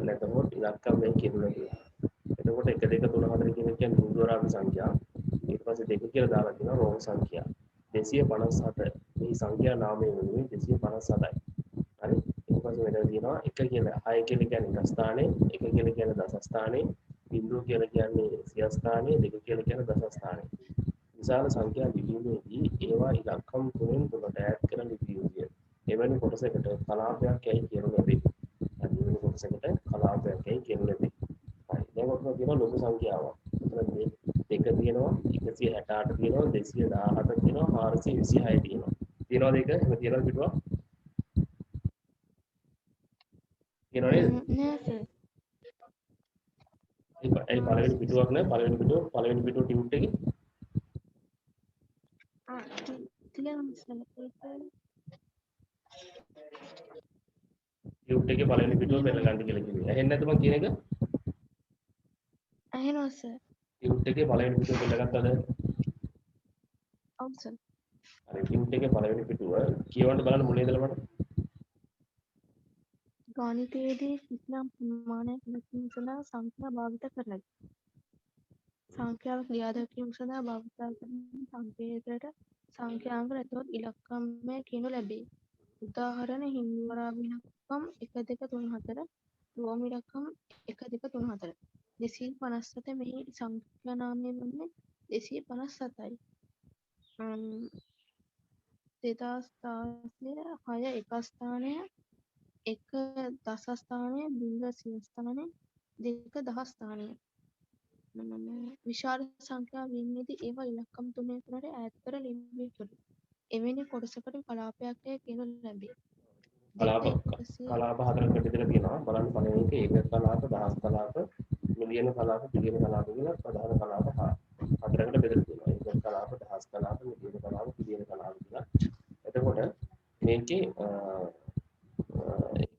නැතහොත් ඉලක්කමෙන් කියනවා කියලා. එතකොට 1 2 3 4 කියන කියන්නේ බුදුරාම සංඛ්‍යා. ඊට පස්සේ 2 කියලා දාලා තියෙනවා රෝම සංඛ්‍යා. 257 මේ සංඛ්‍යා නාමයේ වෙනුවෙන් 257යි. හරි. ඊට පස්සේ මෙතන තියෙනවා 1 කියලා 6 කියලා කියන්නේ එක ස්ථානේ, 1 කියලා කියන්නේ දස ස්ථානේ, බිංදුව කියලා කියන්නේ සිය ස්ථානේ, 2 කියලා කියන්නේ දස ස්ථානේ. විශාල සංඛ්‍යා ලිවීමේදී ඒවා ඉලක්කම් තුනෙන් තුනට ඈඩ් කරන ලිපිය විදිය. එවැනි කොටසකට කලාපයක් යයි කියනු ලැබේ. එවැනි කොටසකට කලාපයක් යයි කියනු ලැබේ. හරි. දැන් ඔතන තියෙනවා ලොකු සංඛ්‍යාවක්. ඔතන මේ 2 තියෙනවා, 168 තියෙනවා, 217 තියෙනවා, 426 තියෙනවා. තියනවාද ඒක? එහෙම තියනවාද පිටුවක්? තියනව නේද? නෑ සර්. ඒ පළවෙනි පිටුවක් නෑ. පළවෙනි පිටුව ටියුට් එකේ තියෙනවා සර්. ටියුට් එකේ පළවෙනි පිටුව පෙළ ගන්න කියලා කිව්වේ. ඇහෙන්නේ නැද්ද මං කියන එක? ඇහෙනවා සර්. ටියුට් එකේ පළවෙනි පිටුව පෙළ ගත්තද? ඔව් සර්. හරි. ටියුට් එකේ පළවෙනි පිටුව කියවන්න බලන්න මුලින් ඉඳලා මට. ගණිතයේදී කිසියම් ප්‍රමාණයක් ලැබීම සඳහා සංඛ්‍යා භාවිත කරයි. සංඛ්‍යාවක් ලියා දැක්වීම සඳහා භාවිත කරන සංකේතයට සංඛ්‍යාංක නැතහොත් ඉලක්කමය කියනු ලැබේ. උදාහරණ හිමිවරාව ඉලක්කම් 1 2 3 4 රෝම ඉලක්කම් 1 2 3 4 257 මෙහි සංඛ්‍යා නාමය වන්නේ 257යි. 2016 6 එක ස්ථානය 1 දස ස්ථානය 0 සිය ස්ථානය 2 දහ ස්ථානය. විශාල සංඛ්‍යා වීමේදී ඒවා ඉලක්කම් තුනේ තුනට ඈඩ් කර ලිවීම යුතුය. එවැනි කොටසකට කලාපයක් යයි කියනු ලැබේ. කලාප හතරකට බෙදලා තියෙනවා. බලන්න පළවෙනි එක ඒක කලාප, දහස් කලාප, මිලියන කලාප, බිලියන කලාප කියලා ප්‍රධාන කලාප හතරකට බෙදලා තියෙනවා. ඒක කලාප, දහස් කලාප, මිලියන කලාප, බිලියන කලාප කියලා. එතකොට මේකේ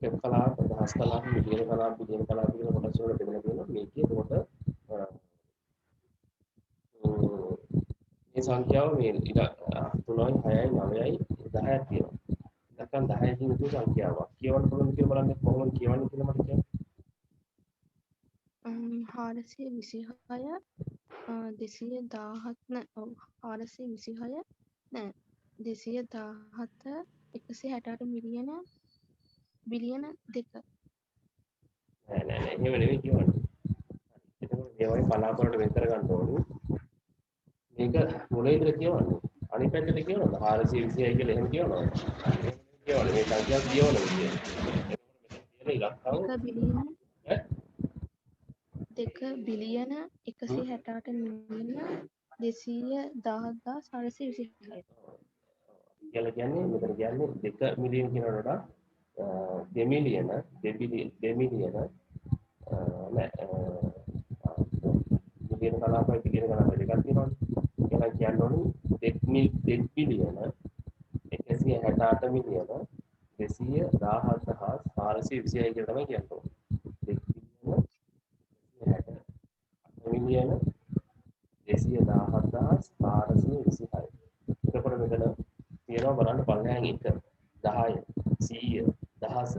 ඒක කලාප, දහස් කලාප, මිලියන කලාප, බිලියන කලාප කියලා කොටස් වලට බෙදලා තියෙනවා. මේකේ එතකොට මේ සංඛ්‍යාව මේ 3යි 6යි 9යි 10ක් තියෙනවා. නැත්නම් 10 කියන තු සංඛ්‍යාවක්. කියවන්න පුළුවන් කියලා බලන්න කොහොමද කියවන්නේ කියලා මට කියන්න. 426 217 නෑ. ඔව් 426 නෑ. 217 168 මිලියන බිලියන 2. නෑ එහෙම නෙවෙයි කියවන්නේ. එතකොට මේ වගේ කලාප වලට වෙන් කර ගන්න ඕනේ. මේක මොලේ ඉඳලා කියවන්නේ. අනිත් පැත්තට කියවනවද? 426 කියලා එහෙම කියවනවද? කියවන්නේ මේ සංඛ්‍යාව කියවනවා කියන්නේ. එතකොට ඉලක්කම් 2 බිලියන 2 බිලියන 168 මිලියන 217,426. කියලා කියන්නේ මෙතන කියන්නේ 2 මිලියන කියනකට වඩා 2 මිලියන 2 මිලියන නෑ මිලියන කලාපයි බිලියන කලාපයි දෙකක් තියෙනවානේ. කියලා කියන්නේ 2 බිලියන 168 මිලියන 217,426 කියලා තමයි කියන්නේ. 2 බිලියන 217,426. එතකොට මෙතන තියෙනවා බලන්න පල්ලෙහාන් 1 10 100 දහස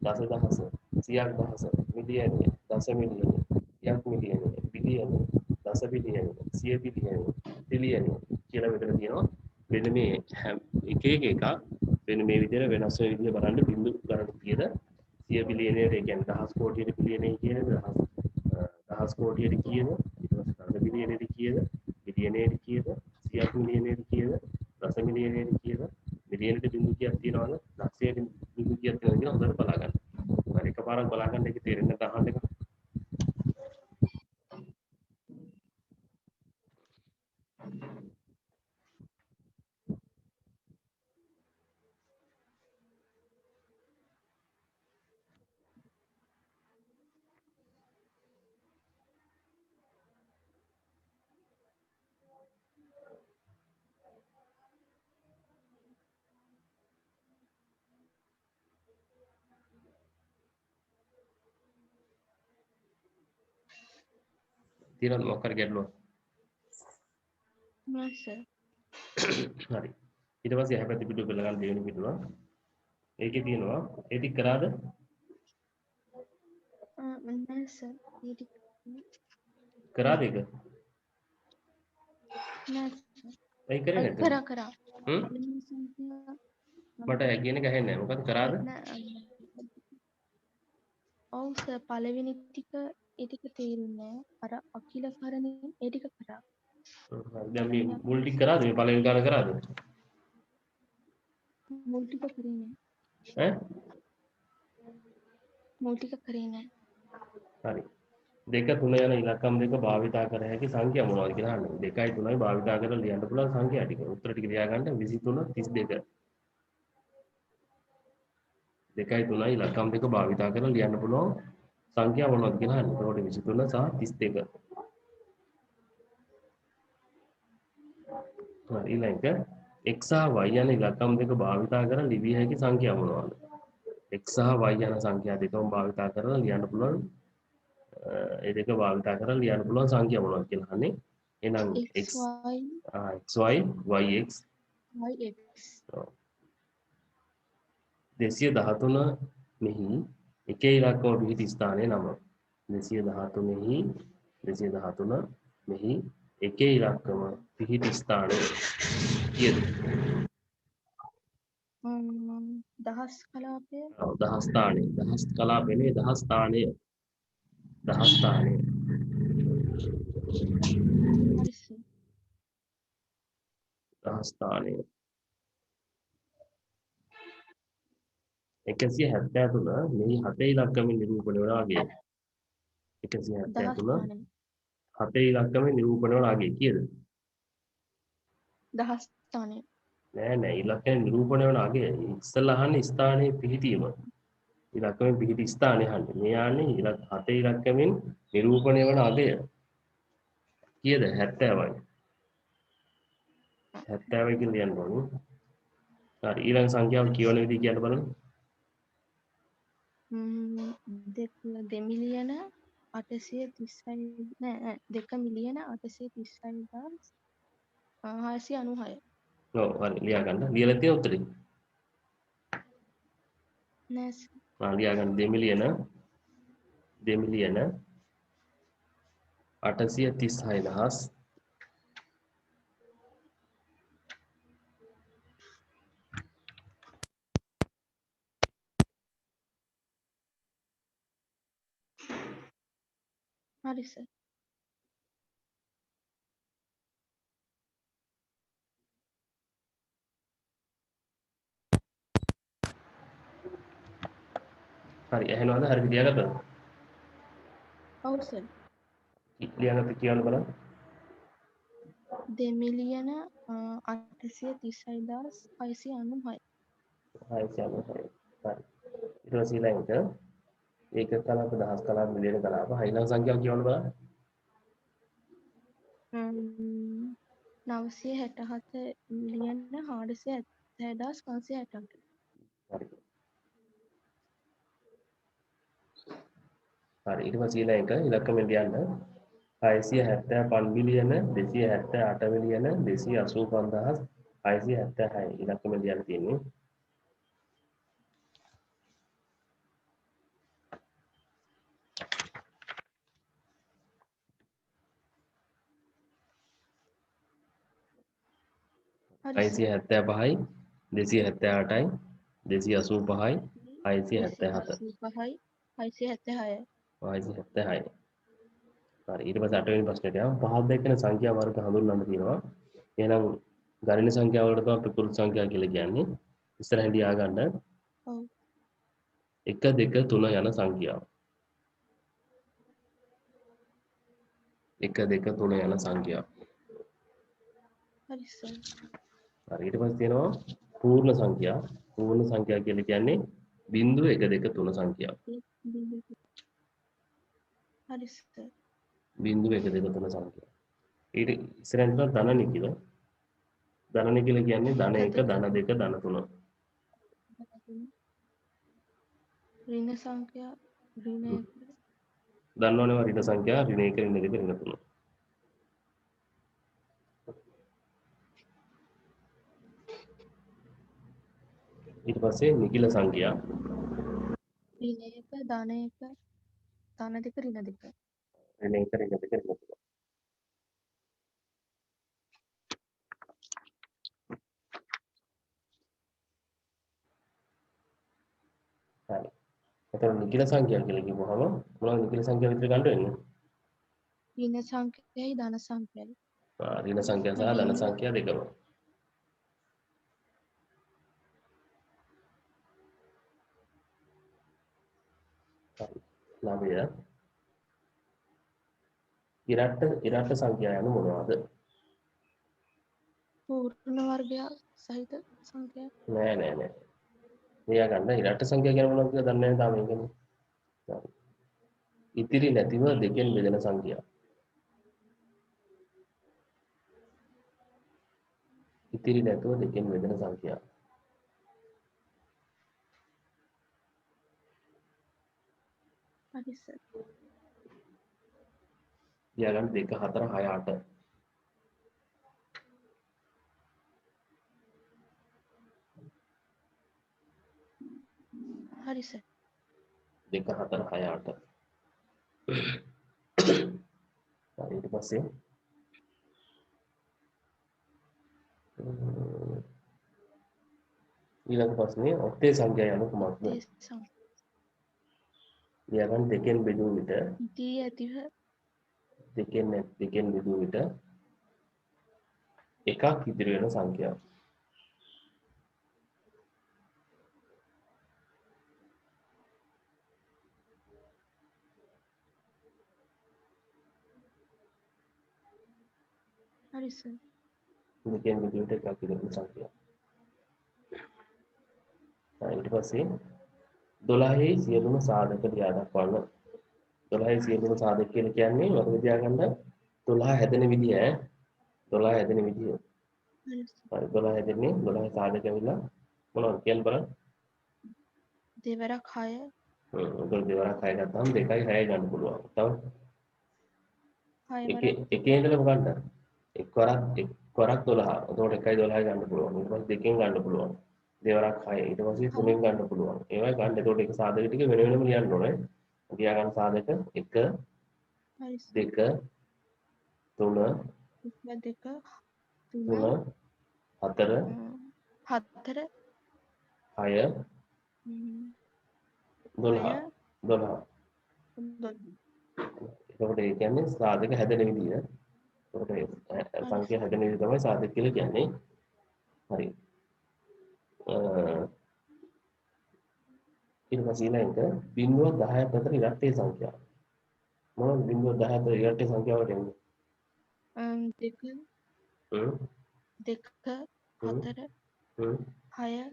දසදහස සියක් දහස මිලියනය දස මිලියනය සියක් මිලියනය බිලියනය දස බිලියනය සිය බිලියනය ට්‍රිලියනය කියලා මෙතන තියෙනවා. මෙන්න මේ එක එකක් වෙන මේ විදිහට වෙනස් වෙන විදිහ බලන්න බිඳු ගණන් කීයද 100 බිලියනයට ඒ කියන්නේ දහස් කෝටියට බිලියනය කියන දහස් කෝටියට කීයද ඊට පස්සේ කන බිලියනයට කීයද බිලියනයට කීයද සියක් මිලියනයට කීයද දස මිලියනයට කීයද මිලියනට බිඳු කීයක් තියනවද ලක්ෂයට බිඳු කීයක් තියනවද කියලා හොඳට බලා ගන්න. හරි එකපාරක් බලා ගන්න එක තේරෙන්නේ නැත්නම් අහන්න එක. තියෙනවද මොකක් හරි ගැටලුවක්? නෑ සර්. හරි. ඊට පස්සේ හැබැයි පිටු බෙල ගන්න දෙවෙනි පිටුව. ඒකේ තියෙනවා ඒ ටික කරාද? නැහැ සර්. ඒ ටික කරාද ඒක? නෑ සර්. ඇයි කරේ නැත්තේ? කරා. හ්ම්? පළවෙනි සංඛ්‍යා මට කියන එක ඇහෙන්නේ නැහැ. මොකද කරාද? ඔව් සර් පළවෙනි ටික ඒ ටික තේරුන්නේ නෑ. අර අකිල කරණේ ඒ ටික කරා. හරි. දැන් මේ දෙවෙනි මුල් ටික අක්ෂර කරාද? මේ පළවෙනි ගාන කරාද? මුල් ටික කරේ නෑ. ඈ? මුල් ටික කරේ නෑ. හරි. 2 3 යන ඉලක්කම් දෙක භාවිතා කර හැකි සංඛ්‍යා මොනවද කියලා අහන්නේ. 2යි 3යි භාවිතා කරලා ලියන්න පුළුවන් සංඛ්‍යා ටික. උත්තර ටික ලියා ගන්න 23 32. 2යි 3යි ඉලක්කම් දෙක භාවිතා කරලා ලියන්න පුළුවන් සංඛ්‍යා මොනවද කියලා අහන්නේ. එතකොට 23 සහ 32. හරි ඊළඟට x සහ y යන ඉලක්කම් දෙක භාවිතා කරලා ලිවිය හැකි සංඛ්‍යා මොනවද? x සහ y යන සංඛ්‍යා දෙකම භාවිතා කරලා ලියන්න පුළුවන් ඒ දෙක භාවිතා කරලා ලියන්න පුළුවන් සංඛ්‍යා මොනවද කියලා අහන්නේ. එහෙනම් x x y xy yx y x 213 මෙහි එකේ ඉලක්කම පිහිටි ස්ථානයේ නම 213 මෙහි එකේ ඉලක්කම පිහිටි ස්ථානය කීයද? දහස් කලාපය ඔව්, දහස් ස්ථානය. දහස් කලාපේ නෙවෙයි දහස් ස්ථානය. දහස් ස්ථානය. හරි සර්. දහස් ස්ථානය. 173 මෙහි 7 ඉලක්කමින් නිරූපණය වන අගය. දහස් 173 ස්ථානය. 7 ඉලක්කමින් නිරූපණය වන අගය කීයද? දහස් ස්ථානය. නෑ ඉලක්කයෙන් නිරූපණය වන අගය ඉස්සෙල්ලා අහන්නේ ස්ථානයේ පිහිටීම. ඉලක්කයෙන් පිහිටි ස්ථානය අහන්නේ. මේ යන්නේ ඉලක්ක 7 ඉලක්කමින් නිරූපණය වන අගය කීයද? 70යි. 70යි කියලා ලියන්න ඕනේ. හරි ඊළඟ සංඛ්‍යාව කියවන විදිහ කියන්න බලන්න. දෙමිලියන 836 නෑ 2 මිලියන 836,696. ඔව් හරි ලියා ගන්න. ලියලා තියෙන උත්තරේ. නෑ සර්. ලියා ගන්න 2 මිලියන 836,000 හරි සර්. හරි ඇහෙනවද? හරියට ලියාගත්තද? ඔව් සර්. ලියාගත්ත කියවන්න බලන්න. දෙමිලියන 836,696. 696. හරි. ඊට පස්සේ ඊළඟට ඒක කලාප දහස් කලාප මිලියන කලාප ඊළඟ සංඛ්‍යාව කියවන්න බලන්න. 967 මිලියන 470,568. හරි. හරි ඊට පස්සේ ඊළඟට ඉලක්කම ලියන්න 675 මිලියන 278 මිලියන 285,676 ඉලක්කම ලියන්න තියෙන්නේ. හරි සර්. 675යි 278යි 285යි 677 285යි 676. 676. හරි ඊට පස්සේ 8 වෙනි ප්‍රශ්නෙට යමු. පහත් දැක්කෙන සංඛ්‍යා වර්ග හඳුන්වන්න තියෙනවා. එහෙනම් ගණන සංඛ්‍යා වලට තමයි ප්‍රකෘති සංඛ්‍යා කියලා කියන්නේ. ඉස්සරහින් ලියා ගන්න ඔව්. 1 2 3 යන සංඛ්‍යාව. 1 2 3 යන සංඛ්‍යාව. හරි සර්. හරි ඊට පස්සේ තියෙනවා පූර්ණ සංඛ්‍යා. පූර්ණ සංඛ්‍යා කියලා කියන්නේ බිංදුව 1 2 3 සංඛ්‍යාව. හරි සර්. බිංදුව 1 2 3 සංඛ්‍යාව. ඊට ඉස්සරහින් තියෙනවා ධන නිකිල. ධන නිකිල කියන්නේ ධන 1 ධන 2 ධන 3. ඍණ සංඛ්‍යා ඍණ 1. දන්නවනේ ඍණ සංඛ්‍යා ඍණ 1 ඍණ 2 ඍණ 3. ඊට පස්සේ නිකිල සංඛ්‍යා ඍණ 1 ධන 1 ධන දෙක ඍණ දෙක. ඍණ එක ඍණ දෙක ඍණ තුන. හරි. එතකොට නිකිල සංඛ්‍යා කියලා කිව්වහම මොනවද නිකිල සංඛ්‍යා විතර ගන්න වෙන්නේ? ඍණ සංඛ්‍යයයි ධන සංඛ්‍යයයි. ඍණ සංඛ්‍යා සහ ධන සංඛ්‍යා දෙකම. හරි. 9 ඉරට්ට සංඛ්‍යා යනු මොනවද? පූර්ණ වර්ගය සහිත සංඛ්‍යා. නෑ. මෙයා ගන්න ඉරට්ට සංඛ්‍යා කියන මොනවද කියලා දන්නේ නැහැ තාම ඒකනේ. හරි. ඉතිරි නැතිව දෙකෙන් බෙදෙන සංඛ්‍යා. ඉතිරි නැතුව දෙකෙන් බෙදෙන සංඛ්‍යා. හරි සර්. ඊළඟ 2 4 6 8. හරි සර්. 2 4 6 8. හරි ඊට පස්සේ ඊළඟ ප්‍රශ්නේ ඔක්තේ සංඛ්‍යා යනු කුමක්ද? ඒ සංඛ්‍යා. ඊළඟ දෙකෙන් බෙදූ විට ඉතිරි ඇතිව දෙකෙන් බෙදූ විට එකක් ඉතිරි වෙන සංඛ්‍යාව. හරි සර්. දෙකෙන් බෙදූ විට එකක් ඉතිරි වෙන සංඛ්‍යාව. ඊට පස්සේ 12යි සියලුම සාධක ලියා දක්වන්න. 12යි සියලුම සාධක කියලා කියන්නේ මතක තියාගන්න 12 හැදෙන විදිය ඈ 12 හැදෙන විදිය. හරි සර්. හරි 12 හැදෙන්නේ 12 සාධක ඇවිල්ලා මොනවද කියන්න බලන්න. දෙවරක් 6. උගල දෙවරක් 6 ගත්තාම 2යි 6යි ගන්න පුළුවන්. තව 6 එකේ ඉඳලා ගන්න. එක්වරක් 12. එතකොට 1යි 12යි ගන්න පුළුවන්. ඊට පස්සේ දෙකෙන් ගන්න පුළුවන්. දෙවරක් 6. ඊට පස්සේ තුනෙන් ගන්න පුළුවන්. ඒවයි ගන්න. එතකොට ඒක සාධක ටික වෙන වෙනම ලියන්න ඕනේ. තියා ගන්න සාධක 1 හරි සර්. 2 3 2 3 4 4 6 12 12. එතකොට ඒ කියන්නේ සාධක හැදෙන විදිය. එතකොට සංඛ්‍යා හැදෙන විදිය තමයි සාධක කියලා කියන්නේ. හරි. ඊට පස්සේ ඊළඟට 0.10ක් අතර ඉරට්ටේ සංඛ්‍යාව. මොනවද 0.10 අතර ඉරට්ටේ සංඛ්‍යාවට එන්නේ? 2 හ්ම් 2 4 හ්ම් 6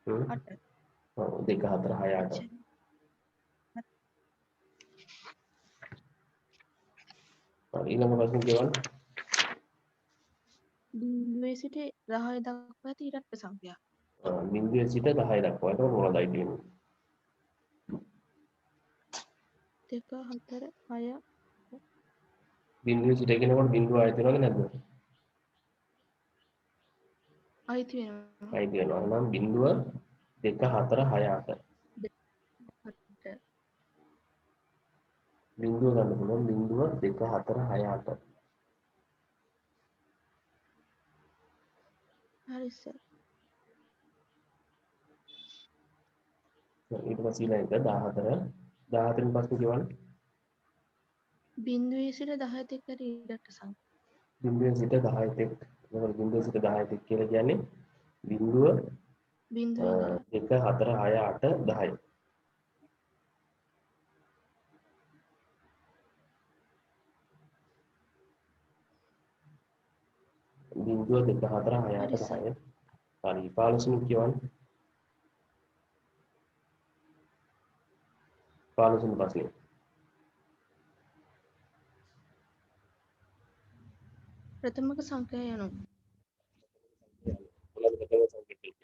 හ්ම් 8. ඔව් 2 4 6 8. හරි ඊළඟ ප්‍රශ්නේ කියවන්න. බිඳුවේ සිට 10 දක්වා ඇති ඉරට්ට සංඛ්‍යා. 0 සිට 10 දක්වා. ඒක මොනවදයි තියෙන්නේ? 2 4 6 0 සිට කියනකොට 0 ආයෙත් වෙනවද නැද්ද? අයිති වෙනවා. ආයෙත් වෙනවා. එහෙනම් 0 2 4 6 8. 8. බිංදුව ගන්න පුළුවන් 0 2 4 6 8. හරි සර්. ඊට පස්සේ ඊළඟට 14 14න් පස්සේ කියවන්න. බිඳුවේ සිට 10 තෙක් ඇති ඉරට්ට සංඛ්‍යා. 0 සිට 10 තෙක්. එතකොට 0 සිට 10 තෙක් කියලා කියන්නේ 0 බිඳුවේ ඉඳලා 2 4 6 8 10. බිංදුව 2 4 6 8 හරි සර්. 10. හරි 15 කියවන්න. 15 ප්‍රශ්නේ. ප්‍රථමක සංඛ්‍යා යනු මොනවද ප්‍රථම සංඛ්‍යා කියන්නේ?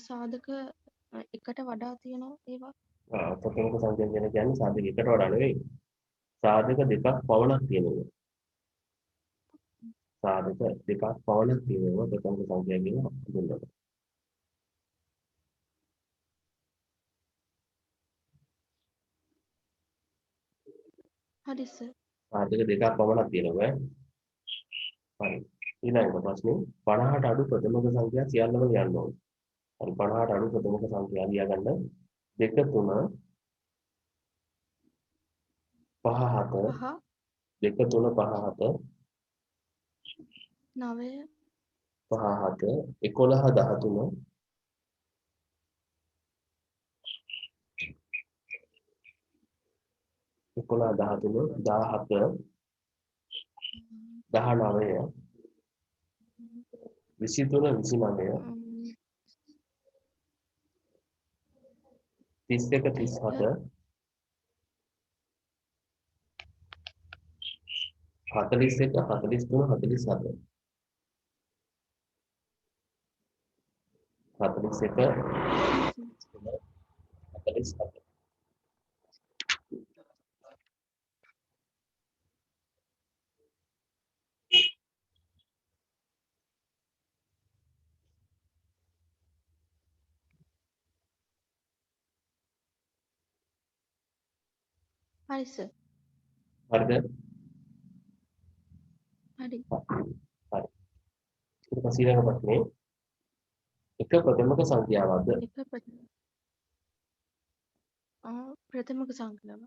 සාධක එකට වඩා තියෙන ඒවා. ප්‍රථමක සංඛ්‍යා කියන්නේ සාධක එකට වඩා නෙවෙයි. සාධක දෙකක් පවණක් තියෙනවා. සාධක දෙකක් පවණක් තියෙනවා ප්‍රථමක සංඛ්‍යා කියන හඳුන්වනවා. හරි සර්. සාධක දෙකක් පමණක් තියෙනවා ඈ. හරි. ඊළඟ ප්‍රශ්නේ 50ට අඩු ප්‍රථමක සංඛ්‍යා සියල්ලම ලියන්න ඕනේ. හරි 50ට අඩු ප්‍රථමක සංඛ්‍යා ලියාගන්න 2 3 5 7 5 2 3 5 7 9 5 7 11 13 11 13 17 19 23 29 31 37 41 43 47 41 47 හරි සර්. හරිද? හරි. හරි. ඊට පස්සේ ඊළඟ ප්‍රශ්නේ එක ප්‍රථමක සංඛ්‍යාවක්ද ප්‍රථමක සංඛ්‍යාව.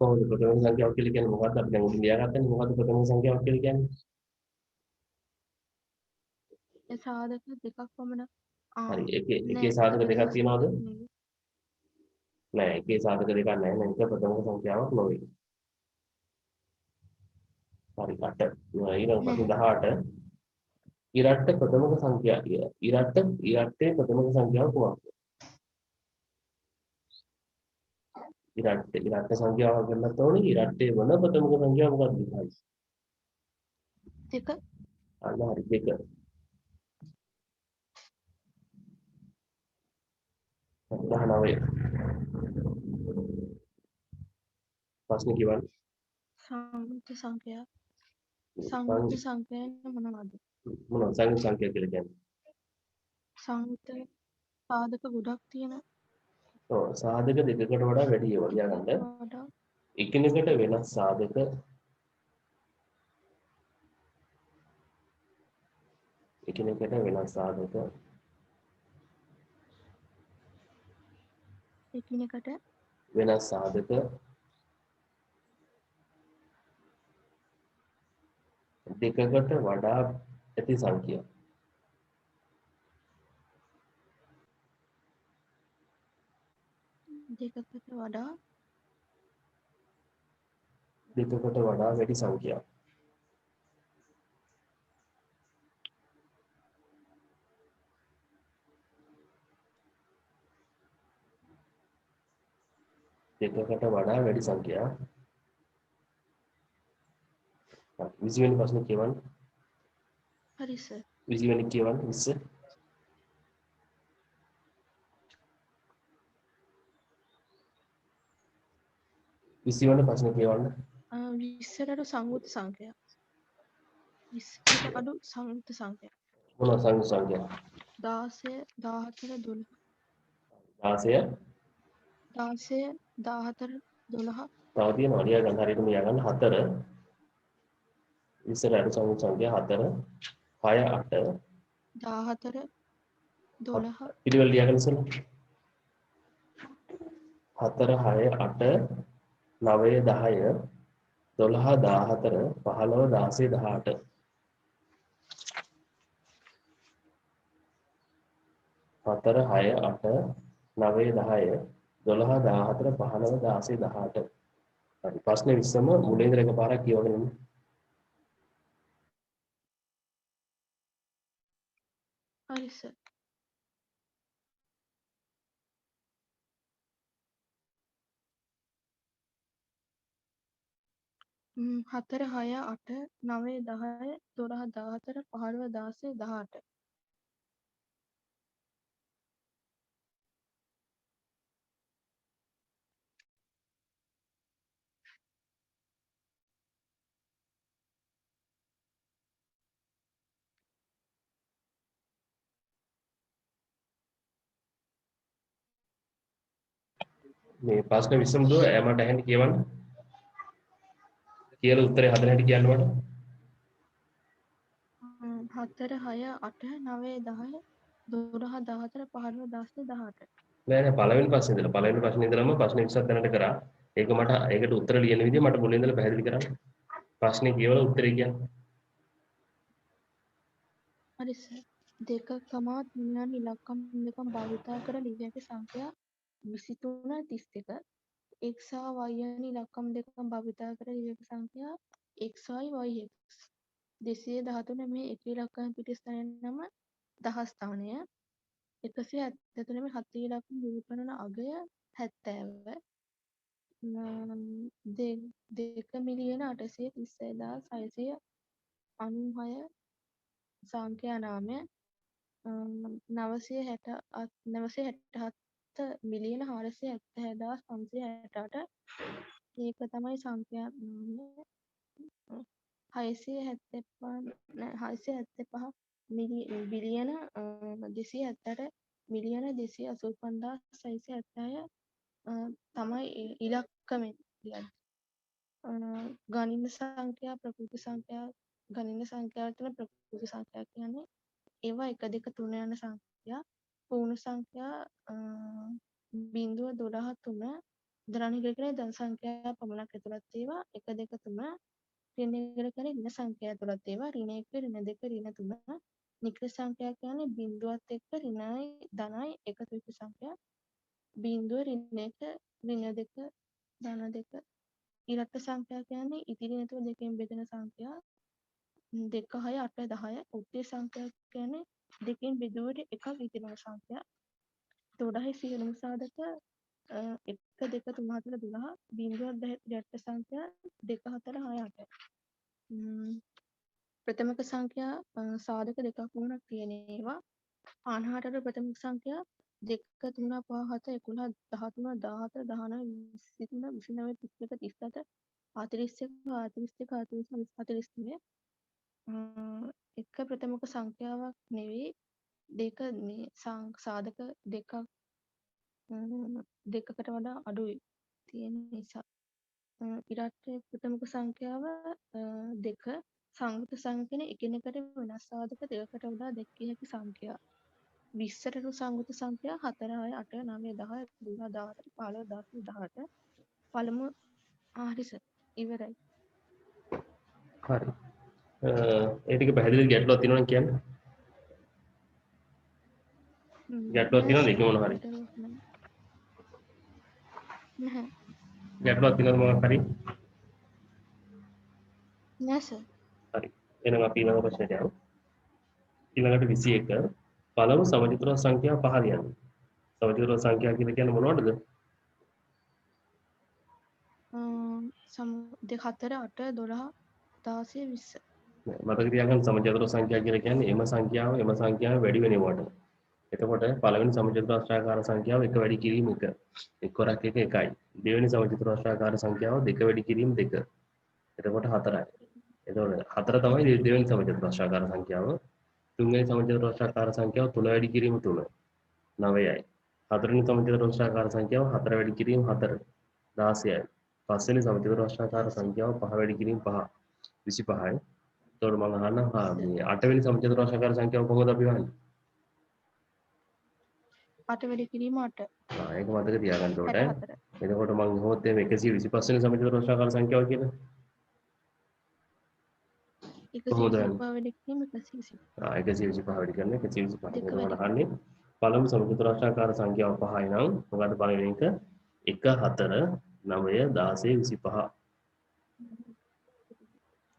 කොහොමද ප්‍රථමක සංඛ්‍යාව කියලා කියන්නේ මොකක්ද? අපි දැන් උඩින් ලියාගත්තනේ මොකක්ද ප්‍රථමක සංඛ්‍යාවක් කියලා කියන්නේ? ඒ සාධක දෙකක් පමණ හරි. නෑ එකේ සාධක දෙකක් ප්‍රථම තියනවද? නෙවෙයි. නෑ. එකේ සාධක දෙකක් නැහැ. නේද? ඒක ප්‍රථමක සංඛ්‍යාවක් නොවේ. හරි. 8. ඊළඟ ප්‍රශ්නේ නැහැ. 18. ඉරට්ට ප්‍රථමක සංඛ්‍යා ඉරට්ටේ ප්‍රථමක සංඛ්‍යාව කුමක්ද? ඉරට්ට සංඛ්‍යාවක් ගන්නත් ඕනේ. ඉරට්ටේ වන ප්‍රථමක සංඛ්‍යාව මොකක්ද? දෙක. අන්න හරි 2. 19. ප්‍රශ්නේ කියවන්න. සංයුක්ත සංඛ්‍යා. සංයුක්ත සංඛ්‍යාව මොනවද? මොනවද සංයුක්ත සංඛ්‍යා කියලා කියන්නේ? සංයුක්ත සාධක ගොඩක් තියෙන ඔව් සාධක දෙකකට වඩා වැඩි ඒවා ලියාගන්න. වඩා එකිනෙකට වෙනස් සාධක එකිනෙකට වෙනස් සාධක එකිනෙකට වෙනස් සාධක දෙකකට වඩා ඇති සංඛ්‍යා. දෙකකට වඩා දෙකකට වඩා වැඩි සංඛ්‍යා. දෙකකට වඩා වැඩි සංඛ්‍යා. 20 වෙනි ප්‍රශ්නේ කියවන්න. හරි සර්. 20 වෙනි කියවන්න 20. 20 වෙනි ප්‍රශ්නේ කියවන්න. 20ට සංයුක්ත සංඛ්‍යා. 20ට අඩු සංයුක්ත සංඛ්‍යා. මොනවා සංයුක්ත සංඛ්‍යා? 16 14 12 16 16 14 12 තව තියෙනවා ලියාගන්න හරියටම ලියාගන්න 4 20ට අඩු සංයුක්ත සංඛ්‍යා 4 6 8 14 12 පිළිවෙල ලියාගන්න ඉස්සෙල්ලා 4 6 8 9 10 12 14 15 16 18 4 6 8 9 10 12 14 15 16 18 හරි ප්‍රශ්නේ 20ම මුලින් ඉඳලා එකපාරක් කියවගෙන ඉන්න. හරි සර්. හතර 6 8 9 10 12 14 15 16 18 මේ ප්‍රශ්න 20ම දුව මට ඇහෙන්න කියවන්න. කියලා උත්තරේ හදන හැටි කියන්න මට. 4 6 8 9 10 12 14 15 16 18 නෑ නෑ පළවෙනි ප්‍රශ්නේ ඉඳලම ප්‍රශ්න 20ක් දැනට කරා. ඒක මට ඒකට උත්තර ලියන විදිහ මට මුලින් ඉඳලා පැහැදිලි කරන්න. ප්‍රශ්නේ කියවලා උත්තරේ කියන්නේ. හරි සර්. 2,3 යන ඉලක්කම් දෙකම භාවිතා කර ලිවිය හැකි සංඛ්‍යා 23 32. x සහ y යන ඉලක්කම් දෙකම භාවිතා කර ලිවිය හැකි සංඛ්‍යා xy yx. 213 මේ එක ඉලක්කම පිටස්ථානය නම දහස් ස්ථානය. 173 මේ හත් ඉලක්කම නිරූපණන අගය 70. 2,831,696 සංඛ්‍යා නාමය 967,470,568 ඒක තමයි සංඛ්‍යා නාමය 675 බිලියන 278 මිලියන 285,676 තමයි ඉලක්කමෙන් කියන්නේ. ගණිත සංඛ්‍යා ප්‍රකෘති සංඛ්‍යා ගණිත සංඛ්‍යාව තුළ ප්‍රකෘති සංඛ්‍යා කියන්නේ ඒවා 1 2 3 යන සංඛ්‍යා පූර්ණ සංඛ්‍යා 0 12 3 ධන ඉගෙන ධන සංඛ්‍යා පමණක් ඇතුළත් ඒවා 1 2 3 ඍණ ඉගෙන ඍණ සංඛ්‍යා ඇතුළත් ඒවා ඍණ 1 ඍණ 2 ඍණ 3 නික්ෂ සංඛ්‍යා කියන්නේ බිඳුවත් එක්ක ඍණයි ධනයි එකතු වෙච්ච සංඛ්‍යා 0 ඍණ 1 ඍණ 2 ධන 2 ඉලක්ක සංඛ්‍යා කියන්නේ ඉතිරි නැතුව දෙකෙන් බෙදෙන සංඛ්‍යා 2 6 8 10 උත්තර සංඛ්‍යා කියන්නේ දෙකෙන් බෙදුවට එකක් ඉතිරෙන සංඛ්‍යා 12 සියලුම සාධක 1 2 3 4 12 බිඳුවක් දැක්ක සංඛ්‍යා 2 4 6 8 ප්‍රථමක සංඛ්‍යා සාධක දෙකක් වුණක් තියෙන ඒවා 58 ප්‍රථමක සංඛ්‍යා 2 3 5 7 11 13 14 19 23 29 31 37 41 එක ප්‍රථමක සංඛ්‍යාවක් නෙවෙයි දෙක මේ සාධක දෙකක් දෙකකට වඩා අඩුයි තියෙන නිසා ඊට ප්‍රථමක සංඛ්‍යාව දෙක සංයුක්ත සංඛ්‍යාන එකිනෙකට වෙනස් සාධක දෙකකට වඩා දැක්විය හැකි සංඛ්‍යා 20ට සංයුක්ත සංඛ්‍යා 4 6 8 9 10 12 14 15 16 18 පළමු හරි සර් ඉවරයි හරි. ඒ ටික පැහැදිලි ගැටලුවක් තියෙනවා නම් කියන්න. ගැටලුවක් තියෙනවද ඒක මොන හරි? නැහැ ගැටලුවක් තියෙනවද මොකක් හරි? නෑ සර් හරි. එහෙනම් අපි ඊළඟ ප්‍රශ්නයට යමු. ඊළඟට 21 පළමු සමචතුර සංඛ්‍යා 5 ලියන්න. සමචතුර සංඛ්‍යා කියලා කියන්නේ මොනවටද? 2 4 8 12 16 20 මතක තියාගන්න සමචතුර සංඛ්‍යා කියලා කියන්නේ එම සංඛ්‍යාව වැඩි වෙනවට. එතකොට පළවෙනි සමචතුරාස්‍රාකාර සංඛ්‍යාව 1 වැඩි කිරීම 1. 1 වරක් 1 1යි. දෙවෙනි සමචතුරාස්‍රාකාර සංඛ්‍යාව 2 වැඩි කිරීම 2. එතකොට 4යි. එතකොට 4 තමයි දෙවෙනි සමචතුරාස්‍රාකාර සංඛ්‍යාව. තුන්වෙනි සමචතුරාස්‍රාකාර සංඛ්‍යාව 3 වැඩි කිරීම 3. 9යි. හතරවෙනි සමචතුරාස්‍රාකාර සංඛ්‍යාව 4 වැඩි කිරීම 4. 16යි. පස්වෙනි සමචතුරාස්‍රාකාර සංඛ්‍යාව 5 වැඩි කිරීම 5. 25යි. එතකොට මම අහන්න මේ 8 වෙනි සමචතුරාස්‍රාකාර සංඛ්‍යාව කොහොමද අපි වහන්නේ? 8 වැඩි කිරීම 8 ඒක මතක තියාගන්න ඕනේ. 64 එතකොට මම හොත් මේ 125 වෙනි සමචතුරාස්‍රාකාර සංඛ්‍යාව කියලා. කොහොමද? 125 වැඩි කිරීම 125 125 වැඩි කරන 125. දෙක එතකොට වැඩි අහන්නේ පළමු සමචතුරාස්‍රාකාර සංඛ්‍යාව 5යි නම් මොකද්ද පළවෙනි එක? 1 4 9 16 25.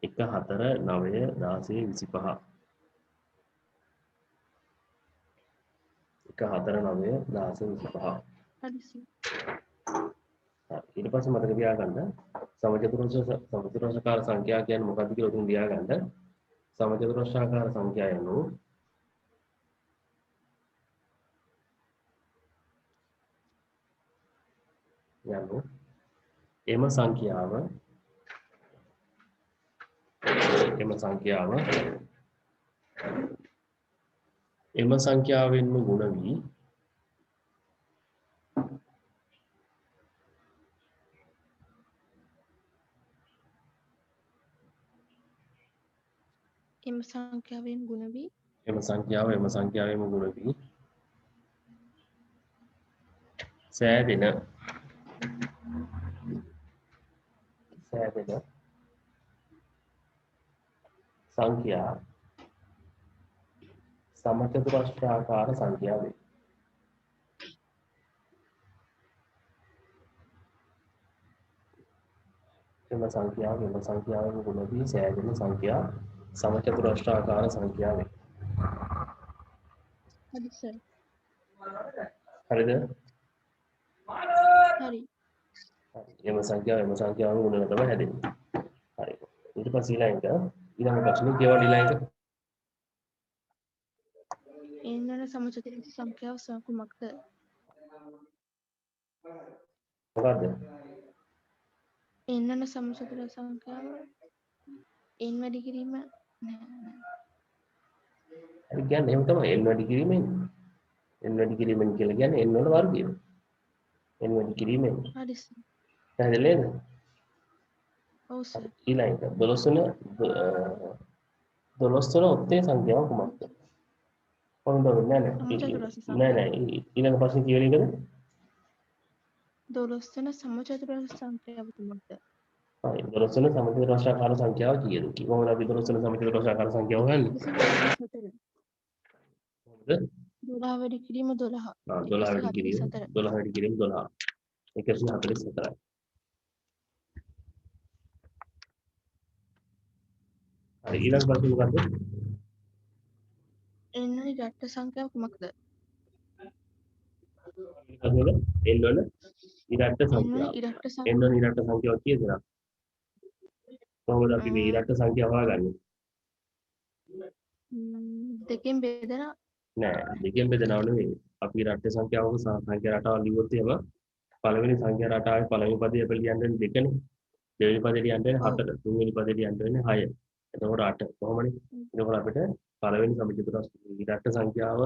1 4 9 16 25. 1 4 9 16 25. හරි සර් ඊට පස්සේ මතක තියාගන්න සමචතුරාස්‍රාකාර සංඛ්‍යා කියන්නේ මොකක්ද කියලා උතුම් තියාගන්න. සමචතුරාස්‍රාකාර සංඛ්‍යා යනු එම සංඛ්‍යාවෙන්ම ගුණ වී එම සංඛ්‍යාවෙන් ගුණ වී එම සංඛ්‍යාවෙම ගුණ වී සෑදෙන සංඛ්‍යා සමචතුරස්‍රාකාර සංඛ්‍යා වේ. එම සංඛ්‍යාවෙම ගුණ වී සෑදෙන සංඛ්‍යා සමචතුරස්‍රාකාර සංඛ්‍යා වේ. හරි සර්. හරිද? හරි. එම සංඛ්‍යාවෙම ගුණන තමයි හැදෙන්නේ. හරි. ඊට පස්සේ ඊළඟ ප්‍රශ්නේ කියවන්න ඊළඟ එන්නන සමචතුර සංඛ්‍යාව කුමක්ද? මොකද්ද? එන්නන සමචතුර සංඛ්‍යාව n වැඩි කිරීම නෑ. හරි කියන්නේ එහෙම තමයි n වැඩි කිරීමෙන් කියලා කියන්නේ n වල වර්ගය. n වැඩි කිරීමෙන්. හරි සර්. පැහැදිලි නේද? ඔව් සර්. ඊළඟට 12 වන ඔත්තේ සංඛ්‍යාව කුමක්ද? කොහොමද නෑ ඊළඟ ප්‍රශ්නේ කියවෙන එකද? 12 වෙන සමචතුර සංඛ්‍යාව කුමක්ද? හරි 12 වෙන සමචතුරස්‍රාකාර සංඛ්‍යාව කීයද? කොහොමද අපි 12 වෙන සමචතුරස්‍රාකාර සංඛ්‍යාව හොයන්නේ? 12 වැඩි කිරීම 12. 12 වැඩි කිරීම 12. 144යි. හරි ඊළඟ ප්‍රශ්නේ මොකද්ද? n වල ඉරට්ට සංඛ්‍යාව කුමක්ද? n වල ඉරට්ට n වල සංඛ්‍යාව. ඉරට්ට n වල ඉරට්ට සංඛ්‍යාව කීයද? කොහොමද අපි මේ ඉරට්ට සංඛ්‍යාව හොයාගන්නේ? දෙකෙන් බෙදෙන නෑ දෙකෙන් බෙදනව නෙවෙයි. අපි ඉරට්ට සංඛ්‍යාවක සංඛ්‍යා රටාව ලියුවොත් එහෙම පළවෙනි සංඛ්‍යා රටාවේ පළවෙනි පදේ අපි ලියන්නේ 2නේ. දෙවෙනි පදේ ලියන්නේ 4. තුන්වෙනි පදේ ලියන්නේ 6. එතකොට 8 කොහොමනේ? එතකොට අපිට පළවෙනි සමචතුරස් ඉරට්ට සංඛ්‍යාව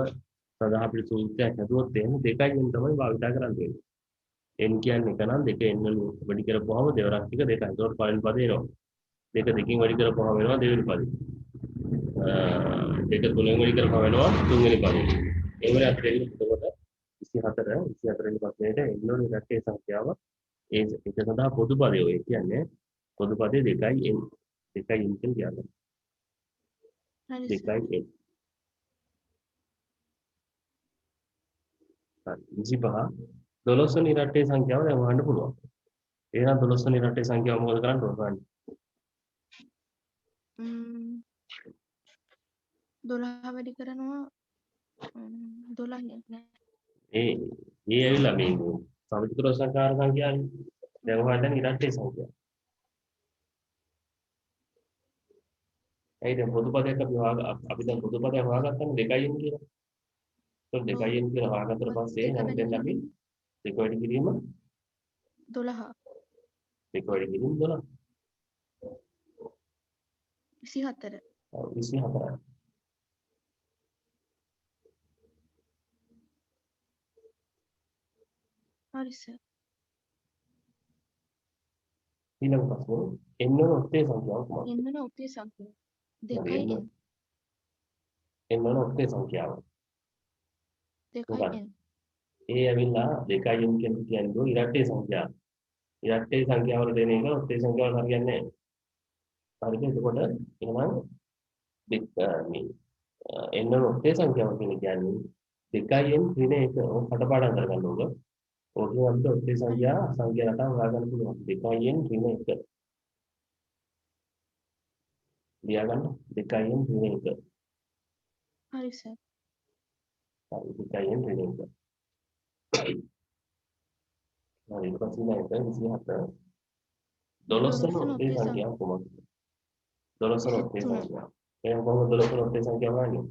සඳහා අපිට සූත්‍රයක් හදුවොත් එහෙම 2න් තමයි භාවිත කරන්නේ. n කියන්නේ 1 නම් 2 n වලින් වැඩි කරපුවාම දෙවරක් ටික 2යි. එතකොට පළවෙනි පදේ එනවා. 2 දෙකකින් වැඩි කරපුවාම වෙනවා දෙවෙනි පදේ. 2 තුනෙන් වැඩි කරපුවාම වෙනවා තුන්වෙනි පදේ. ඒ වගේ අපිට එන්නේ එතකොට 24 වෙනි ප්‍රශ්නේට n වල ඉරට්ටේ සංඛ්‍යාව ඒක සඳහා පොදු පදේ ඔය කියන්නේ පොදු පදේ 2යි n 2යි n කියන්නේ. හරි 2යි n. හරි 25 12 වෙනි ඉරට්ටේ සංඛ්‍යාව දැන් හොයන්න පුළුවන්. එහෙනම් 12 වෙනි ඉරට්ටේ සංඛ්‍යාව මොකද කරන්න ඕන? 12 වැඩි කරනවා 12 නෑ. ඒ ඇවිල්ලා මේ සමචතුරස්‍රාකාර සංඛ්‍යාවනේ. දැන් හොයන්න ඉරට්ටේ සංඛ්‍යාව. ඒ දැන් පොදු පදයක් අපි දැන් පොදු පදයක් හොයාගත්තනේ 2න් කියලා. ඒක 2න් කියලා හොයාගත්තට පස්සේ නම් දැන් අපි 2 වැඩි කිරීම 12 2 වැඩි කිරීම 12. 24. 24. හරි සර්. ඊළඟ ප්‍රශ්නේ n වල ඔත්තේ සංඛ්‍යාව කුමක්ද? n වල ඔත්තේ සංඛ්‍යාව 2යි n. n වල ඔත්තේ සංඛ්‍යාව 2යි n. ඒ ඇවිල්ලා 2යි n කියන්නේ ඉරට්ටේ සංඛ්‍යාව. ඉරට්ටේ සංඛ්‍යාව වල දෙන එක ඔත්තේ සංඛ්‍යාව හරියන්නේ නැහැ. හරිද? එතකොට එහෙනම් මේ n වල ඔත්තේ සංඛ්‍යාව කියන්නේ 2යි n ඍණ 1 කටපාඩම් කරගන්න ඕක. ඕකෙන් අපිට ඔත්තේ සංඛ්‍යා රටාව හොයාගන්න පුළුවන්. 2යි n ඍණ 1. ලියාගන්න 2යි n ඍණ 1. හරි සර්. හරි 2යි n ඍණ 1. හරි ඊට පස්සේ නේද 27 12 වන ඔත්තේ සංඛ්‍යාව කොහොමද? 12 වන ඔත්තේ සංඛ්‍යාව. එහෙනම් කොහොමද 12 වන ඔත්තේ සංඛ්‍යාව හොයන්නේ?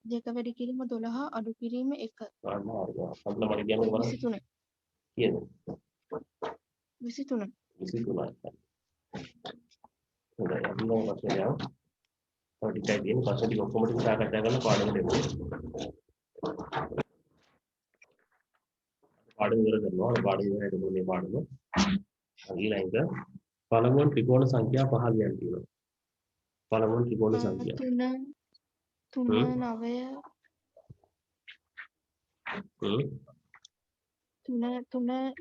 2 වැඩි කිරීම 12 අඩු කිරීම 1. අන්න හරියට. අපිට මට කියන්න බලන්න. 23. කීයද? 23. 23යි. හොඳයි. අපි නම් ප්‍රශ්නය යමු. තව ටිකයි තියෙන ප්‍රශ්න ටික ඔක්කොම ටික සාකච්ඡා කරලා පාඩම දෙමු. පාඩම ඉවර කරනවා. පාඩම ඉවරයි මේ පාඩම. ඊළඟට පළමුවෙන් ත්‍රිකෝණ සංඛ්‍යා 5 කියන්න තියෙනවා. පළමුවන ත්‍රිකෝණ සංඛ්‍යා. 3 9 හ්ම්. 3 6 9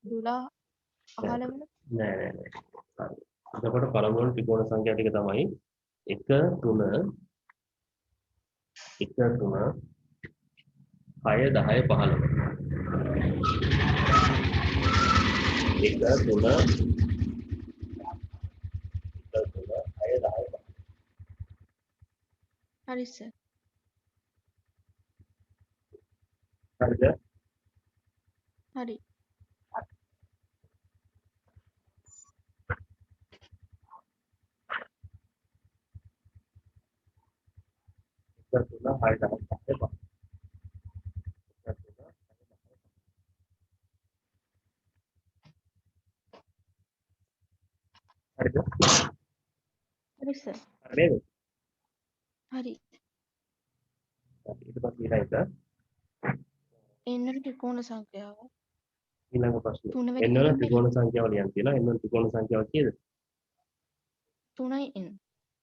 12 15 නෑ. හරි. එතකොට පළමුවන ත්‍රිකෝණ සංඛ්‍යා ටික තමයි 1 3 1 3 6 10 15. 1 3 6 10 හරි සර්. හරිද? හරි. හරිද? හරි සර්. හරි නේද? හරි. ඊට පස්සේ එන්නට ත්‍රිකෝණ සංඛ්‍යාව ඊළඟ ප්‍රශ්නේ. 3 වැඩි එන්න කිරීමේ ත්‍රිකෝණ සංඛ්‍යාව ලියන්න කියලා. එන්න ත්‍රිකෝණ සංඛ්‍යාව කීයද? 3යි n.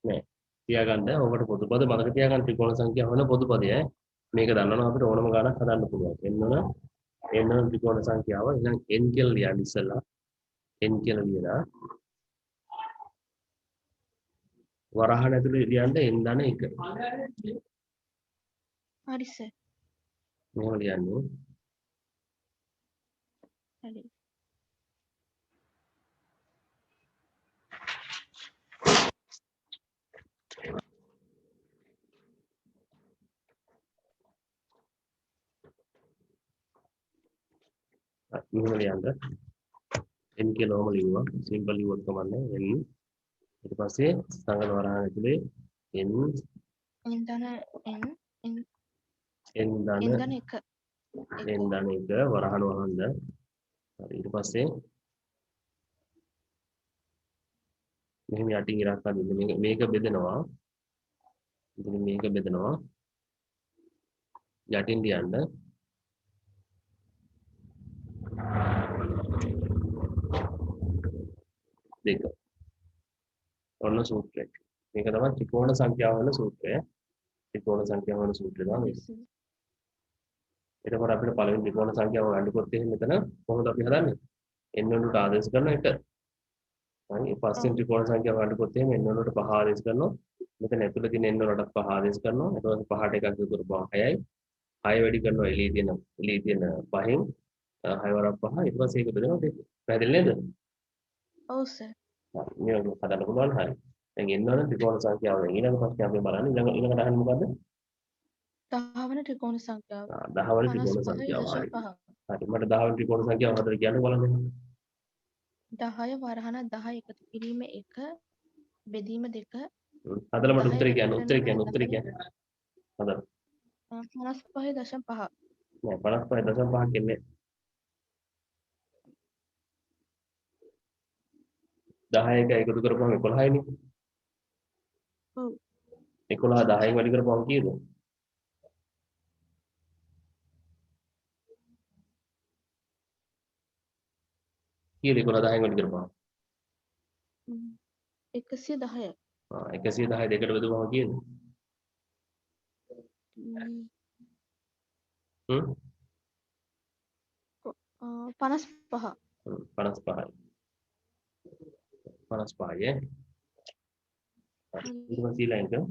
නෑ. තියාගන්න. ඔබට පොදුපද මතක තියාගන්න ත්‍රිකෝණ සංඛ්‍යාව වෙන පොදුපදය. මේක දන්නවනම් අපිට ඕනම ගානක් හදන්න පුළුවන්. එන්න ත්‍රිකෝණ සංඛ්‍යාව එහෙනම් n කියලා ලියන්න ඉස්සෙල්ලා. n කියලා ලියලා වරහන් ඇතුලේ ලියන්න n ධන 1. හරි සර්. මෙහෙම ලියන්නේ. හරි. මෙහෙම ලියන්න. n කියලා ඔහම ලියුවා. සිම්පල් ලියුවත් කමන්නේ. n ඊට පස්සේ සංගල වරහන් ඇතුලේ n n ධන n n n ධන n ධන 1. n ධන 1 වරහන් වහන්ද. හරි ඊට පස්සේ මෙහෙම යටින් ඉරක් අදින්න. මේක බෙදනවා. ඉතින් මේක බෙදනවා. යටින් ලියන්න. දෙක. ඔන්න සූත්‍රය. මේක තමයි ත්‍රිකෝණ සංඛ්‍යාව වල සූත්‍රය. ත්‍රිකෝණ සංඛ්‍යාව වල සූත්‍රය තමයි මේක. එතකොට අපිට පළවෙනි ත්‍රිකෝණ සංඛ්‍යාව ගන්නකොත් එහෙනම් මෙතන කොහොමද අපි හදන්නේ? n වලට ආදේශ කරන එක. හරි පස්වෙනි ත්‍රිකෝණ සංඛ්‍යාව ගන්නකොත් එහෙනම් n වලට 5 ආදේශ කරනවා. මෙතන ඇතුළේ තියෙන n වලට 5 ආදේශ කරනවා. ඊට පස්සේ 5ට එකක් එකතු කරපුවා 6යි. 6 වැඩි කරනවා එළියේ තියෙන 5න් 6 වරක් 5 ඊට පස්සේ ඒක බෙදනවා දෙක. පැහැදිලි නේද? ඔව් සර්. හරි මේක හදන්න පුළුවන් හරි. දැන් n වල ත්‍රිකෝණ සංඛ්‍යාව දැන් ඊළඟ ප්‍රශ්නේ අපි බලන්නේ ඊළඟට අහන්නේ මොකද්ද? 10 වන ත්‍රිකෝණ සංඛ්‍යාව 10 වන ත්‍රිකෝණ සංඛ්‍යාව හරි. 55.5. හරි මට 10 වන ත්‍රිකෝණ සංඛ්‍යාව හදලා කියන්න බලන්න. 10 වරහන 10 එකතු කිරීම 1 බෙදීම 2 හදලා මට 10 උත්තරේ වැඩි කියන්න. කරන උත්තරේ 10 කියන්න. හදලා. 55.5. නෑ 55.5 කියන්නේ 10 එක එකතු කරපුවම 11යිනේ. ඔව්. 11 10න් වැඩි කරපුවම කීයද? කීයද 11 10න් වැඩි කරපුවම? 110. 110 දෙකට බෙදුවම කීයද? හ්ම් 55. 55යි. 55යි ඈ. ඊට පස්සේ ඊළඟට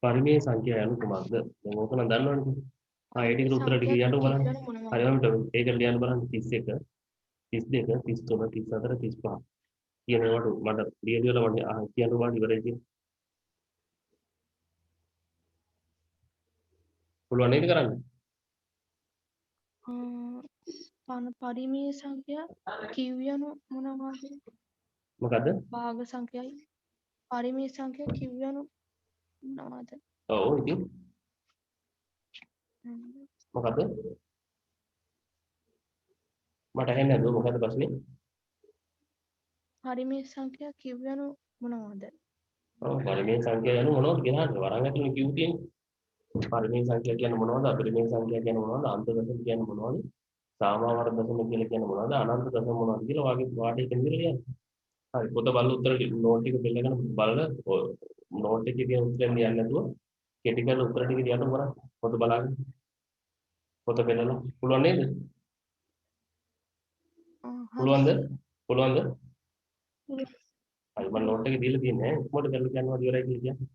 පරිමේය සංඛ්‍යා යනු කුමක්ද? දැන් ඕක නම් දන්නවනේ. ඒ ටිකට උත්තර ටික කියන්න බලන්න. හරි මම ඒක ලියන්න බලන්න 31 32 33 34 35. කියනකොට මට ලියලා මට කියන්න බලන්න ඉවරයි කියන්නේ. පුළුවන් නේද කරන්න? පරිමේය සංඛ්‍යා කිව් යනු මොනවාද? මොකද්ද? භාග සංඛ්‍යායි. පරිමේය සංඛ්‍යා කිව් යනු මොනවාද? ඔව් ඉතින් මොකද්ද? මට ඇහෙන්නේ නැද්ද මොකද්ද ප්‍රශ්නේ? පරිමේය සංඛ්‍යා කිව් යනු මොනවාද? ඔව් පරිමේය සංඛ්‍යා යනු මොනවද කියලා අහන්න. වරන් ඇතුලේ කිව් තියෙන්නේ. පරිමේය සංඛ්‍යා කියන්නේ මොනවද? අපරිමේය සංඛ්‍යා කියන්නේ මොනවද? අන්ත දශම කියන්නේ මොනවද? සාමාවර්ත දශම කියලා කියන්නේ මොනවද? අනන්ත දශම මොනවද කියලා වාගේ පාඩේ කෙන්දිර ලියන්න. හරි පොත බලලා උත්තර නෝට් එක බෙල්ලගෙන බලලා නෝට් එකේ තියෙන උත්තරෙන් ලියන්න නැතුව කෙටි කරලා උත්තර ටික ලියන්න බලන්න පොත බලාගෙන පොත බෙල්ලලා පුළුවන් නේද හරි පුළුවන්ද සර්. පුළුවන්ද පුළුවන්. හරි මම නෝට් එක දීලා තියෙන්නේ කොහොමද කරලා කියනවා ඉවරයි කියලා කියන්නේ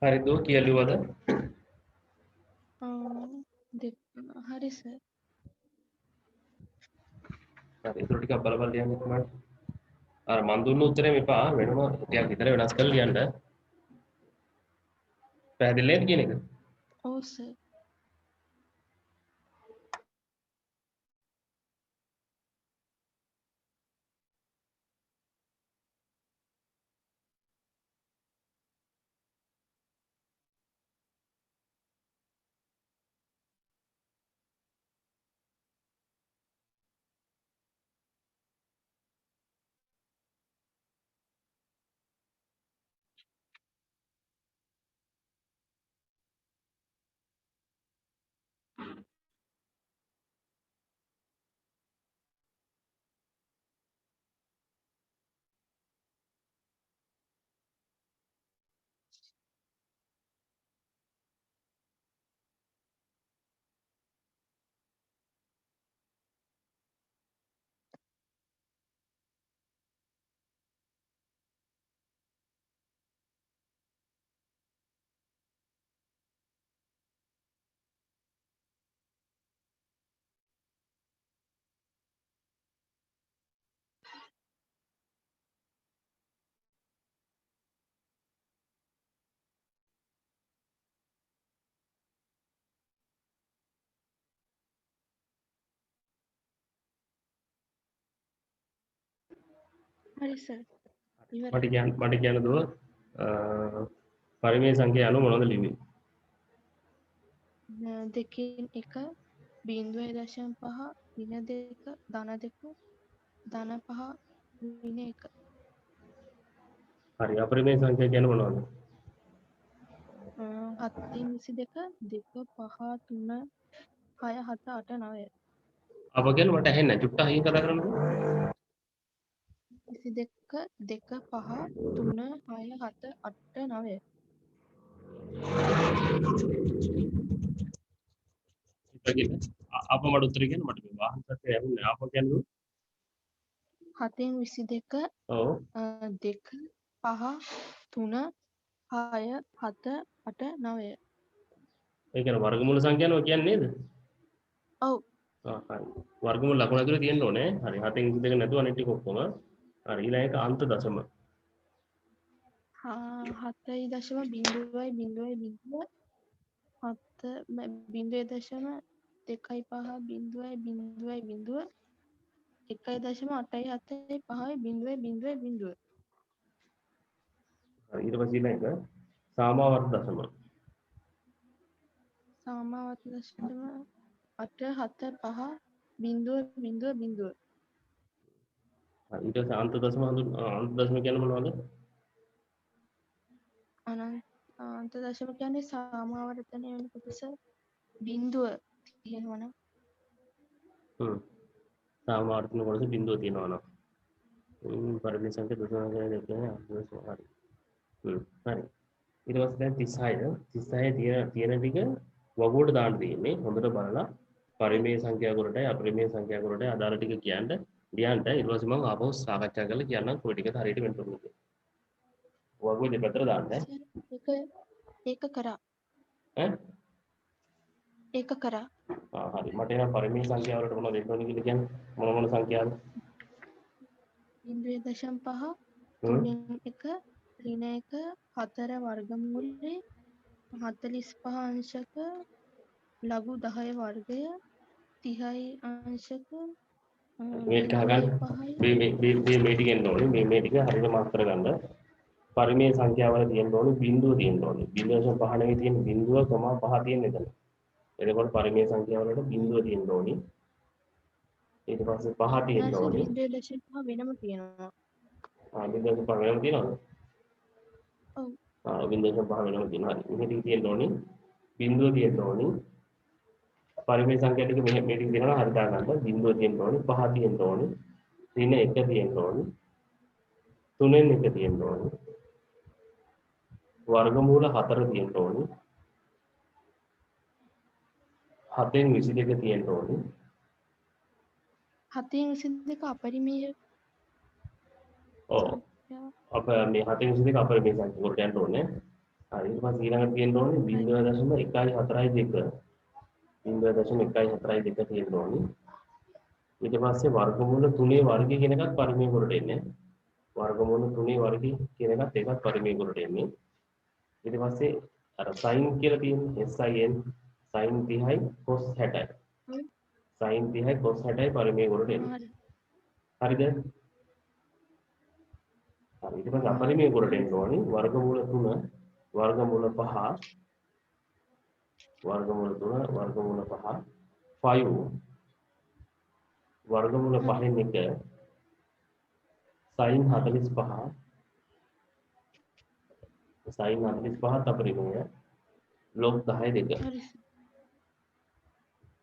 හරි දෝ කියලා ලිව්වද හරි සර්. හරි ඒක ටිකක් බල බල ලියන්න තමයි අර මන් දුන්න උත්තරේ මෙපා වෙනම ටිකක් විතර වෙනස් කරලා ලියන්න පැහැදිලි නේද කියන එක ඔව් සර්. හරි සර්. මට ඉවරයි. කියන්න දුව පරිමේය සංඛ්‍යා අනුව මොනවද ලිව්වේ? දෙකෙන් එක, 0.5, ඍණ 2, ධන 2, ධන 5, ඍණ 1. හරි අපරිමේය සංඛ්‍යා කියන්නේ මොනවද? 7න් 22, 2, 5, 3, 6, 7, 8, 9. අප කියන්නේ මට ඇහෙන්නේ නැහැ. චුට්ටක් අහිං කතා කරන්නකෝ. 22, 2, 5, 3, 6, 7, 8, 9. අප මට උත්තර කියන්න මට මේ වාහන සත්‍ය ඇහුන්නේ අප කියන්නේ 7න් 22, ඔව් 2, 5, 3, 6, 7, 8, 9. ඒ කියන්නේ වර්ගමූල සංඛ්‍යාව කියන්නේ නේද? ඔව්. හරි. වර්ගමූල ලකුණු ඇතුලේ තියෙන්න ඕනේ. හරි 7න් 22 නැතුව අනිත් ටික ඔක්කොම. හරි ඊළඟ එක අන්ත දශම. 7.0.0, 0.2.0.0, 1.875.0.0. හරි ඊට පස්සේ ඊළඟ එක සාමාවර්ත දශම. සාමාවර්ත දශම 8.75.0.0. හරි ඊට පස්සේ අන්ත දශම අන්ත දශම කියන්නේ මොනවද? අන්ත දශම කියන්නේ සාමාවර්තනය වෙන කොටස බිංදුව තියෙනවා නම් සාමාවර්තන කොටස බිඳුව තියෙනවා නම්. පරිමේය සංඛ්‍යා දශම කියන්නේ හරි. හරි. ඊට පස්සේ දැන් 36 තියෙන ටික වගුවට දාන්න තියෙන්නේ. හොඳට බලලා පරිමේය සංඛ්‍යා කොටයි අපරිමේය සංඛ්‍යා කොටයි අදාළ ටික කියන්න ලියන්න. ඊට පස්සේ මම ආපහු සාකච්ඡා කරලා කියන්නම් කොයි ටිකද හරියට වෙන්න ඕනේ කියලා. වගුවේ දෙපැත්තට දාන්න. ඒක කරා. ඈ? ඒක කරා. හරි. මට එනම් පරිමේය සංඛ්‍යා වලට මොනවද දෙන්න ඕනේ කියලා කියන්නේ? මොන සංඛ්‍යාවද? 0.5, 3න් 1, ඍණ 1, 4 වර්ගමූලයේ 45 අංශක ලඝු 10 වර්ගය 30යි අංශක මේ ටික අහගන්න. 0.5යි. මේ ටික එන්න ඕනේ. මේ ටික හරියට මාක් කරගන්න. පරිමේය සංඛ්‍යාවල තියෙන්න ඕනේ බිංදුව තියෙන්න ඕනේ. 0.5 නෙවෙයි තියෙන්නේ 0.5 තියෙන්නේ එතන. එතකොට පරිමේය සංඛ්‍යාවලට බිංදුව තියෙන්න ඕනේ. ඊට පස්සේ 5 තියෙන්න නෑ සර්, ඕනේ. 0.5 වෙනම තියෙනවා. 0.5 වෙනම තියෙනවද? ඔව්. 0.5 වෙනම තියෙනවා. හරි. මේ ටික තියෙන්න ඕනේ. බිංදුව තියෙන්න ඕනේ. පරිමේය සංඛ්‍යා ටික මේ ටික දෙනවා හරි දාගන්න. බිංදුව තියෙන්න ඕනේ. 5 තියෙන්න ඕනේ. ඍණ 1 තියෙන්න ඕනේ. 3න් 1 තියෙන්න ඕනේ. වර්ගමූල 4 තියෙන්න ඕනේ. 7න් 22 තියෙන්න ඕනේ. 7න් 22 අපරිමේය ඔව්. සංඛ්‍යාව. අප මේ 7න් 22 අපරිමේය සංඛ්‍යා වලට යන්න ඕනේ. හරි ඊට පස්සේ ඊළඟට තියෙන්න ඕනේ 0.142. 0.142 තියෙන්න ඕනේ. ඊට පස්සේ වර්ගමූල 3 වර්ගය කියන එකත් පරිමේය වලට එන්නේ. වර්ගමූල 3 වර්ගය කියන එකත් ඒකත් පරිමේය වලට එන්නේ. ඊට පස්සේ අර sin කියලා තියෙන්නේ sin sin 30යි cos 60යි. sin 30යි cos 60යි පරිමේය වලට එන්නේ. හරිද? හරි ඊට පස්සේ අපරිමේය වලට එන්න ඕනේ වර්ගමූල 3 වර්ගමූල 5 වර්ගමූල 3 වර්ගමූල 5 5 වර්ගමූල 5න් 1 sin 45 sin 45ත් අපරිමේය log 10 දෙක. හරි සර්.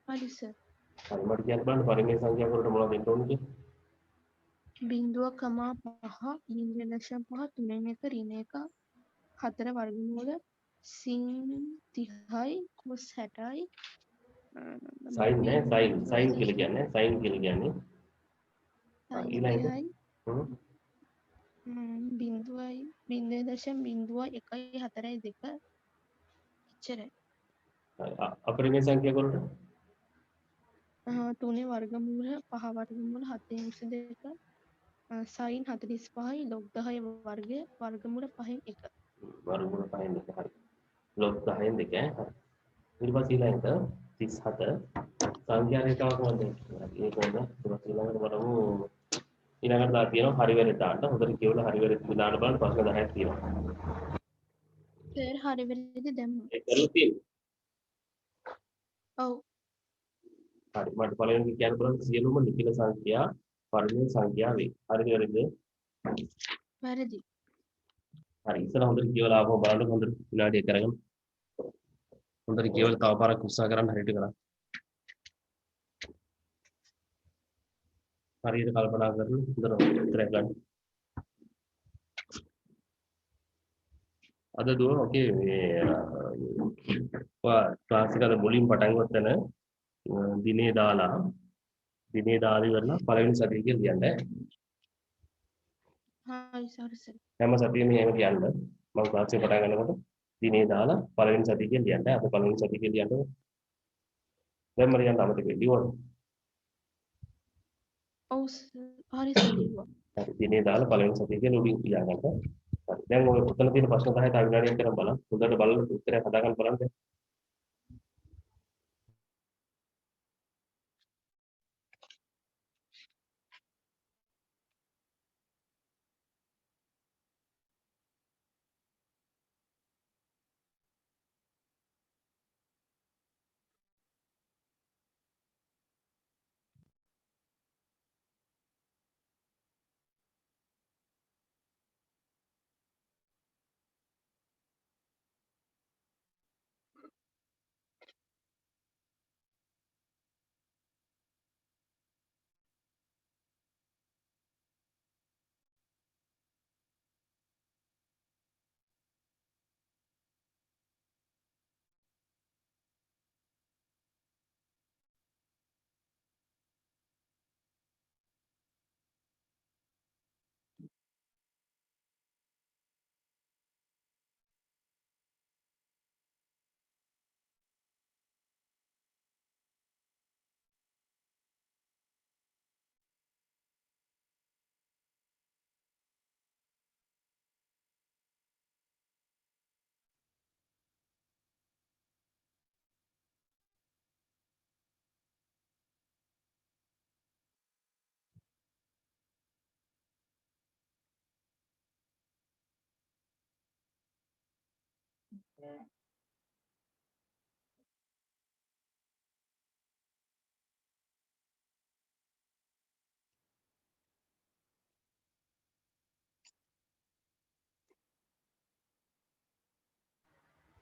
හරි සර්. හරි මට කියන්න බලන්න පරිමේය සංඛ්‍යා වලට මොනවද දෙන්න ඕනේ කියලා. 0.5, 0.5, 3න් 1, ඍණ 1, 4 වර්ගමූල sin 30යි cos 60යි. sin නෑ sin කියලා කියන්නේ sin කියලා කියන්නේ. ඊළඟට 30යි බිංදුවයි 0.0142 එච්චරයි. අපරිමේය සංඛ්‍යා වලට 3 වර්ගමූල 5 වර්ගමූල 7න් 22 sin 45යි log 10 වර්ගය වර්ගමූල 5න් 1. වර්ගමූල 5න් 1 හරි. log 10න් 2 හරි. ඊට පස්සේ ඊළඟට 37 සංඛ්‍යා රේඛාව කොහොමද? ඒක කොහොමද? ඊට පස්සේ ඊළඟට බලමු ඊළඟට දාලා තියෙනවා හරි වැරදි දාන්න. හොඳට කියවලා හරි වැරදි දාන්න බලන්න ප්‍රශ්න 10ක් තියෙනවා. සර් හරි වැරදි දැම්මා. ඒක කරලා තියෙන්නේ. ඔව්. හරි මට පළවෙනි කියන්න බලන්න සියලුම නිඛිල සංඛ්‍යා පරිමේය සංඛ්‍යා වේ. හරිද වැරදිද? වැරදි. හරි ඉතින් හොඳට කියවලා ආපහු බලන්න හොඳට විනාඩියක් අරගෙන. හොඳට කියවලා තව පාරක් උත්සාහ කරන්න හරියට කරන්න. හරියට කල්පනා කරලා හොඳට උත්තරයක් ගන්න. අද දුව ඔකේ මේ ක්ලාස් එක අද මුලින් පටන් ගන්න දිනේ දාලා ඉවරලා පළවෙනි සතිය කියලා ලියන්න. හරි සර්. හැම සතියෙම එහෙම ලියන්න. මම ක්ලාස් එක පටන් ගන්නකොට දිනේ දාලා පළවෙනි සතිය කියලා ලියන්න. අපේ පළවෙනි සතිය කියලා ලියන්න. දැන් මම ලියන්න අමතක වෙන්නේ ඕන. ඔව් සර්. හරි සර් ලිව්වා. හරි දිනේ දාලා පළවෙනි සතිය කියලා උඩින් ලියා ගන්න. හරි දැන් ඔය උත්තර තියෙන ප්‍රශ්න 10 තව විනාඩියක් කරන් බලන්න. හොඳට බලලා උත්තරය හදාගන්න බලන්න.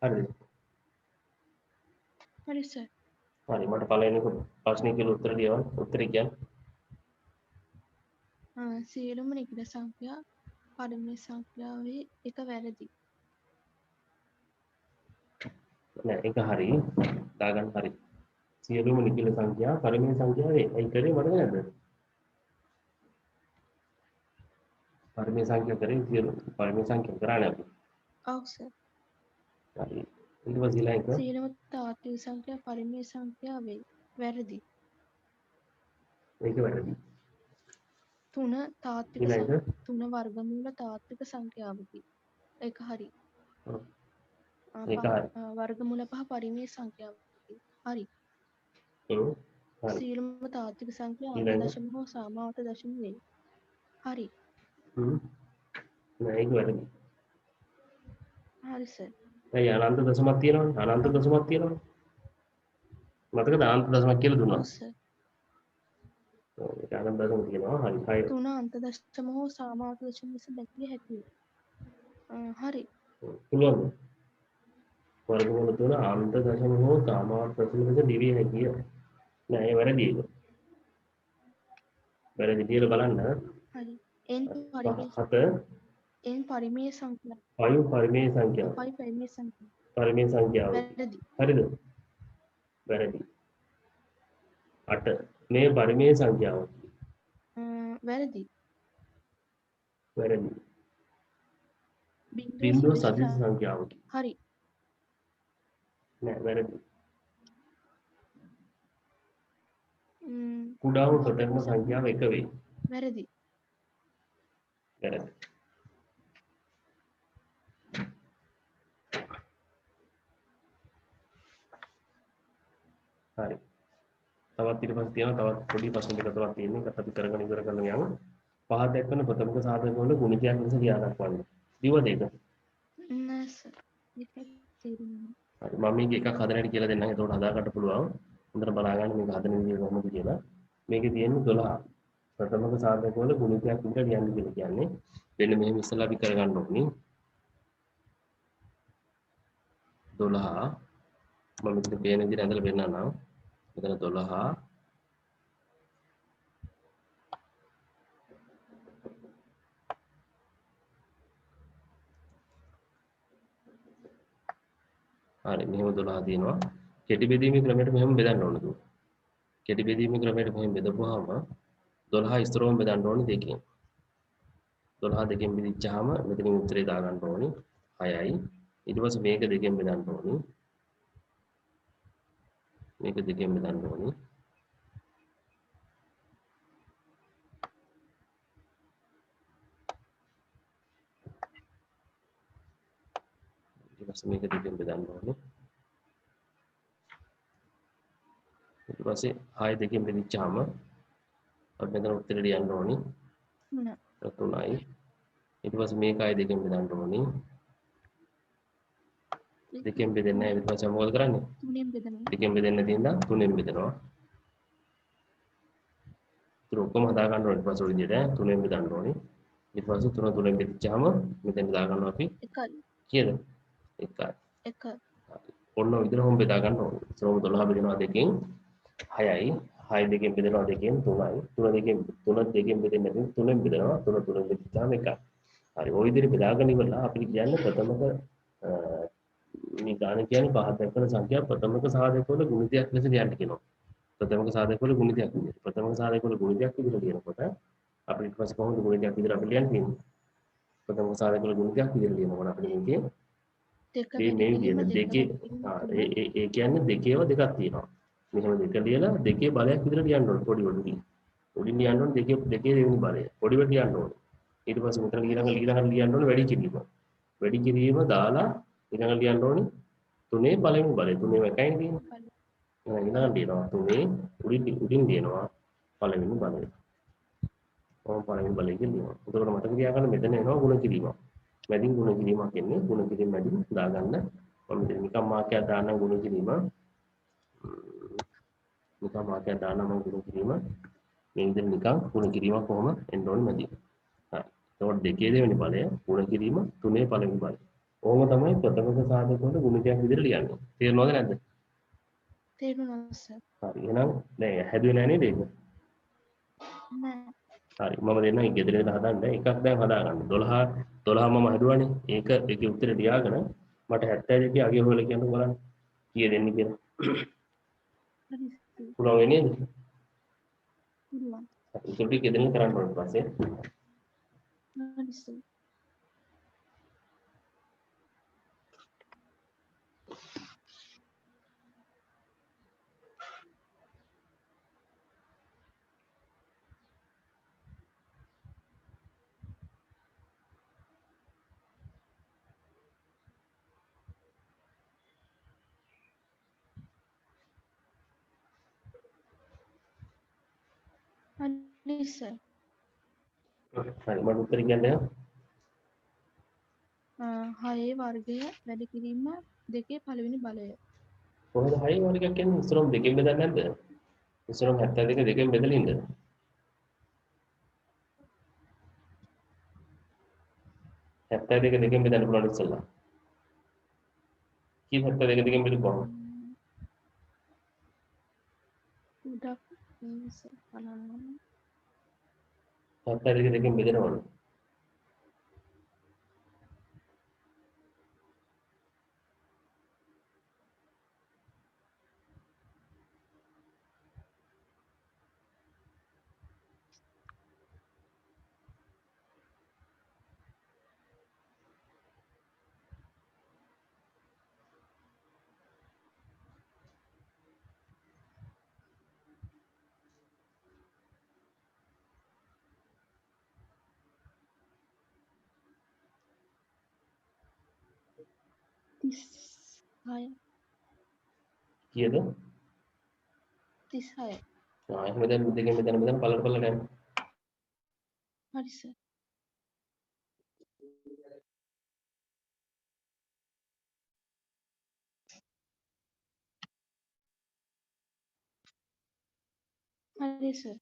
හරිද? හරි සර්. හරි මට පළවෙනි ප්‍රශ්නේ කියලා උත්තර ලියවන්න. උත්තරේ කියන්නේ සියලුම නිකිල සංඛ්‍යා පරිමේය සංඛ්‍යාවේ එක වැරදි. නෑ ඒක හරි. දාගන්න හරි. සියලුම නිඛිල සංඛ්‍යා පරිමේය සංඛ්‍යාවේ ඒ කරේ මතක නැද්ද? පරිමේය සංඛ්‍යා කරේ සියලු පරිමේය සංඛ්‍යා කරානේ අපි. ඔව් සර්. හරි. ඊට පස්සේ ඊළඟ එක සියලුම තාත්වික සංඛ්‍යා පරිමේය සංඛ්‍යාවේ වැරදි. ඒක වැරදි. 3 තාත්වික ඊළඟ එක 3 වර්ගමූල තාත්වික සංඛ්‍යාවකි. ඒක හරි. ඒක හරි. වර්ගමූල 5 පරිමේය සංඛ්‍යාවකි. හරි. හරි. සියලුම තාත්වික සංඛ්‍යා අන්ත ඊළඟ දශම හෝ සාමාවත දශම වේ. හරි. නෑ ඒක වැරදි. හරි සර්. ඒ අනන්ත දශමක් තියෙනවනේ. අනන්ත දශමක් තියෙනවනේ. මතකද අනන්ත දශමක් කියලා දුන්නා. ඔව් සර්. ඒක අනන්ත දශම තියෙනවා. හරි. 3 අන්ත දශම හෝ සාමාවත දශම ලෙස දැකිය හැකිය. හරි. පුළුවන්. වර්ගමූල 3 අන්ත දශම හෝ සාමාවත දශම ලෙස දිවිය හැකිය. නෑ ඒ වැරදි ඒක. වැරදි කියලා බලන්න. හරි. n පරිමේය සංඛ්‍යා. 5 පරිමේය සංඛ්‍යාව. 5 පරිමේය සංඛ්‍යා. පරිමේය සංඛ්‍යාව. වැරදි. හරිද? වැරදි. 8 මේ පරිමේය සංඛ්‍යාව. වැරදි. වැරදි. බිංදුව සදිශ සංඛ්‍යාවකි. හරි. නෑ වැරදි. කුඩාම ප්‍රධර්ම සංඛ්‍යාව 1 වේ. වැරදි. වැරදි. හරි. තවත් ඊට පස්සේ තියෙනවා තවත් පොඩි ප්‍රශ්න දෙකක් තවත් තියෙනවා. ඒකත් අපි කරගෙන ඉවර කරලා යමු. පහ දක්වන ප්‍රථමක සාධක වල ගුණිතයක් ලෙස ලියා දක්වන්න. දිවද ඒක? නෑ සර්. ඒක තේරුණා. හරි මම මේක එකක් හදන හැටි කියලා දෙන්නම්. එතකොට හදා ගන්න පුළුවන්. හොඳට බලා ගන්න මේක හදන විදිය කොහොමද කියලා. මේකේ තියෙන්නේ 12. ප්‍රථමක සාධක වල ගුණිතයක් විතර ලියන්න කියලා කියන්නේ. මෙන්න මෙහෙම ඉස්සලා අපි කරගන්න ඕනේ. 12 මම මෙතන පේන විදිහට ඇඳලා පෙන්නන්නම්. මෙතන 12 හරි මෙහෙම 12 තියෙනවා. කෙටි බෙදීමේ ක්‍රමයට මෙහෙම බෙදන්න ඕනද? කෙටි බෙදීමේ ක්‍රමයට මෙහෙම බෙදපුවාම 12 ඉස්තරෝම බෙදන්න ඕනේ දෙකෙන්. 12 දෙකෙන් බෙදිච්චාම මෙතනින් උත්තරේ දාගන්න ඕනේ 6යි. ඊට පස්සේ මේක දෙකෙන් බෙදන්න ඕනේ. මේක දෙකෙන් බෙදන්න ඕනේ. ඊට පස්සේ මේක දෙකෙන් බෙදන්න ඕනේ. ඊට පස්සේ 6 දෙකෙන් බෙදිච්චාම අපි මෙතන උත්තරේ ලියන්න ඕනේ 3යි. ඊට පස්සේ මේකයි දෙකෙන් බෙදන්න ඕනේ. දෙකෙන් බෙදෙන්නේ නැහැ. ඊට පස්සේ මොකද කරන්නේ? තුනෙන් බෙදනවා. දෙකෙන් බෙදෙන්න තියෙනවා 3ෙන් බෙදනවා. ඒක ඔක්කොම හදා ගන්න ඕනේ. ඊට පස්සේ ඔය විදිහට 3ෙන් බෙදන්න ඕනේ. ඊට පස්සේ 3 බෙදිච්චාම මෙතෙන් දා ගන්නවා අපි එකයි. කීයද? 1යි. එක. ඔන්න ඔය විදිහට හොම් බෙදා ගන්න ඕනේ. ඉතින් 12 බෙදෙනවා දෙකෙන් 6යි. 6 දෙකෙන් බෙදෙනවා දෙකෙන් 3යි. 3 දෙකෙන් බෙදෙන්නේ නැතිනම් 3ෙන් බෙදෙනවා. 3 බෙදිච්චාම 1යි. හරි. ඔය විදිහට බෙදාගෙන ඉවරලා අපිට කියන්නේ ප්‍රථමක මේ ගාන කියන්නේ පහ දක්වන සංඛ්‍යා ප්‍රථමක සාධක වල ගුණිතයක් ලෙස ලියන්න කියනවා. ප්‍රථමක සාධක වල ගුණිතයක් විදිහට. ප්‍රථමක සාධක වල ගුණිතයක් විදිහට ලියනකොට අපිට ඊට පස්සේ කොහොමද ගුණිතයක් විදිහට අපි ලියන්නේ? ප්‍රථමක සාධක වල ගුණිතයක් විදිහට ලියනකොට අපිට මේකේ දෙක මේ වැඩි කිරීම විදිහට දෙක දෙකේ වැඩි කිරීම තුන. ඒ කියන්නේ දෙකේව දෙකක් තියෙනවා. මෙහෙම දෙක ලියලා දෙකේ බලයක් විදිහට ලියන්න ඕනේ පොඩි උඩින්. උඩින් ලියන්න ඕනේ දෙකේ දෙවෙනි බලය. පොඩි වට ලියන්න ඕනේ. ඊට පස්සේ මෙතන ඊළඟ ලියන්න ඕනේ වැඩි කිරීම. වැඩි කිරීම දාලා ඊළඟ ලියන්න ඕනේ තුනේ පළවෙනි බලය. තුනේ එකයි තියෙන්නේ. ඊළඟ ලියනවා තුනේ උඩින් ලියනවා පළවෙනි බලය. ඔව් පළවෙනි බලය කියනවා. එතකොට මතක තියාගන්න මෙතන එනවා ගුණ කිරීම. මැදින් ගුණ කිරීමක් එන්නේ ගුණ කිරීම මැදින් දාගන්න. මම මෙතන නිකම් මාකයක් දාන්න ගුණ කිරීම. නිකම් මාකයක් දාන්න මම ගුණ කිරීම. මේ විදිහට නිකම් ගුණ කිරීමක් කොහොම එන්න ඕනේ මැදින්. හරි. එතකොට දෙකේ දෙවෙනි බලය ගුණ කිරීම තුනේ පළවෙනි බලය. ඕම තමයි ප්‍රථමක සාධක වල ගුණිතයක් විදිහට ලියන්නේ. තේරෙනවද නැද්ද? තේරුණා සර්. හරි. එහෙනම් දැන් හැදුවේ නැහැ නේද ඒක? නෑ. හරි මම දෙන්නම් ගෙදර ඉඳලා හදන්න එකක් දැන් හදාගන්න 12 මම හදුවානේ ඒකේ උත්තරේ ලියාගෙන මට 72 අගය හොයලා කියන්න බලන්න කීය දෙන්නේ කියලා හරි සර්. පුළුවන් වෙන්නේ නේද පුළුවන්. ඒක ටික ගෙදර ඉඳන් කරන්න ඕනේ ඊපස්සේ හරි සර්. හරි සර්. හරි මට උත්තරේ කියන්න 6 වර්ගය වැඩි කිරීම දෙකේ පළවෙනි බලය. කොහොමද 6 වර්ගයක් කියන්නේ ඉස්සරහම දෙකෙන් බෙදන්නේ නැද්ද ඉස්සරහම 72 දෙකෙන් බෙදලා ඉන්නද 72 දෙකෙන් බෙදන්න පුළුවන් ඉස්සෙල්ලා කී 72 දෙකෙන් බෙදුවා ගොඩක් සර් බලන්න. 72 දෙකෙන් බෙදනවලු කීයද 36. එහෙනම් දැන් දෙකෙන් බෙදන්න පළල යන්න හරි සර්. හරි සර්.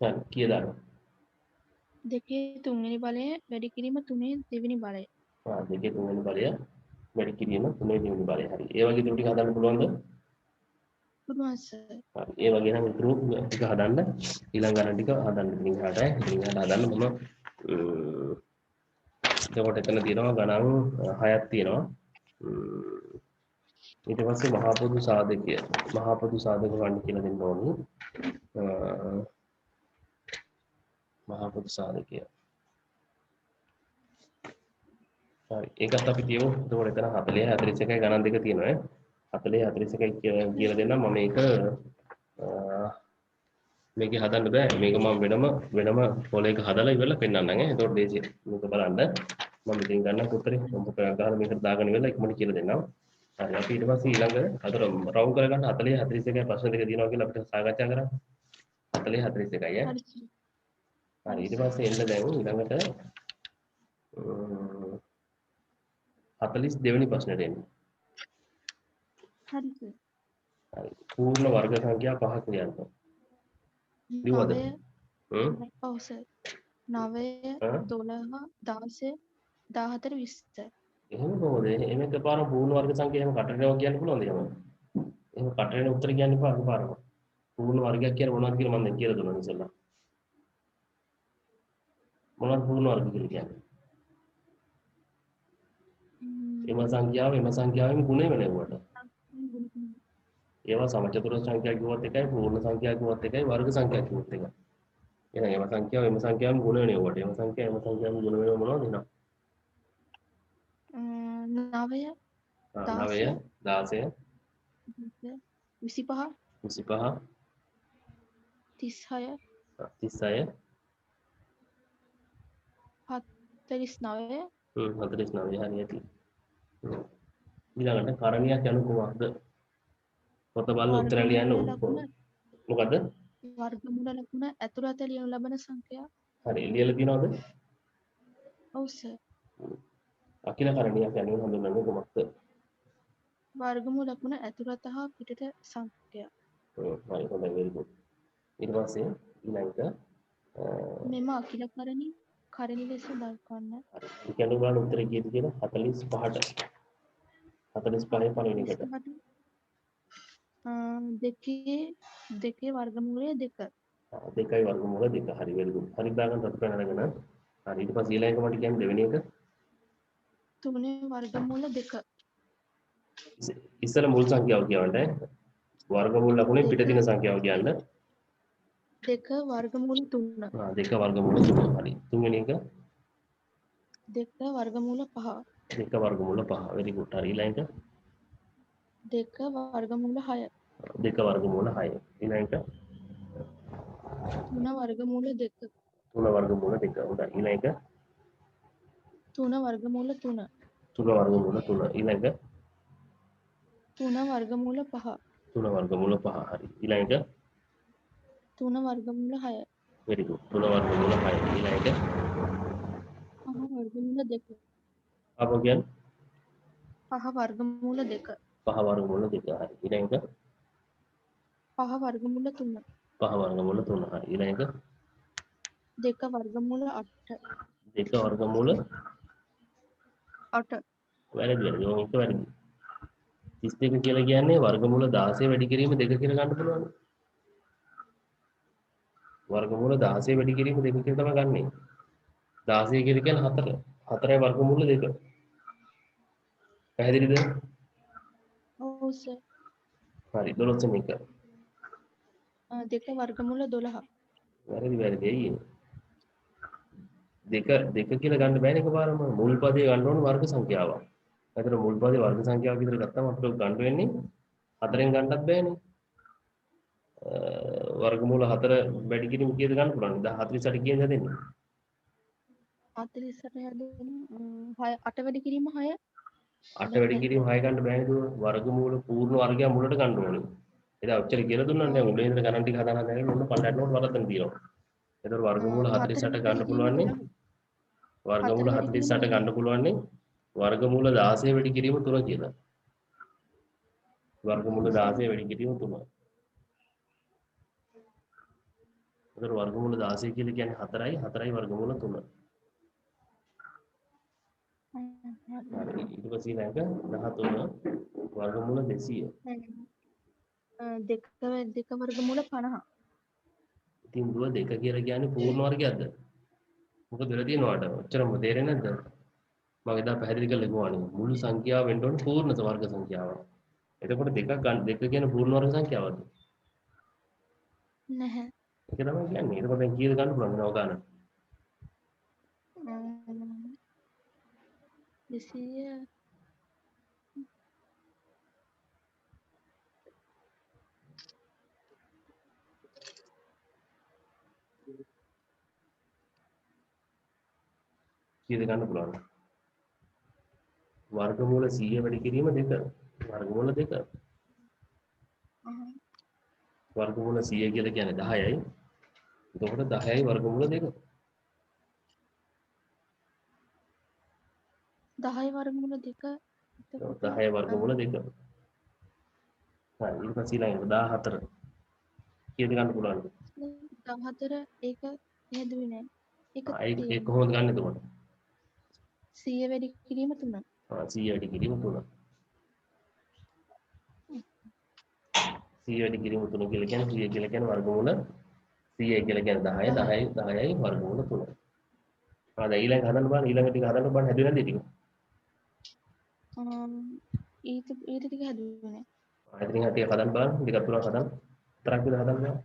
හරි කීය දානවා? දෙකේ තුන්වෙනි බලය වැඩි කිරීම තුනේ දෙවෙනි බලය. දෙකේ තුන්වෙනි බලය වැඩි කිරීම තුනේ දෙවෙනි බලය. හරි. ඒ වගේ දේ ටික හදන්න පුළුවන්ද? පුළුවන් සර්. හරි. ඒ වගේ නම් ඉතුරු ටික හදන්න ඊළඟ ගණන් ටික හදන්න ඉතින් එහාට හදන්න මම එතකොට එතන තියෙනවා ගණන් 6ක් තියෙනවා. ඊට පස්සේ මහා පොදු සාධකය ගන්න කියලා දෙන්න ඕනි. මහා පොදු සාධකය. හරි. ඒකත් අපි කියමු. එතකොට එතන 40 41යි ගණන් දෙක තියෙනවා. 40 41යි කියලා දෙන්නම් මම මේක මේකේ හදන්න බෑ. මේක මම වෙනම පොලේක හදලා ඉවරලා පෙන්නන්නම් ඈ. එතකොට මේක බලන්න. මම ඉතින් ගන්න උත්තරේ කොම්පියුටර් ගහලා මේකට දාගෙන ඉවරලා ඉක්මනට කියලා දෙන්නම්. හරි. අපි ඊට පස්සේ ඊළඟ අතර රවුන්ඩ් කරගන්න 40 41යි ප්‍රශ්න දෙක තියෙනවා කියලා අපිට සාකච්ඡා කරා. 40 41යි ඈ. හරි සර්. හරි. ඊට පස්සේ එන්න දැන් ඊළඟට 42 වෙනි ප්‍රශ්නෙට එන්න. හරි සර්. හරි. පූර්ණ වර්ග සංඛ්‍යා පහක් ලියන්න. ලියුවද? 9 ඔව් සර්. 9 12 16 14 20. එහෙම කොහොමද? එහෙම එකපාරම පූර්ණ වර්ග සංඛ්‍යා එහෙම කටට කියන්න පුළුවන්ද එහෙම? එහෙම කටට උත්තර කියන්න එපා එකපාරම. පූර්ණ වර්ගයක් කියලා මොනවද කියලා මම දැන් කියලා දුන්නා ඉතින්ලා. මොනවද පූර්ණ වර්ග කියලා කියන්නේ? එම සංඛ්‍යාවෙන් ගුණය වෙනකොට. ඒවා සමචතුර සංඛ්‍යා කිව්වත් එකයි පූර්ණ සංඛ්‍යා කිව්වත් එකයි වර්ග සංඛ්‍යා කිව්වත් එකයි. එහෙනම් එම සංඛ්‍යාවෙන් ගුණ වෙනකොට එම සංඛ්‍යාවෙන් ගුණ වෙනව මොනවද එහෙනම්? 9 9 16 25 25 36 36 49 49 හරියට. ඊළඟට කරණියක් යනු කුමක්ද? පොත බලලා උත්තර ලියන්න මොකද? වර්ගමූල ලකුණ ඇතුළත ලියනු ලබන සංඛ්‍යා. හරි ලියලා තියනවද? ඔව් සර්. අකිල කරණියක් යනු හඳුන්වන්නේ කුමක්ද? වර්ගමූල ලකුණ ඇතුළත හා පිටත සංඛ්‍යා. හරි හොඳයි very good. ඊට පස්සේ ඊළඟට මෙම අකිල කරණි ලෙස දක්වන්න. හරි කියන්න බලන්න උත්තරේ කීයද කියලා 45ට 45 පළවෙනි එකට දෙකේ වර්ගමූලය 2. දෙකයි වර්ගමූල 2 හරි very good. හරි දාගන්න රත් පැන අරගෙන හරි ඊට පස්සේ ඊළඟ එක මට කියන්න දෙවෙනි එක 3 වර්ගමූල 2. ඉස්සර මුල් සංඛ්‍යාව කියවන්න වර්ගමූල ලකුණේ පිට තියෙන සංඛ්‍යාව කියන්න 2 වර්ගමූල 3. 2 වර්ගමූල 3 හරි තුන්වෙනි එක 2 වර්ගමූල 5. 2 වර්ගමූල 5 very good. හරි ඊළඟ එක 2 වර්ගමූල 6. 2 වර්ගමූල 6 ඊළඟ එක 3 වර්ගමූල 2. 3 වර්ගමූල 2 හොඳයි ඊළඟ එක 3 වර්ගමූල 3. 3 වර්ගමූල 3 ඊළඟ එක 3 වර්ගමූල 5. 3 වර්ගමූල 5 හරි ඊළඟ එක 3 වර්ගමූල 6. very good 3 වර්ගමූල 6 ඊළඟ එක 5 වර්ගමූල 2. අපෝ කියන්නේ 5 වර්ගමූල 2. 5 වර්ගමූල 2 හරි ඊළඟ එක 5 වර්ගමූල 3. 5 වර්ගමූල 3 හරි ඊළඟ එක 2 වර්ගමූල 8. 2 වර්ගමූල 8. වැරදි ඔය එක වැරදි 32 කියලා කියන්නේ වර්ගමූල 16 වැඩි කිරීම 2 කියලා ගන්න පුළුවන් වර්ගමූල 16 වැඩි කිරීම 2 කියලා තමයි ගන්නෙ 16 කියලා කියන්නේ 4 4යි වර්ගමූල 2 පැහැදිලිද ඔව් සර්. හරි 12 වෙනි එක 2 වර්ගමූල 12. වැරදි ඇයි දෙක කියලා ගන්න බෑනේ එකපාරම මුල් පදේ ගන්න ඕන වර්ග සංඛ්‍යාවක්. ඒතර මුල් පදේ වර්ග සංඛ්‍යාවක් විතර ගත්තම අපිට ගන්න වෙන්නේ 4ෙන් ගන්නත් බෑනේ. වර්ගමූල 4 වැඩි කිරීම කීයද ගන්න පුළුවන්? 48 කීයද දෙන්නේ? 48 හැදෙන 8 වැඩි කිරීම 6. 8 වැඩි කිරීම 6 ගන්න බෑනේ දුව. වර්ගමූල පූර්ණ වර්ගය මුලට ගන්න ඕනේ. එදා ඔච්චර කියලා දුන්නා නේ උඩේ ඉඳලා ගණන් ටික හදාන හදාගෙන මොන පල්ලයට නෝට වරද්දන් තියෙනවා. ඒතර වර්ගමූල 48 ගන්න පුළුවන් නේ. වර්ගමූල 48 ගන්න පුළුවන් නේ. වර්ගමූල 16 වැඩි කිරීම 3 කියලා. වර්ගමූල 16 වැඩි කිරීම 3. ඒතර වර්ගමූල 16 කියලා කියන්නේ 4යි 4යි වර්ගමූල 3. හරි ඊට පස්සේ ඊළඟ 13 වර්ගමූල 200. දෙක වර්ගමූල 50. ඉතින් දුව 2 කියලා කියන්නේ පූර්ණ වර්ගයක්ද? මොකද වෙලා තියෙනවාට ඔච්චරම තේරෙන්නේ නැද්ද? මම එදා පැහැදිලි කරලා කිව්වානේ මුළු සංඛ්‍යාව වෙන්න ඕනේ පූර්ණ වර්ග සංඛ්‍යාව. එතකොට දෙකක් ගන්න දෙක කියන පූර්ණ වර්ග සංඛ්‍යාවද? නැහැ. ඒක තමයි කියන්නේ. එතකොට දැන් කීයද ගන්න පුළුවන් නෝ ගන්න? 200 කීයද ගන්න පුළුවන්? වර්ගමූල 100 වැඩි කිරීම 2. වර්ගමූල 2. වර්ගමූල 100 කියලා කියන්නේ 10යි. එතකොට 10යි වර්ගමූල 2. 10 වර්ගමූල 2 10යි වර්ගමූල 2. හරි ඊට පස්සේ ඊළඟ 14. කීයද ගන්න පුළුවන්? 14 ඒක හැදුවේ නෑ. ඒක කොහොමද ගන්න එතකොට? 100 වැඩි කිරීම 3. 100 වැඩි කිරීම 3. 100 වැඩි කිරීම 3 කියලා කියන්නේ 100 කියලා කියන්නේ වර්ගමූල 100 කියලා කියන්නේ 10යි වර්ගමූල 3. දැන් ඊළඟ හදන්න බලන්න ඊළඟ ටික හදන්න බලන්න හැදුවේ නැද්ද ටික? ඊට ටික හැදුවේ නෑ. ඉතින් ටික හදන්න බලන්න ටිකක් තුනක් හදන්න. තරක් විතර හදන්න බලන්න.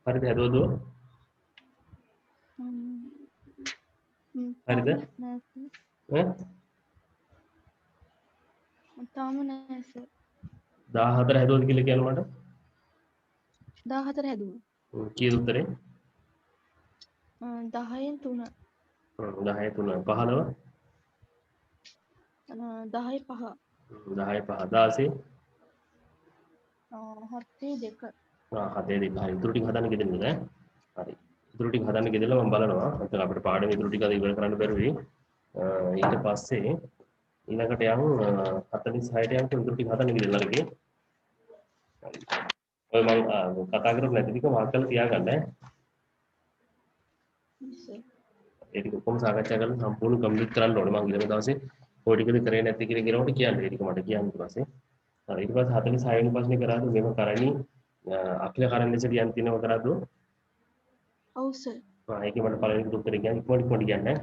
හරිද හැදුවද? හරිද? ඈ? තාම නෑ සර්. 14 හැදුවද කියලා කියන්න මට. 14 හැදුවා. කීයද උත්තරේ? 10න් 3. 10 3 15 10 5. 10 5 16 7 2. 7 2 හරි ඉතුරු ටික හදන්න ගෙදෙන්නද ඈ? හරි ඉතුරු ටික හදන්න ගෙදෙලා මම බලනවා නැත්නම් අපිට පාඩම ඉතුරු ටික අද ඉවර කරන්න බැරුවයි ඊට පස්සේ ඊළඟට යමු 46ට යමු උඩට ටික හදන්න කියලා අරගෙන. ඔය මම කතා කරපු නැති ටික මාක් කරලා තියාගන්න ඈ. sir. ඒ ටික කොහොම සාකච්ඡා කරලා සම්පූර්ණ කම්ප්ලීට් කරන්න ඕනේ. මම ඊළඟ දවසේ ඔය ටිකද කරේ නැති කියලා කියනකොට කියන්න. ඒ ටික මට කියන්න ඊට පස්සේ. හරි ඊට පස්සේ 46 වෙනි ප්‍රශ්නේ කරාද මෙව කරණි අඛිල කරන්න ලෙස කියන්න තියෙනව කරාද? ඔව් sir. ඒකේ මට පළවෙනි උත්තරේ කියන්නේ ඉක්මනට කියන්නේ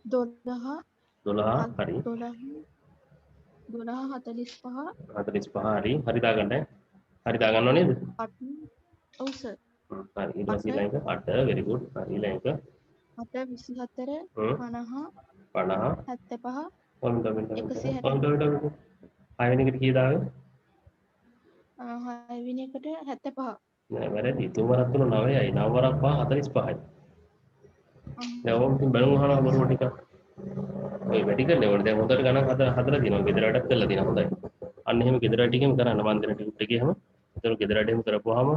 12 12 හරි 12 45 45 හරි දාගන්න හරි දාගන්නව නේද? 8 ඔව් sir. හරි ඊට පස්සේ ඊළඟ 8 very good හරි ඊළඟ 8 24 50 50 75 160 හයවෙනි එකට කී දාවේ? 6 වෙනි එකට 75 නෑ වැරදි තුන්වරක් තුන 9යි 9 වරක් 5 45යි දැන් ඕම් ඉතින් බලමු අහනවා බොරුව ටික ඔය වැඩි කරන්න ඕනේ දැන් හොඳට ගණන් හදලා තියෙනවා ගෙදර වැඩක් කරලා තියෙනවා හොඳයි අන්න එහෙම ගෙදර ටිකෙම කරන්න මන් දෙන ටික ටිකේම ඒතර ගෙදර වැඩේම කරපුවාම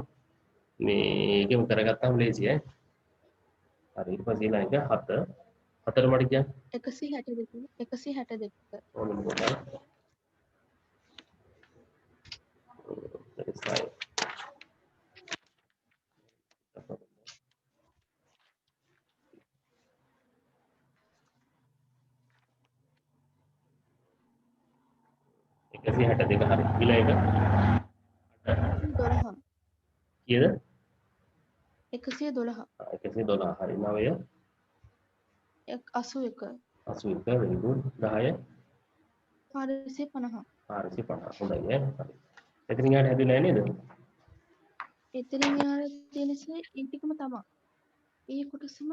මේ ඒකෙම කරගත්තාම ලේසි ඈ හරි ඊට පස්සේ ඊළඟ 7 හතර මට කියන්න 162 ඕනෙම කොට that is fine 162 හරි ඊළඟ 12 කීයද 112 112 හරි 9 81 81 very good 10 450 450 හොඳයි ඈ හරි එතනින් යාට හැදුවේ නෑ නේද එතනින් එහාට තියෙන ඉස්සේ ඒ ටිකම තමයි. ඒ කොටසම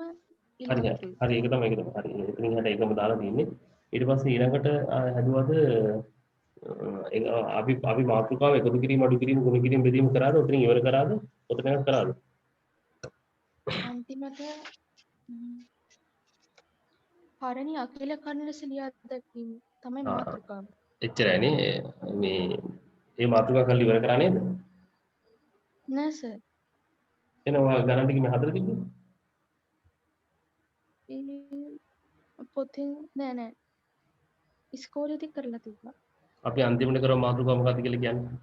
හරි හරි ඒක තමයි හරි එතනින් යාට ඒකම දාලා තින්නේ ඊට පස්සේ ඊළඟට හැදුවද අපි මාතෘකාව එකතු කිරීම අඩු කිරීම ගුණ කිරීම බෙදීම කරාද ඔතනින් ඉවර කරාද ඔතන එකක් කරාද අන්තිමට හරණි අකිල කර්ණ ලෙස ලියා දැක්වීම තමයි මාතෘකාව. එච්චරයි මේ මේ මාතෘකාව කරලා ඉවර කරා නේද නෑ සර්. එනවා ගණන් ටික මේ හදලා තිබ්බේ ඒ පොතෙන් නෑ ඉස්කෝලේදී කරලා තිබ්බා. අපි අන්තිමට කරව මාතෘකාව මොකක්ද කියලා කියන්නේ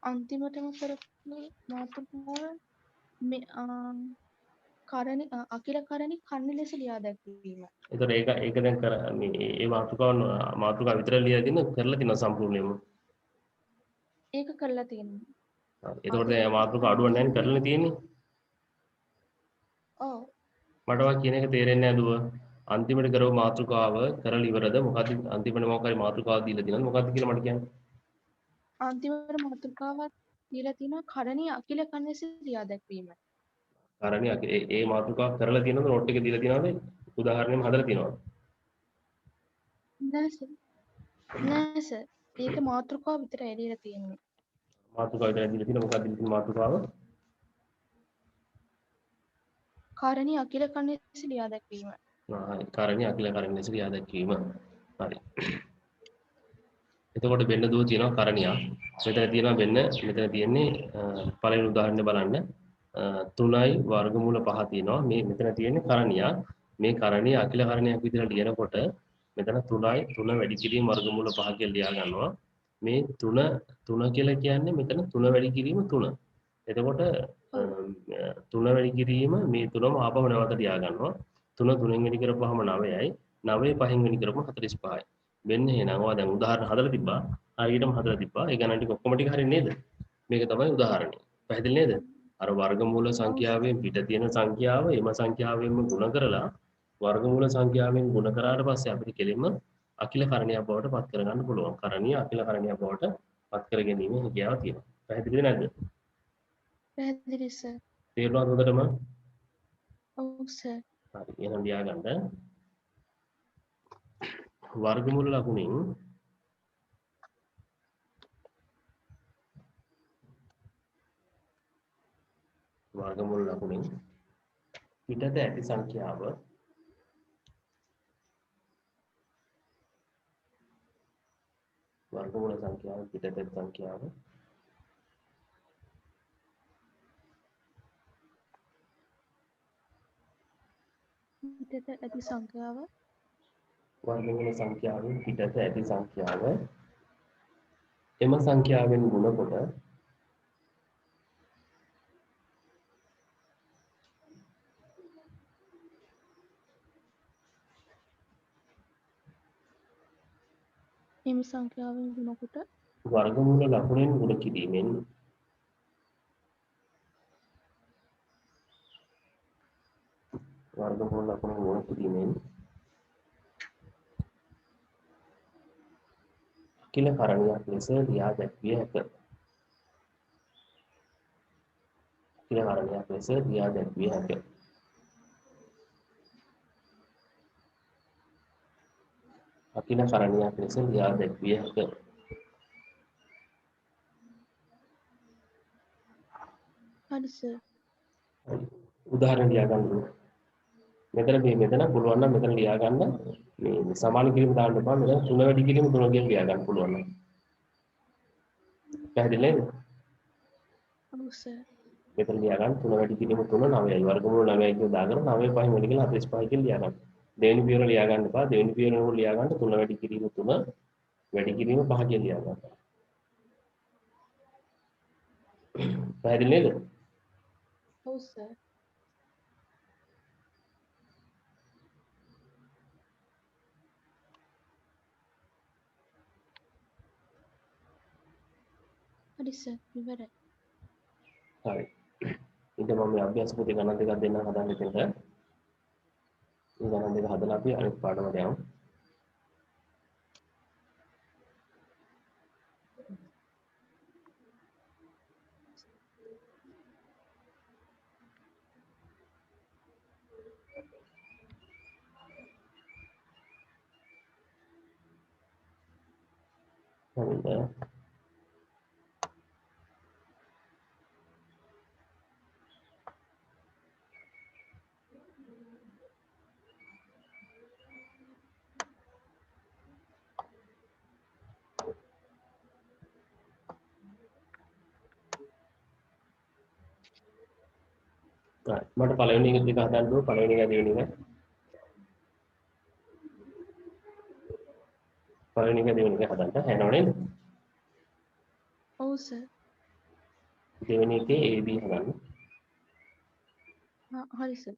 අන්තිමටම කරපු මාතෘකාව මේ කරණි අකිල කරණි කර්ණ ලෙස ලියා දැක්වීම. ඒතර ඒක දැන් කර මේ මේ මාතෘකාව විතර ලියලා දින කරලා තියෙනවා සම්පූර්ණයෙන්ම ඒක කරලා තියෙනවා. එතකොට දැන් මාතෘකාව අඩුවක් නැහැ කරලා තියෙන්නේ ඔව්. මට වා කියන එක තේරෙන්නේ නැහැ දුව අන්තිමට කරව මාතෘකාව කරලා ඉවරද මොකද්ද අන්තිමට මොකක් හරි මාතෘකාවක් දීලා තියෙනවද මොකද්ද කියලා මට කියන්න අන්තිමට මාතෘකාවක් දීලා තියෙනවා කරණි අකිල කර්ණ ලෙස ලියා දැක්වීම. කරණි ඒ මාතෘකාව කරලා තියෙනවද නෝට් එක දීලා තියෙනවද උදාහරණයක් හදලා තියෙනවද නෑ සර්. ඒක මාතෘකාව විතරයි දීලා තියෙන්නේ. මාතෘකාව විතරයි දීලා තියෙන මොකක්ද දීලා මාතෘකාව කරණි අකිල කර්ණ ලෙස ලියා දැක්වීම. හරි කරණි අකිල කරණි ලෙස ලියා දැක්වීම හරි එතකොට වෙන්න දුව තියෙනවා කරණියා මෙතන තියෙනවා වෙන්න මෙතන තියෙන්නේ පළවෙනි උදාහරණය බලන්න 3යි වර්ගමූල 5 තියෙනවා මේ මෙතන තියෙන්නේ කරණියා මේ කරණිය අකිල කරණයක් විදිහට ලියනකොට මෙතන 3යි 3 වැඩි කිරීම වර්ගමූල 5 කියලා ලියා ගන්නවා මේ 3 කියලා කියන්නේ මෙතන 3 වැඩි කිරීම 3 එතකොට 3 වැඩි කිරීම මේ 3ම ආපහු නැවත ලියා ගන්නවා 3 3න් වැඩි කරපුවාම 9යි 9 5න් වැඩි කරපුවාම 45යි වෙන්න එහෙනම් ඔයා දැන් උදාහරණ හදලා තිබ්බා හරියටම හදලා තිබ්බා ඒ ගණන් ටික ඔක්කොම ටික හරිය නේද මේක තමයි උදාහරණය පැහැදිලි නේද අර වර්ගමූල සංඛ්‍යාවෙන් පිට තියෙන සංඛ්‍යාව එම සංඛ්‍යාවෙන්ම ගුණ කරලා වර්ගමූල සංඛ්‍යාවෙන් ගුණ කරාට පස්සේ අපිට කෙලින්ම අකිල කරණියක් බවට පත් කරගන්න පුළුවන් කරණිය අකිල කරණියක් බවට පත් කර ගැනීම හැකියාව තියෙනවා පැහැදිලිද නැද්ද පැහැදිලි සර්. තේරුණාද හොඳටම ඔව් සර්. හරි එහෙනම් ලියාගන්න වර්ගමූල ලකුණෙන් වර්ගමූල ලකුණෙන් පිටත ඇති සංඛ්‍යාව වර්ගමූල සංඛ්‍යාව පිටත ඇති සංඛ්‍යාව පිටත ඇති සංඛ්‍යාව වර්ගමූල සංඛ්‍යාවෙන් පිටත ඇති සංඛ්‍යාව එම සංඛ්‍යාවෙන් ගුණ කොට එම සංඛ්‍යාවෙන් ගුණ කොට වර්ගමූල ලකුණෙන් ගුණ කිරීමෙන් වර්ගමූල ලකුණෙන් ගුණ කිරීමෙන් අකිල කරණයක් ලෙස ලියා දැක්විය හැක. අකිල කරණයක් ලෙස ලියා දැක්විය හැක. අකිල කරණයක් ලෙස ලියා දැක්විය හැක. හරි සර්. උදාහරණ ලියා ගන්න ඕනේ. මෙතන පුළුවන් නම් මෙතන ලියා ගන්න මේ සමාන කිරීම දාන්න එපා. මෙතන 3 වැඩි කිරීම 3 කියන ලියා ගන්න පුළුවන් නම්. පැහැදිලි නේද? ඔව් සර්. මෙතන ලියා ගන්න 3 වැඩි කිරීම 3 9යි. වර්ගමූල 9යි කියලා දාගෙන 9 5 වැඩි කියලා 45 කියලා ලියා ගන්න. දෙවෙනි පියවර ලියා ගන්න එපා. දෙවෙනි පියවර උඩ ලියා ගන්න 3 වැඩි කිරීම 3 වැඩි කිරීම 5 කියලා ලියා ගන්න. පැහැදිලි නේද? ඔව් සර්. හරි සර්. ඉවරයි. හරි. ඊට මම මේ අභ්‍යාස පොතේ ගණන් දෙකක් දෙන්න හදන්නේ එතනට. මේ ගණන් දෙක හදලා අපි අනිත් පාඩමට යමු. හරිද? මට පළවෙනි එක දෙක හදන්න ඕන පළවෙනි එක දෙවෙනි එක පළවෙනි එක දෙවෙනි එක හදන්න හැනව නේද? ඔව් සර්. දෙවෙනි එකේ AB හදන්න. හරි සර්.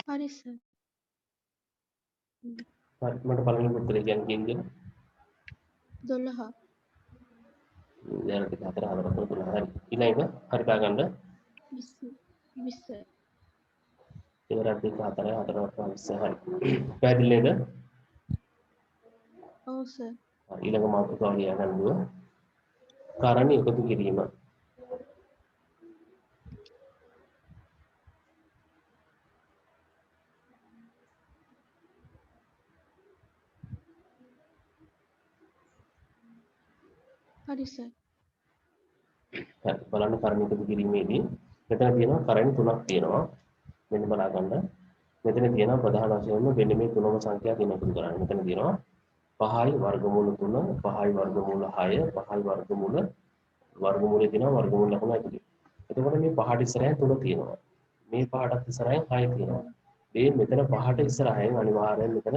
හරි සර්. හරි මට පළවෙනි උත්තරේ කියන්නේ 12. දැන් ටික 4 4 3 හරි. ඊළඟ එක හරි දාගන්න. 20. 20. ඉවරක් දෙක 4 4 20 හරි. පැහැදිලි නේද? ඔව් සර්. ඊළඟ මාතෘකාව ලියා ගන්නවා. කරණ එකතු කිරීම. හරි සර්. හරි බලන්න කරණ එකතු කිරීමේදී මෙතන තියෙනවා කරණ තුනක් තියෙනවා. මෙන්න බලා ගන්න. මෙතන තියෙනවා ප්‍රධාන වශයෙන්ම මෙන්න මේ තුනම සංඛ්‍යා දින එකතු කරන්න. මෙතන තියෙනවා 5යි වර්ගමූල 3, 5යි වර්ගමූල 6, 5යි වර්ගමූලේ තියෙනවා වර්ගමූල ලකුණ ඇතුළේ. එතකොට මේ 5ට ඉස්සරහින් 3 තියෙනවා. මේ 5ටත් ඉස්සරහින් 6 තියෙනවා. මේ මෙතන 5ට ඉස්සරහින් අනිවාර්යෙන් මෙතන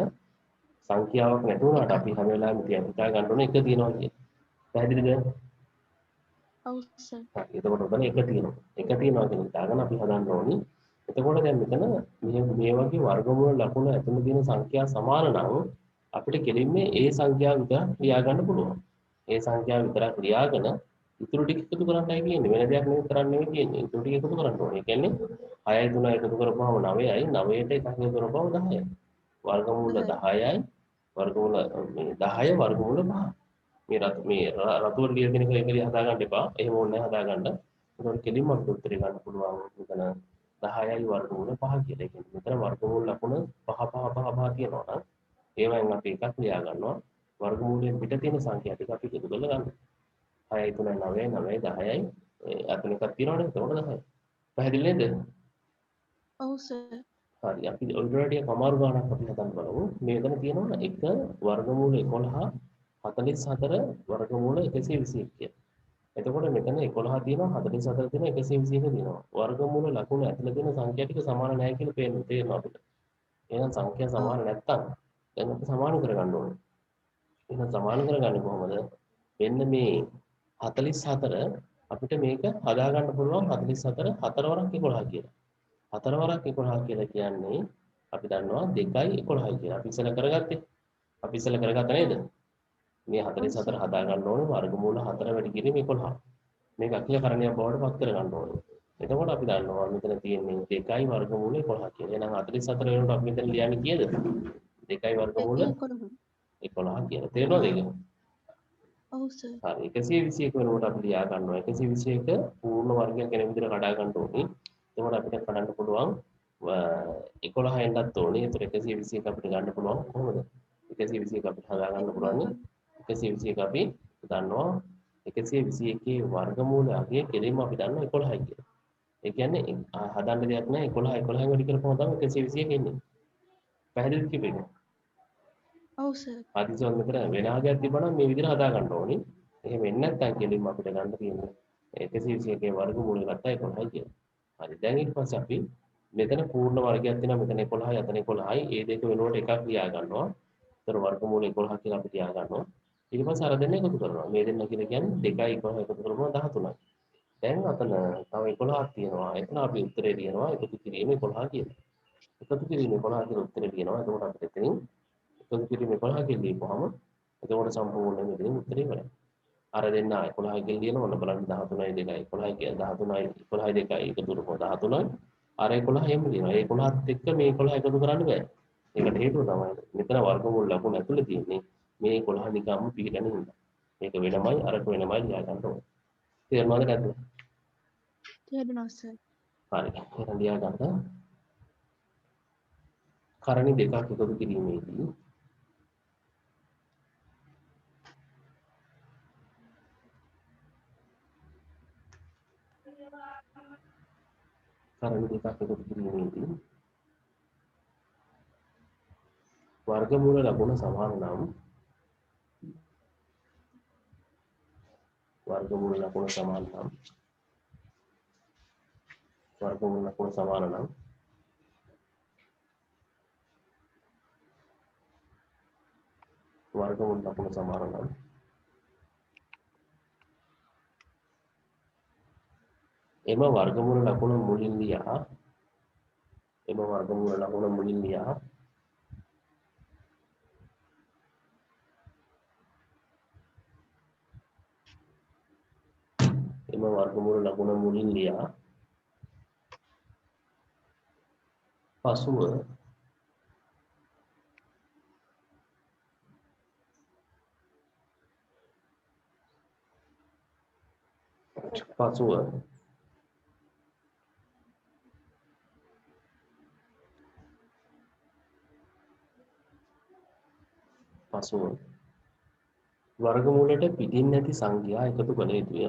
සංඛ්‍යාවක් නැති වුණාට අපි හැම වෙලාවෙම හිතා ගන්න ඕනේ 1 තියෙනවා කියන. පැහැදිලිද? ඔව් සර්. හරි එතකොට උතන 1 තියෙනවා. 1 තියෙනවා කියන හිතාගෙන අපි හදන්න ඕනි. එතකොට දැන් මෙතන මේ වගේ වර්ගමූල ලකුණ ඇතුළේ තියෙන සංඛ්‍යා සමාන නම් අපිට කෙලින්ම ඒ සංඛ්‍යාව විතර ලියා ගන්න පුළුවන්. ඒ සංඛ්‍යාව විතරක් ලියාගෙන ඉතුරු ටික එකතු කරන්නයි කියන්නේ. වෙන දෙයක් නෙවෙයි කරන්න නෙවෙයි කියන්නේ. ඉතුරු ටික එකතු කරන්න ඕනේ. ඒ කියන්නේ 6යි 3යි එකතු කරපුවම 9යි 9ට එකක් එකතු කරපුවම 10යි. වර්ගමූල 10යි වර්ගමූල මේ 10 වර්ගමූල 5. මේ රතුවට ලියන කෙනෙක් එකලිය හදා ගන්න එපා. එහෙම ඕනේ හදා ගන්න. ඒකට කෙලින්ම අපිට උත්තරේ ගන්න පුළුවන්. මෙතන 10යි වර්ගමූල 5 කියලා. ඒ කියන්නේ මෙතන වර්ගමූල ලකුණ 5 5 5 5 තියෙනවා නම් ඒවෙන් අපි එකක් ලියා ගන්නවා. වර්ගමූලයෙන් පිට තියෙන සංඛ්‍යා ටික අපි එකතු කරලා ගන්නවා. 6යි 3යි 9යි 9යි 10යි අතන එකක් තියෙනවනේ. එතකොට 10යි. පැහැදිලි නේද? ඔව් සර්. හරි අපි ඔයිඩරටිය කමාරු ගානක් අපි හදන්න බලමු. මෙතන තියෙනවා 1 වර්ගමූල 11 44 වර්ගමූල 121 කියලා. එතකොට මෙතන 11 තියෙනවා 44 තියෙනවා 121 තියෙනවා. වර්ගමූල ලකුණු ඇතුළේ තියෙන සංඛ්‍යා ටික සමාන නැහැ කියලා තේරෙනවා අපිට. එහෙනම් සංඛ්‍යා ඔව්. සමාන නැත්තම් දැන් අපි සමාන කරගන්න ඕනේ. එහෙනම් සමාන කරගන්නේ කොහොමද? මෙන්න මේ 44 අපිට මේක හදා ගන්න පුළුවන් 44 4 වරක් 11 කියලා. 4 වරක් 11 කියලා කියන්නේ අපි දන්නවා 2යි 11යි කියලා. අපි ඉස්සෙල්ලා කරගත්තේ. අපි ඉස්සෙල්ලා කරගත්තා නේද? මේ ඔව් 44 සර්. හදා ගන්න ඕනේ වර්ගමූල 4 වැඩි කිරීම 11. මේක අක්‍රීයකරණයක් බවට පත් කර ගන්න ඕනේ. එතකොට අපි දන්නවා මෙතන තියෙන්නේ 2යි වර්ගමූල 11 කියලා. එහෙනම් 44 වෙනකොට අපි මෙතන ලියන්නේ කීයද? 2යි වර්ගමූල 2 11 කියලා. තේරෙනවද ඒක? ඔව් සර්. හරි 121 වෙනකොට අපි ලියා ගන්නවා 121 පූර්ණ වර්ගයක් කෙනෙක් විදිහට කඩා ගන්න ඕනේ. එතකොට අපිට කඩන්න පුළුවන් 11 එන්නත් ඕනේ. ඒතර 121 අපිට ගන්න පුළුවන් කොහොමද? 121 අපිට හදා ගන්න පුළුවන් 121 අපි දන්නවා 121 වර්ගමූලයේ කෙලින්ම අපි දන්නවා 11යි කියලා. ඒ කියන්නේ හදන්න දෙයක් නැහැ 11 11න් වැඩි කරපුවම තමයි 121 එන්නේ. පැහැදිලිද කිව්වේ? ඔව් සර්. ආදිසෝන් මෙතන වෙන ආගයක් තිබ්බනම් මේ විදිහට හදා ගන්න ඕනේ. එහෙම වෙන්නේ නැත්නම් කෙලින්ම අපිට ගන්න තියෙන්නේ 121 වර්ගමූලය ගත්තා 11යි කියලා. හරි දැන් ඊට පස්සේ අපි මෙතන පූර්ණ වර්ගයක් තියෙනවා මෙතන 11යි අතන 11යි ඒ දෙක වෙනුවට එකක් ලියා ගන්නවා. ඒතර වර්ගමූල 11 කියලා අපි ලියා ගන්නවා. ඊට පස්සේ අර දෙන්න එකතු කරනවා. මේ දෙන්න කියලා කියන්නේ 2යි 11 එකතු කරපුවම 13යි. දැන් අතන තව 11ක් තියෙනවා. එතන අපි උත්තරේ ලියනවා එකතු කිරීම 11 කියලා. එකතු කිරීම 11 කියලා උත්තරේ ලියනවා. එතකොට අපිට එතනින් එකතු කිරීම 11 කියලා ලියපුවාම එතකොට සම්පූර්ණ මෙතනින් උත්තරේ ඉවරයි. අර දෙන්න 11 කියලා ලියන ඕන බලන්න 13යි 2යි 11යි කියලා 13යි 11යි 2යි එකතු කරපුවා 13යි අර 11 එහෙම ලියනවා. ඒ 11ත් එක්ක මේ 11 එකතු කරන්න බෑ. ඒකට හේතුව තමයි මෙතන වර්ගමූල ලකුණු ඇතුලේ තියෙන්නේ මේ 11 නිකම්ම පිළිගන්නේ නැහැ. මේක වෙනමයි අරක වෙනමයි ලියා ගන්න ඕනේ. තේරුණාද නැද්ද? තේරුණා සර්. හරි. එහෙනම් ලියා ගන්න. කරණි දෙකක් එකතු කිරීමේදී කරණි දෙකක් එකතු කිරීමේදී වර්ගමූල ලකුණ සමාන නම් වර්ගමූල ලකුණ සමාන නම් වර්ගමූල ලකුණ සමාන නම් වර්ගමූල ලකුණ සමාන නම් එම වර්ගමූල ලකුණ මුලින් ලියා එම වර්ගමූල ලකුණ මුලින් ලියා එම වර්ගමූල ලකුණ මුලින් ලියා පසුව වර්ගමූලයට පිටින් නැති සංඛ්‍යා එකතු කළ යුතුය.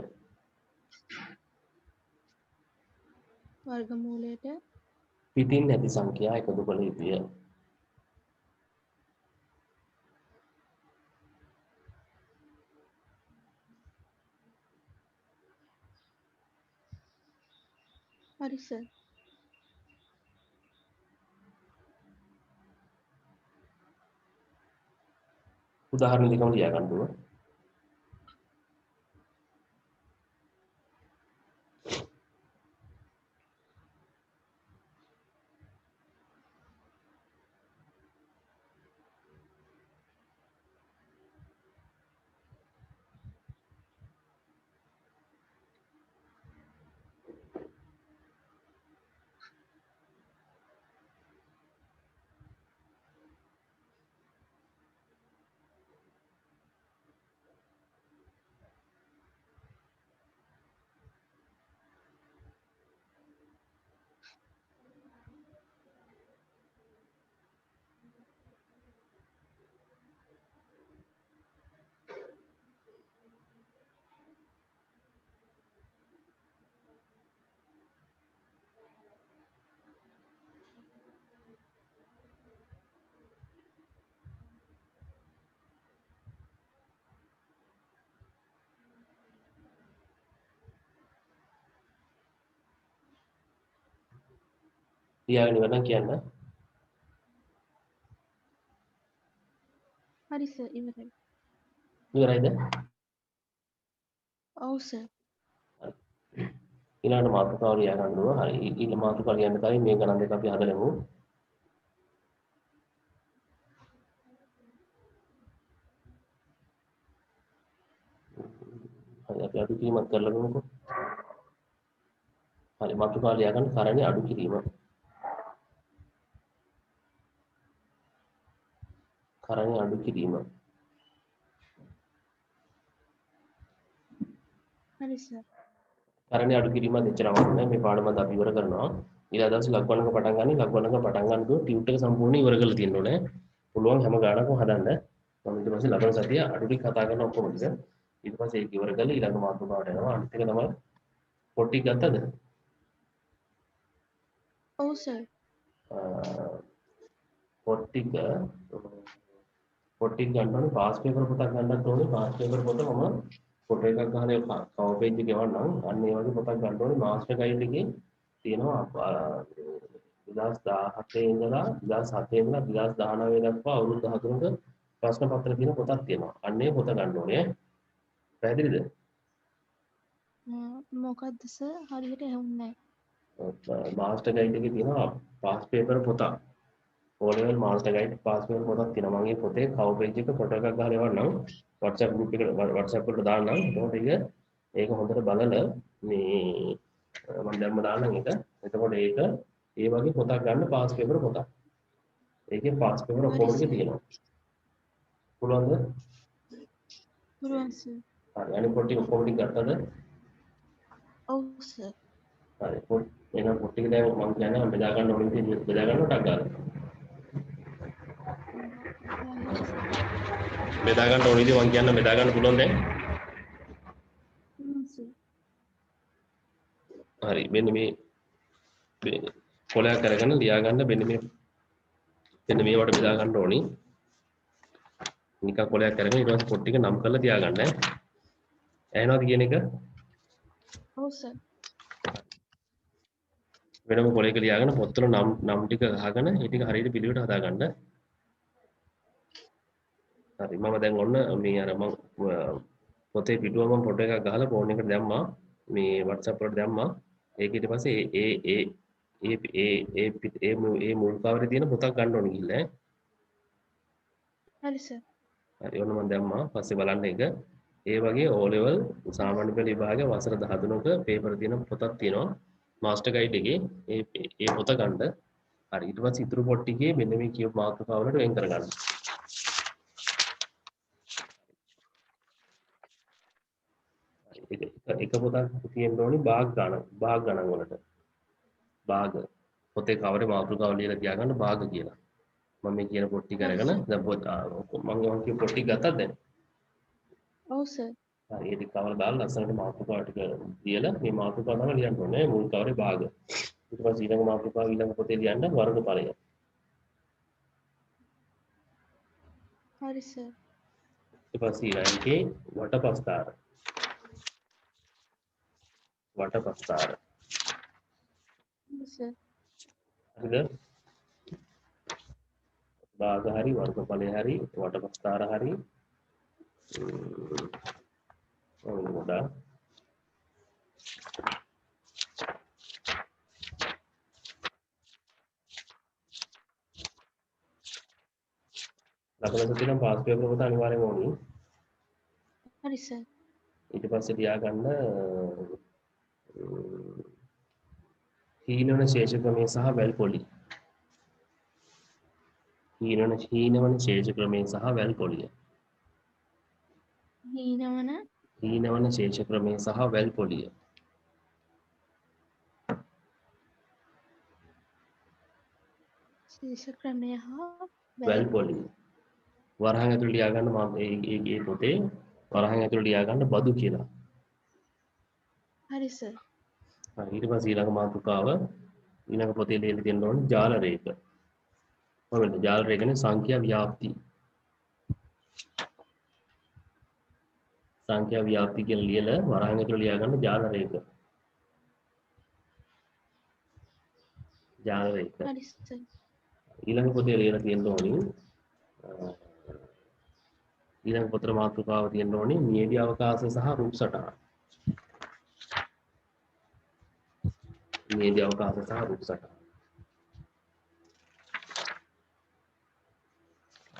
වර්ගමූලයට පිටින් නැති සංඛ්‍යා එකතු කළ යුතුය. හරි සර්. උදාහරණ දෙකම ලියා ගන්න ඕන. ලියාගෙන ඉවර නම් කියන්න. හරි සර් ඉවරයි. ඉවරයිද? ඔව් සර්. ඊළඟ මාතෘකාව ලියා ගන්න ඕන. හරි. ඊළඟ මාතෘකාව ලියන්න කලින් මේ ගණන් දෙක අපි හදලමු. හරි අපි අඩු කිරීමක් කරලා බලමුකෝ. හරි මාතෘකාව ලියා ගන්න කරණේ අඩු කිරීම. කරණේ අඩු කිරීම. හරි සර්. කරණේ අඩු කිරීම දෙච්චරම නෑ මේ පාඩම අද අපි ඉවර කරනවා. ඊළඟ දවසේ ලග්වන්නක පටන් ගන්න. ලග්වන්නක පටන් ගන්නකොට ටියුට් එක සම්පූර්ණ ඉවර කරලා තියෙන්න ඕනේ. පුළුවන් හැම ගානක්ම හදන්න. මම ඊට පස්සේ ලබන සතිය අඩු ටික කතා කරන ඔක්කොම ටික. ඊට පස්සේ ඒක ඉවර කරලා ඊළඟ මාතෘකාවට යනවා. අනිත් එක තමයි පොටි ගත්තද? ඔව් සර්. පොටි ගන්න ඕනේ පාස් පේපර් පොතක් ගන්නත් ඕනේ. පාස් පේපර් පොත මම ෆොටෝ එකක් ගහලා කවර් පේජ් එක ගෙවන්නම්. අන්න ඒ වගේ පොතක් ගන්න ඕනේ. මාස්ටර් ගයිඩ් එකේ තියෙනවා 2017 ඉඳලා 2007 ඉඳලා 2019 දක්වා අවුරුදු 13ක ප්‍රශ්න පත්‍ර තියෙන පොතක් තියෙනවා. අන්න ඒ පොත ගන්න ඕනේ. පැහැදිලිද? මොකක්ද සර් හරියට ඇහුන්නේ මාස්ටර් ගයිඩ් එකේ තියෙනවා පාස් පේපර් පොතක්. O level master guide pass paper පොතක් තියෙනවා. මම මේ පොතේ කවර් පේජ් එක ෆොටෝ එකක් ගහලා එවන්නම්. WhatsApp group එකට WhatsApp වලට දාන්නම්. එතකොට ඒක හොඳට බලලා මේ මම දැම්ම දාන්නම් ඒක. එතකොට ඒක ඒ වගේ පොතක් ගන්න පාස් පේපර් පොතක්. ඒකේ පාස් පේපර් ඔක්කොම ටික තියෙනවා. පුළුවන්ද? පුළුවන් සර්. හරි. අනිත් පොත් ටික ඔක්කොම ටික ගත්තද? ඔව් සර්. හරි. එහෙනම් පොත් ටික දැන් මම කියන්නේ බෙදා ගන්න ඕනේ විදිහට බෙදා ගන්නට අගාල. බෙදා ගන්න ඕනේ විදිහ මම කියන්න බෙදා ගන්න පුළුවන් දැන්? හරි. මෙන්න මේ කොලයක් අරගෙන ලියා ගන්න මෙන්න මේවට බෙදා ගන්න ඕනේ. නිකන් කොලයක් අරගෙන ඊට පස්සේ පොත් ටික නම් කරලා තියාගන්න. ඇහෙනවද කියන එක? ඔව් සර්. වෙනම කොලයක ලියාගෙන පොත්වල නම් ටික අහගෙන ඒ ටික හරියට පිළිවෙලට හදාගන්න. හරි මම දැන් ඔන්න මේ අර මම පොතේ පිටුව මම ෆොටෝ එකක් ගහලා ෆෝන් එකට දැම්මා. මේ WhatsApp වලට දැම්මා. ඒක ඊට පස්සේ ඒ මුල් කවරේ තියෙන පොතක් ගන්න ඕනේ ගිහිල්ලා. හරි සර්. හරි ඔන්න මම දැම්මා. පස්සේ බලන්න ඒක. ඒ වගේ O level සාමාන්‍ය පෙළ විභාගයේ වසර 13ක පේපර් තියෙන පොතක් තියෙනවා. මාස්ටර් ගයිඩ් එකේ ඒ පොත ගන්න. හරි ඊට පස්සේ ඉතුරු පොත් ටිකේ මෙන්න මේ කියපු මාතෘකාව වලට වෙන් කරගන්න. එක පොතක් තියෙන්න ඕනේ භාග ගණන් වලට. භාග පොතේ කවරේ මාතෘකාව ලියලා තියාගන්න භාග කියලා. මම මේ කියන පොත් ටික අරගෙන දැන් පොත් මම කියපු පොත් ටික ගත්තද දැන්? ඔව් සර්. හරි ඒ ටික කවර දාලා ලස්සනට මාතෘකාව ටික ලියලා මේ මාතෘකාව තමයි ලියන්න ඕනේ මුල් කවරේ භාග. ඊට පස්සේ ඊළඟ මාතෘකාව ඊළඟ පොතේ ලියන්න වර්ගඵලය. හරි සර්. ඊට පස්සේ ඊළඟේ වටපස්ථාර. හරි සර්. හරිද? භාග හරි වර්ගඵලය හරි වටපස්ථාර හරි ගොඩා ලබන සතියේ නම් පාස් පේපර් පොත අනිවාර්යෙන් ඕනේ. හරි සර්. ඊට පස්සේ තියාගන්න හීනවන ශේෂ ක්‍රමය සහ වැල් පොලි. හීනවන ශේෂ ක්‍රමය සහ වැල් පොලිය. හීනවන ශේෂ ක්‍රමය සහ වැල් පොලිය. ශේෂ ක්‍රමය හා වැල් පොලිය. වරහන් ඇතුළේ ලියා ගන්න මම ඒ පොතේ වරහන් ඇතුළේ ලියා ගන්න බදු කියලා. හරි සර්. හරි ඊට පස්සේ ඊළඟ මාතෘකාව ඊළඟ පොතේ ලියලා තියෙන්න ඕනේ ජාල රේඛ. මොකද ජාල රේඛනේ සංඛ්‍යා ව්‍යාප්ති. සංඛ්‍යා ව්‍යාප්ති කියලා ලියලා වරහන් ඇතුළේ ලියා ගන්න ජාල රේඛ. ජාල රේඛ. හරි සර්. ඊළඟ පොතේ ලියලා තියෙන්න ඕනි ඊළඟ පොතේ මාතෘකාව තියෙන්න ඕනි නියැලි අවකාශ සහ රූප සටහන්. නියැලි අවකාශ සහ රූප සටහන්.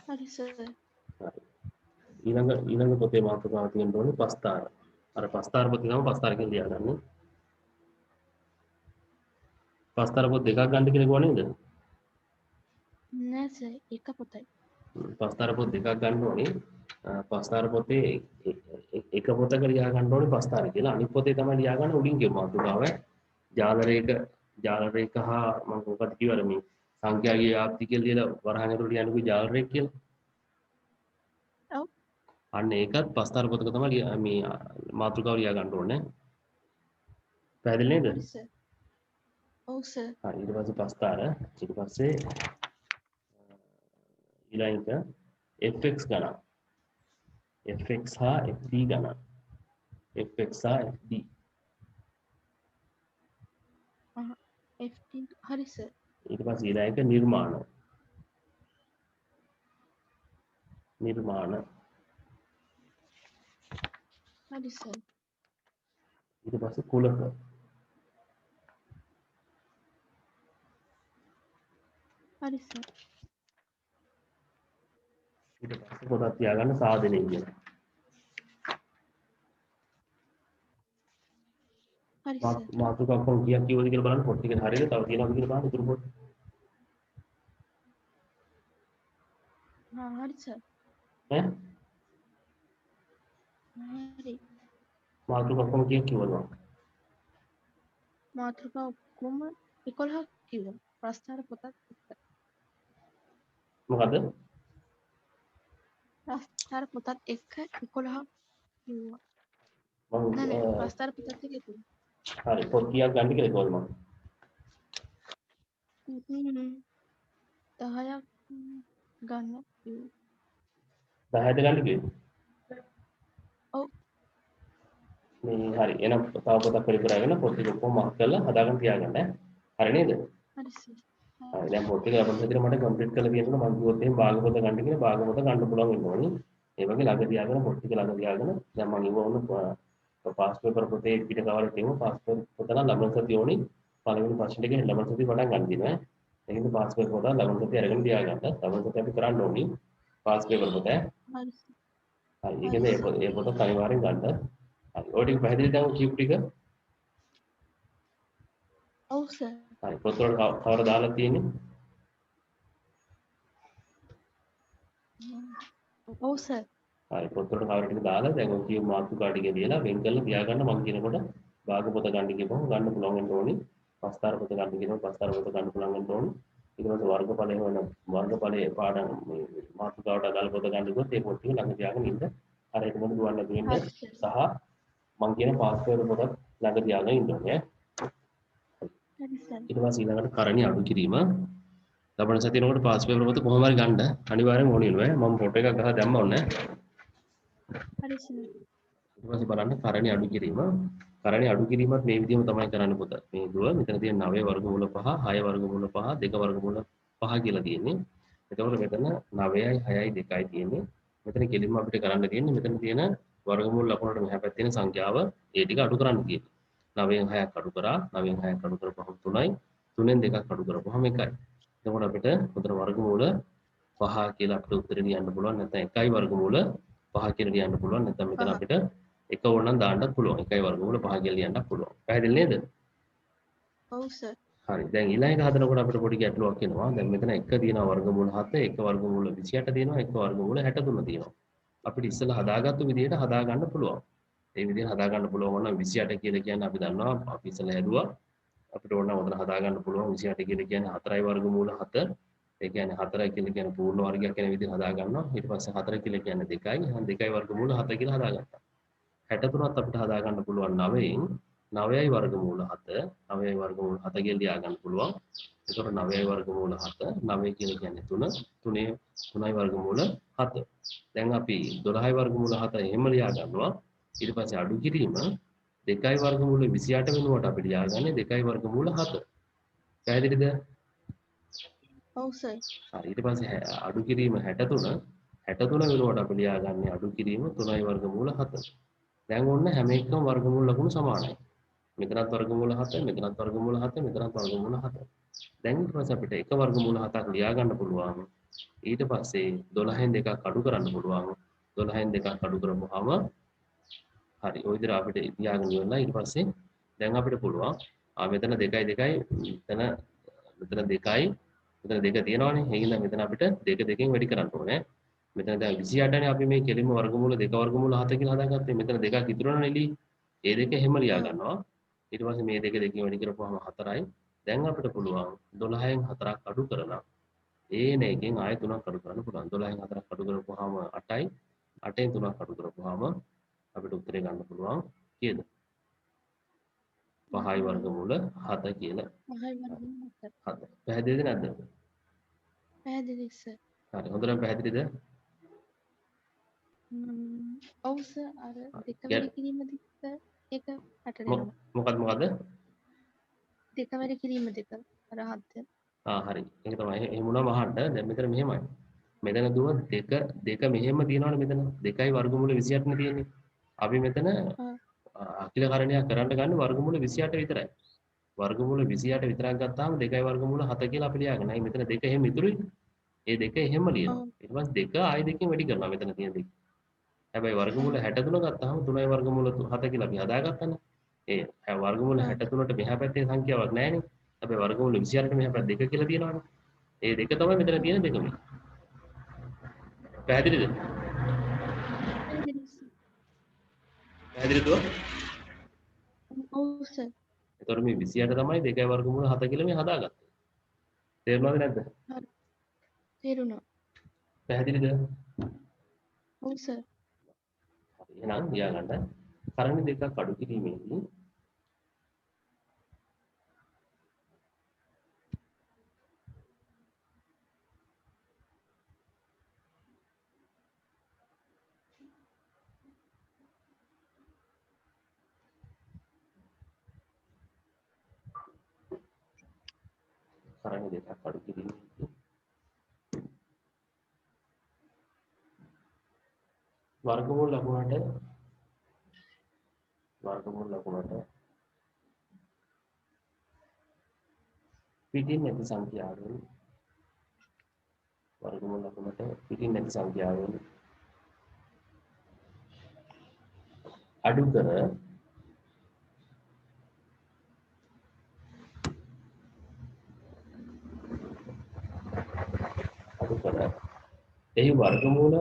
හරි සර්. හරි. ඊළඟ පොතේ මාතෘකාව තියෙන්න ඕනි පස්තාර. අර පස්තාර පොතේ තමයි පස්තාර කියලා ලියාගන්නේ. පස්තාර පොත් දෙකක් ගන්න කියලා කිව්වා නේද? නෑ සර් එක පොතයි. පස්තාර පොත් දෙකක් ගන්න ඕනේ. පස්තාර පොතේ එක පොතක ලියා ගන්න ඕනේ පස්තාර කියලා. අනිත් පොතේ තමයි ලියා ගන්න උඩින් කියපු මාතෘකාව. ජාල රේඛ හා මම මොකක්ද කිව්වර මේ සංඛ්‍යාගේ ආප්ති කියලා ලියලා වරහන් ඇතුළට ලියන්නේ ජාල රේඛ කියලා. ඔව්. අන්න ඒකත් පස්තාර පොතක තමයි මේ මාතෘකාව ලියා ගන්න ඕනේ. පැහැදිලි නේද? හරි සර්. ඔව් සර්. හරි ඊට පස්සේ පස්තාර ඊට පස්සේ ඊළඟ fx ගණන්. fx හා fd ගණන්. fx හා fd. FT හරි සර්. ඊට පස්සේ ඊළඟ නිර්මාණ. හරි සර්. ඊට පස්සේ කුලක. හරි සර්. ඊට පස්සේ පොතක් තියාගන්න සාධනය කියලා. හරි සර්. මාතෘකාවක් කොහොම කීයක් කියවද කියලා බලන්න පොත් ටික හරියද තව තියෙනවද කියලා බලන්න ඉතුරු පොත්. හරි සර්. ඈ හරි. මාතෘකාවක් කොහොම කීයක් කියවද? මාතෘකා ඔක්කොම 11ක් කිව්වා. ප්‍රස්තාර පොතත් එක්ක. මොකද? ප්‍රස්තාර පොතත් එක්ක 11ක් කිව්වා. මම නෑ ප්‍රස්තාර පොතත් එක්ක කිව්වා. හරි පොත් කීයක් ගන්න කියලා කිව්වද මම? 10ක් ගන්න කිව්වා. 10ද ගන්න කිව්වේ? ඔව්. මේ හරි එහෙනම් තව පොතක් පරිපූර්ණ පොත් ටික ඔක්කොම මාක් කරලා හදාගන්න තියාගන්න ඈ. හරි නේද? හරි සර්. හරි දැන් පොත් ටික අපිට විතර මට කම්ප්ලීට් කරලා තියෙනවා මම කිව්වොත් එහෙනම් භාග පොත ගන්න කියලා භාග පොත ගන්න පුළුවන් වෙන්න ඕනේ. ඒ වගේ ළඟ තියාගෙන පොත් ටික ළඟ තියාගෙන දැන් මම ඉවවුණු පාස් පේපර් පොතේ පිට කවරේ තියෙනවා පාස් පේපර් පොත නම් ලබන සතිය ඕනේ පළවෙනි ප්‍රශ්න ටිකේ ලබන සතිය පටන් ගන්න දිනවා. ඒකෙන්ද පාස් පේපර් පොත ලබන සතිය අරගෙන තියාගන්න. ලබන සතිය අපි කරන්න ඕනේ පාස් පේපර් පොත. හරි සර්. හරි ඒකෙන්ද ඒ පොත අනිවාර්යෙන් ගන්න. හරි ඔය ටික පැහැදිලි දැන් කියපු ටික. ඔව් සර්. හරි පොත වල කවර දාලා තියෙන්නේ? ඔව් සර්. හරි පොත් වල කවර ටික දාලා දැන් ඔය කියපු මාතෘකා ටික දීලා වෙන් කරලා තියාගන්න මම කියනකොට භාග පොත ගන්න කියපුවම ගන්න පුළුවන් වෙන්න ඕනේ. පස්තර පොත ගන්න කියනකොට පස්තර පොත ගන්න පුළුවන් වෙන්න ඕනේ. ඊට පස්සේ වර්ගඵලය වෙන වර්ගඵලයේ පාඩම් මේ මාතෘකාවට අදාළ පොත ගන්න කිව්වොත් ඒ පොත් ටික ළඟ තියාගෙන ඉන්න. අර ඒක මොකද දුවන්න දෙන්නේ හරි සර්. සහ මම කියන පාස් පේපර් පොත ළඟ තියාගෙන ඉන්න ඕනේ. හරි සර්. ඊට පස්සේ ඊළඟට කරණීය අඩු කිරීම ලබන සතියේ නෝකට පාස් පේපර් පොත කොහොම හරි ගන්න අනිවාර්යෙන් ඕනේ නෑ. මම ෆොටෝ එකක් ගහලා දැම්ම ඕනේ. හරි සර්. ඊට පස්සේ බලන්න කරණීය අඩු කිරීම. කරණීය අඩු කිරීමත් මේ විදිහම තමයි කරන්න පොත. මේ දුව මෙතන තියෙන 9 වර්ගමූල 5, 6 වර්ගමූල 5, 2 වර්ගමූල 5 කියලා තියෙන්නේ. එතකොට මෙතන 9යි 6යි 2යි තියෙන්නේ. මෙතන කෙලින්ම අපිට කරන්න තියෙන්නේ මෙතන තියෙන වර්ගමූල ලකුණට මෙහා පැත්තේ තියෙන සංඛ්‍යාව ඒ ටික අඩු කරන්න තියෙන්නේ. 9න් 6ක් අඩු කරා 9න් 6ක් අඩු කරපුවම 3යි 3න් 2ක් අඩු කරපුවම 1යි. එතකොට අපිට මෙතන වර්ගමූල 5 කියලා අපිට උත්තරේ ලියන්න පුළුවන් නැත්නම් 1යි වර්ගමූල 5 කියලා ලියන්න පුළුවන් නැත්නම් මෙතන අපිට එක ඕනනම් දාන්නත් පුළුවන් 1යි වර්ගමූල 5 කියලා ලියන්නත් පුළුවන්. පැහැදිලි නේද? ඔව් සර්. හරි දැන් ඊළඟ එක හදනකොට අපිට පොඩි ගැටලුවක් එනවා. දැන් මෙතන එක තියෙනවා වර්ගමූල 7, එක වර්ගමූල 28 තියෙනවා, එක වර්ගමූල 63 තියෙනවා. අපිට ඉස්සෙල්ලා හදාගත්තු විදිහට හදා ගන්න පුළුවන්. ඒ විදිහට හදා ගන්න පුළුවන් නම් 28 කියලා කියන්නේ අපි දන්නවා අපි ඉස්සෙල්ලා හැදුවා. අපිට ඕන නම් උතන හදා ගන්න පුළුවන් 28 කියලා කියන්නේ 4යි වර්ගමූල 7. ඒ කියන්නේ 4යි කියලා කියන්නේ පූර්ණ වර්ගයක් වෙන විදිහට හදා ගන්නවා. ඊට පස්සේ 4 කියලා කියන්නේ 2යි. එහෙනම් 2යි වර්ගමූල 7 කියලා හදා ගත්තා. 63ත් අපිට හදා ගන්න පුළුවන් 9න් 9යි වර්ගමූල 7 9යි වර්ගමූල 7 කියලා ලියා ගන්න පුළුවන්. ඒතකොට 9යි වර්ගමූල 7 9 කියලා කියන්නේ 3 3යි වර්ගමූල 7. දැන් අපි 12යි වර්ගමූල 7 එහෙම ලියා ගන්නවා. ඊට පස්සේ අඩු කිරීම 2යි වර්ගමූල 28 වෙනුවට අපි ලියාගන්නේ 2යි වර්ගමූල 7. පැහැදිලිද? ඔව් සර්. හරි ඊට පස්සේ අඩු කිරීම 63 63 වෙනුවට අපි ලියාගන්නේ අඩු කිරීම 3යි වර්ගමූල 7. දැන් ඔන්න හැම එකම වර්ගමූල ලකුණු සමානයි. මෙතනත් වර්ගමූල 7 මෙතනත් වර්ගමූල 7 මෙතනත් වර්ගමූල 7. දැන් ඊට පස්සේ අපිට එක වර්ගමූල 7ක් ලියා ගන්න පුළුවන්. ඊට පස්සේ 12න් දෙකක් අඩු කරන්න පුළුවන්. 12න් දෙකක් අඩු කරපුවාම හරි ඔය විදිහට අපිට ලියාගෙන ඉවරලා ඊට පස්සේ දැන් අපිට පුළුවන් මෙතන 2යි 2යි මෙතන 2යි මෙතන 2 තියෙනවානේ. ඒ හින්දා මෙතන අපිට 2 2කින් වැඩි කරන්න ඕනේ. මෙතන දැන් 28නේ අපි මේ කෙලින්ම වර්ගමූල 2 වර්ගමූල 7 කියලා හදාගත්තේ. මෙතන 2ක් ඉතුරුනනේ එළි. ඒ දෙක එහෙම ලියා ගන්නවා. ඊට පස්සේ මේ 2 2කින් වැඩි කරපුවාම 4යි. දැන් අපිට පුළුවන් 12න් 4ක් අඩු කරලා ඒන එකෙන් ආයෙ 3ක් අඩු කරන්න පුළුවන්. 12න් 4ක් අඩු කරපුවාම 8යි. 8න් 3ක් අඩු කරපුවාම අපිට උත්තරේ ගන්න පුළුවන් කීයද? 5යි වර්ගමූල 7 කියලා. 5යි වර්ගමූල 7. 7. පැහැදිලිද නැද්ද? පැහැදිලි සර්. හරි හොඳටම පැහැදිලිද? ඔව් සර් අර දෙක ගැට- වැඩි කිරීමද සර් ඒක පැටලෙනවා. මොකද? දෙක වැඩි කිරීම දෙක අර 7. හරි. ඒක තමයි. එහෙම වුණාම අහන්න. දැන් මෙතන මෙහෙමයි. මෙතන දුව දෙක මෙහෙම තියනවනේ මෙතන. 2යි වර්ගමූල 28 නේ තියෙන්නේ. අපි මෙතන අකිලකරණයක් කරන්න ගන්න වර්ගමූල 28 විතරයි. වර්ගමූල 28 විතරක් ගත්තාම 2යි වර්ගමූල 7 කියලා අපි ලියාගෙන. අයි මෙතන 2 එහෙම ඉතුරුයි. ඒ 2 එහෙම ලියනවා. ඊට පස්සේ 2 ආයි 2කින් වැඩි කරනවා මෙතන තියෙන 2. හැබැයි වර්ගමූල 63 ගත්තාම 3යි වර්ගමූල 7 කියලා අපි හදාගත්තානේ. ඒ වර්ගමූල 63ට මෙහා පැත්තේ සංඛ්‍යාවක් නැහැනේ. හැබැයි වර්ගමූල 28ට මෙහා පැත්ත 2 කියලා තියෙනවානේ. ඒ 2 තමයි මෙතන තියෙන දෙකම. පැහැදිලිද? පැහැදිලි සර්. පැහැදිලිද? ඔව් සර්. එතකොට මේ 28 තමයි 2යි වර්ගමූල 7 කියලා මේ හදාගත්තේ. තේරුණාද නැද්ද? හරි. තේරුණා. පැහැදිලිද? ඔව් සර්. හරි එහෙනම් ලියාගන්න. කරණි දෙකක් අඩු කිරීමේදී කරණි දෙකක් අඩු කිරීමේදී වර්ගමූල ලකුණට පිටින් නැති සංඛ්‍යාවෙන් වර්ගමූල ලකුණට පිටින් නැති සංඛ්‍යාවෙන් අඩු කර එහි වර්ගමූල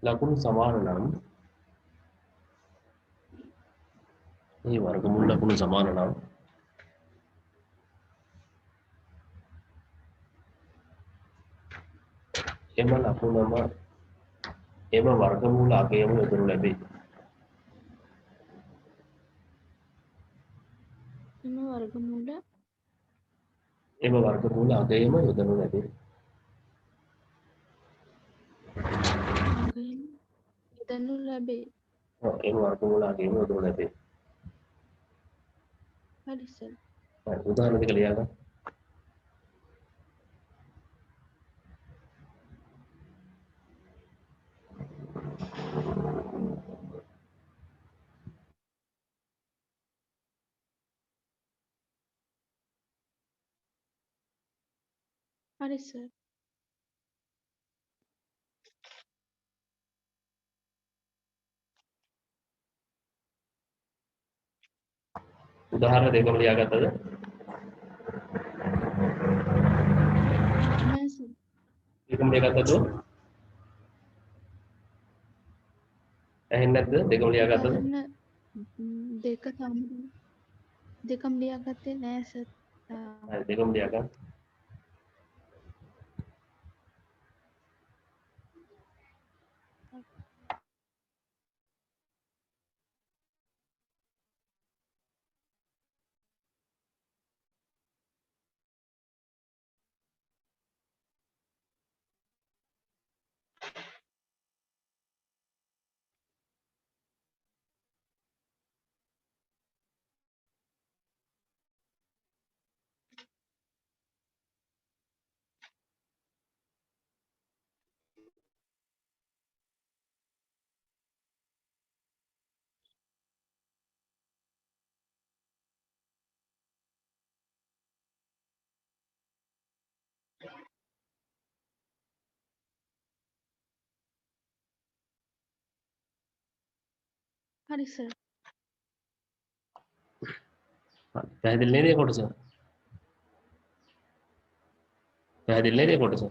ලකුණු සමාන නම් එහි වර්ගමූල ලකුණු සමාන නම් එම ලකුණම එම වර්ගමූල අගයම යොදනු ලැබේ. එම වර්ගමූල අගයම යොදනු ලැබේ. අගයෙන් යොදනු ලැබේ. එම වර්ගමූල අගයම යොදනු ලැබේ. හරි සර්. හරි උදාහරණ දෙක ලියාගන්න. හරි සර්. උදාහරණ දෙකම ලියාගත්තද? නෑ සර්. දෙකම ලියාගත්තද? ඇහෙන්නේ නැද්ද? දෙකම ලියාගත්තද? දෙක සම්පූර්ණ දෙකම ලියාගත්තේ නෑ සර්. හරි දෙකම ලියාගන්න. හරි සර්. හරි. පැහැදිලි නේද මේ කොටස? පැහැදිලි නේද මේ කොටස?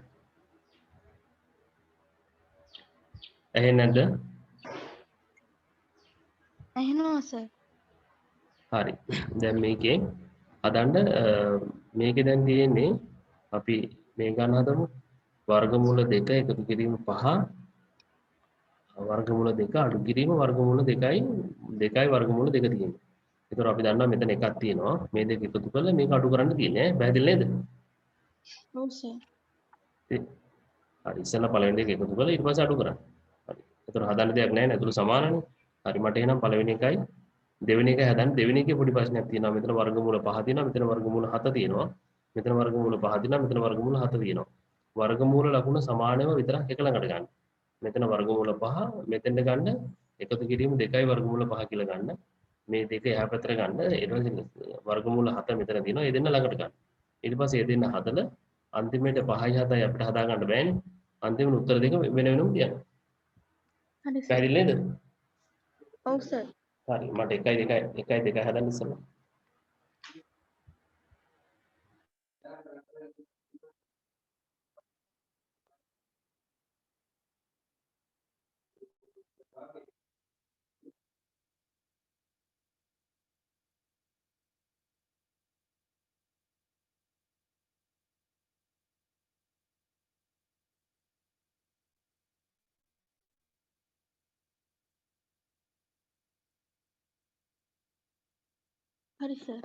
ඇහෙන්නේ නැද්ද? ඇහෙනවා සර්. හරි. දැන් මේකේ හදන්න මේකේ දැන් තියෙන්නේ අපි මේ ගන්න හදමු වර්ගමූල 2 එකතු කිරීම 5 වර්ගමූල 2 අඩු කිරීම වර්ගමූල 2යි 2යි වර්ගමූල 2 තියෙනවා. ඒතර අපි දන්නවා මෙතන එකක් තියෙනවා. මේ දෙක එකතු කරලා මේක අඩු කරන්න තියෙන්නේ ඈ. පැහැදිලි නේද? ඔව් සර්. හරි. ඉස්සෙල්ලා පළවෙනි දෙක එකතු කරලා ඊට පස්සේ අඩු කරන්න. හරි. ඒතර හදන්න දෙයක් නැහැ නේ. ඒතර සමානනේ. හරි මට එහෙනම් පළවෙනි එකයි දෙවෙනි එකයි හදන්න දෙවෙනි එකේ පොඩි ප්‍රශ්නයක් තියෙනවා. මෙතන වර්ගමූල 5 තියෙනවා. මෙතන වර්ගමූල 7 තියෙනවා. මෙතන වර්ගමූල 5 තියෙනවා. මෙතන වර්ගමූල 7 තියෙනවා. වර්ගමූල ලකුණ සමානව විතරක් එක ළඟට ගන්න. මෙතන වර්ගමූල 5 මෙතෙන්ට ගන්න එකතු කිරීම 2යි වර්ගමූල 5 කියලා ගන්න. මේ දෙක එහා පැත්තට ගන්න. ඊට පස්සේ වර්ගමූල 7 මෙතන තියෙනවා. ඒ දෙන්න ළඟට ගන්න. ඊට පස්සේ ඒ දෙන්න හදලා අන්තිමේට 5යි 7යි අපිට හදා ගන්න බෑනේ. අන්තිමට උත්තර දෙක වෙන වෙනම තියන්න. හරි සර්. පැහැදිලි නේද? ඔව් සර්. හරි මට 1යි 2යි හදන්න ඉස්සෙල්ලා. හරි සර්.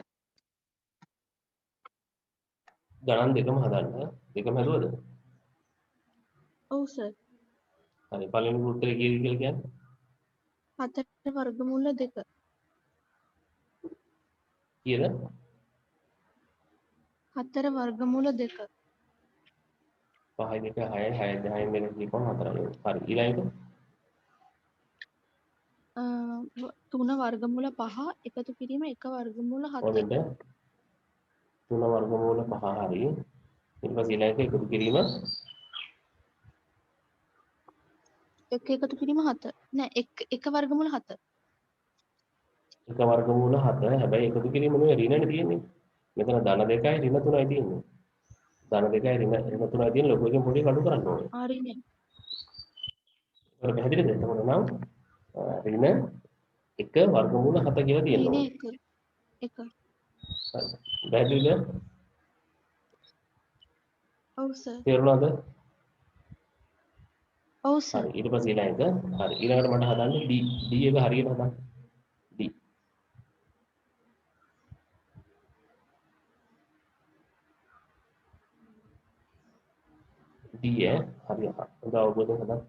ගණන් දෙකම හදන්න. දෙකම හදුවද? ඔව් සර්. හරි පළවෙනි උත්තරේ කීයද කියලා කියන්නේ? 7 වර්ගමූල 2. කීයද? 4 වර්ගමූල 2. 5යි 2යි 6යි 6යි 10යි මේක කියපුවම 4යි. හරි ඊළඟට 3 වර්ගමූල 5 එකතු කිරීම 1 වර්ගමූල 7. ඔතෙන්ට 3 වර්ගමූල 5 හරි. ඊට පස්සේ ඊළඟට එකතු කිරීම 1 එකතු කිරීම 7. නෑ 1 වර්ගමූල 7. 1 වර්ගමූල 7 හැබැයි එකතු කිරීම නෙවෙයි ඍණනේ තියෙන්නේ. මෙතන ධන 2යි ඍණ 3යි තියෙන්නේ. ධන 2යි ඍණ 3යි තියෙන ලොකු එකෙන් පොඩි කඩු කරන්න ඕනේ. හරිනේ. ඒක පැහැදිලිද? එතකොට නම් ඍණ 1 වර්ගමූල 7 කියලා තියෙනවා. ඍණ 1. හරි. පැහැදිලිද? ඔව් සර්. තේරුණාද? ඔව් සර්. හරි ඊට පස්සේ ඊළඟට හරි ඊළඟට මට හදන්න D එක හරියට හදන්න. D හරියට හොඳ අවබෝධයෙන් හදන්න.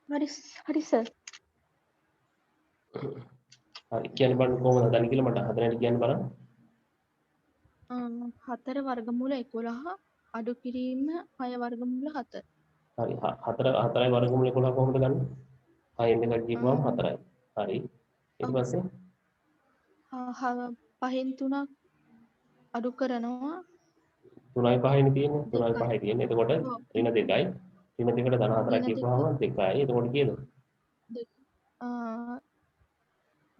හරි සර්. හරි කියන්න බලන්න කොහොමද හදන්නේ කියලා මට හදන්න කියන්න බලන්න. 4 වර්ගමූල 11 අඩු කිරීම 6 වර්ගමූල 7. හරි 4යි වර්ගමූල 11 කොහොමද ගන්නේ? 6න් එකක් දීපුවම 4යි. හරි ඊට පස්සේ 5න් 3ක් අඩු කරනවා 3යි 5යිනේ තියෙන්නේ. 3යි 5යි තියෙන්නේ. එතකොට ඍණ 2යි. ඍණ 2කට ධන 4යි කියපුවාම 2යි. එතකොට කීයද?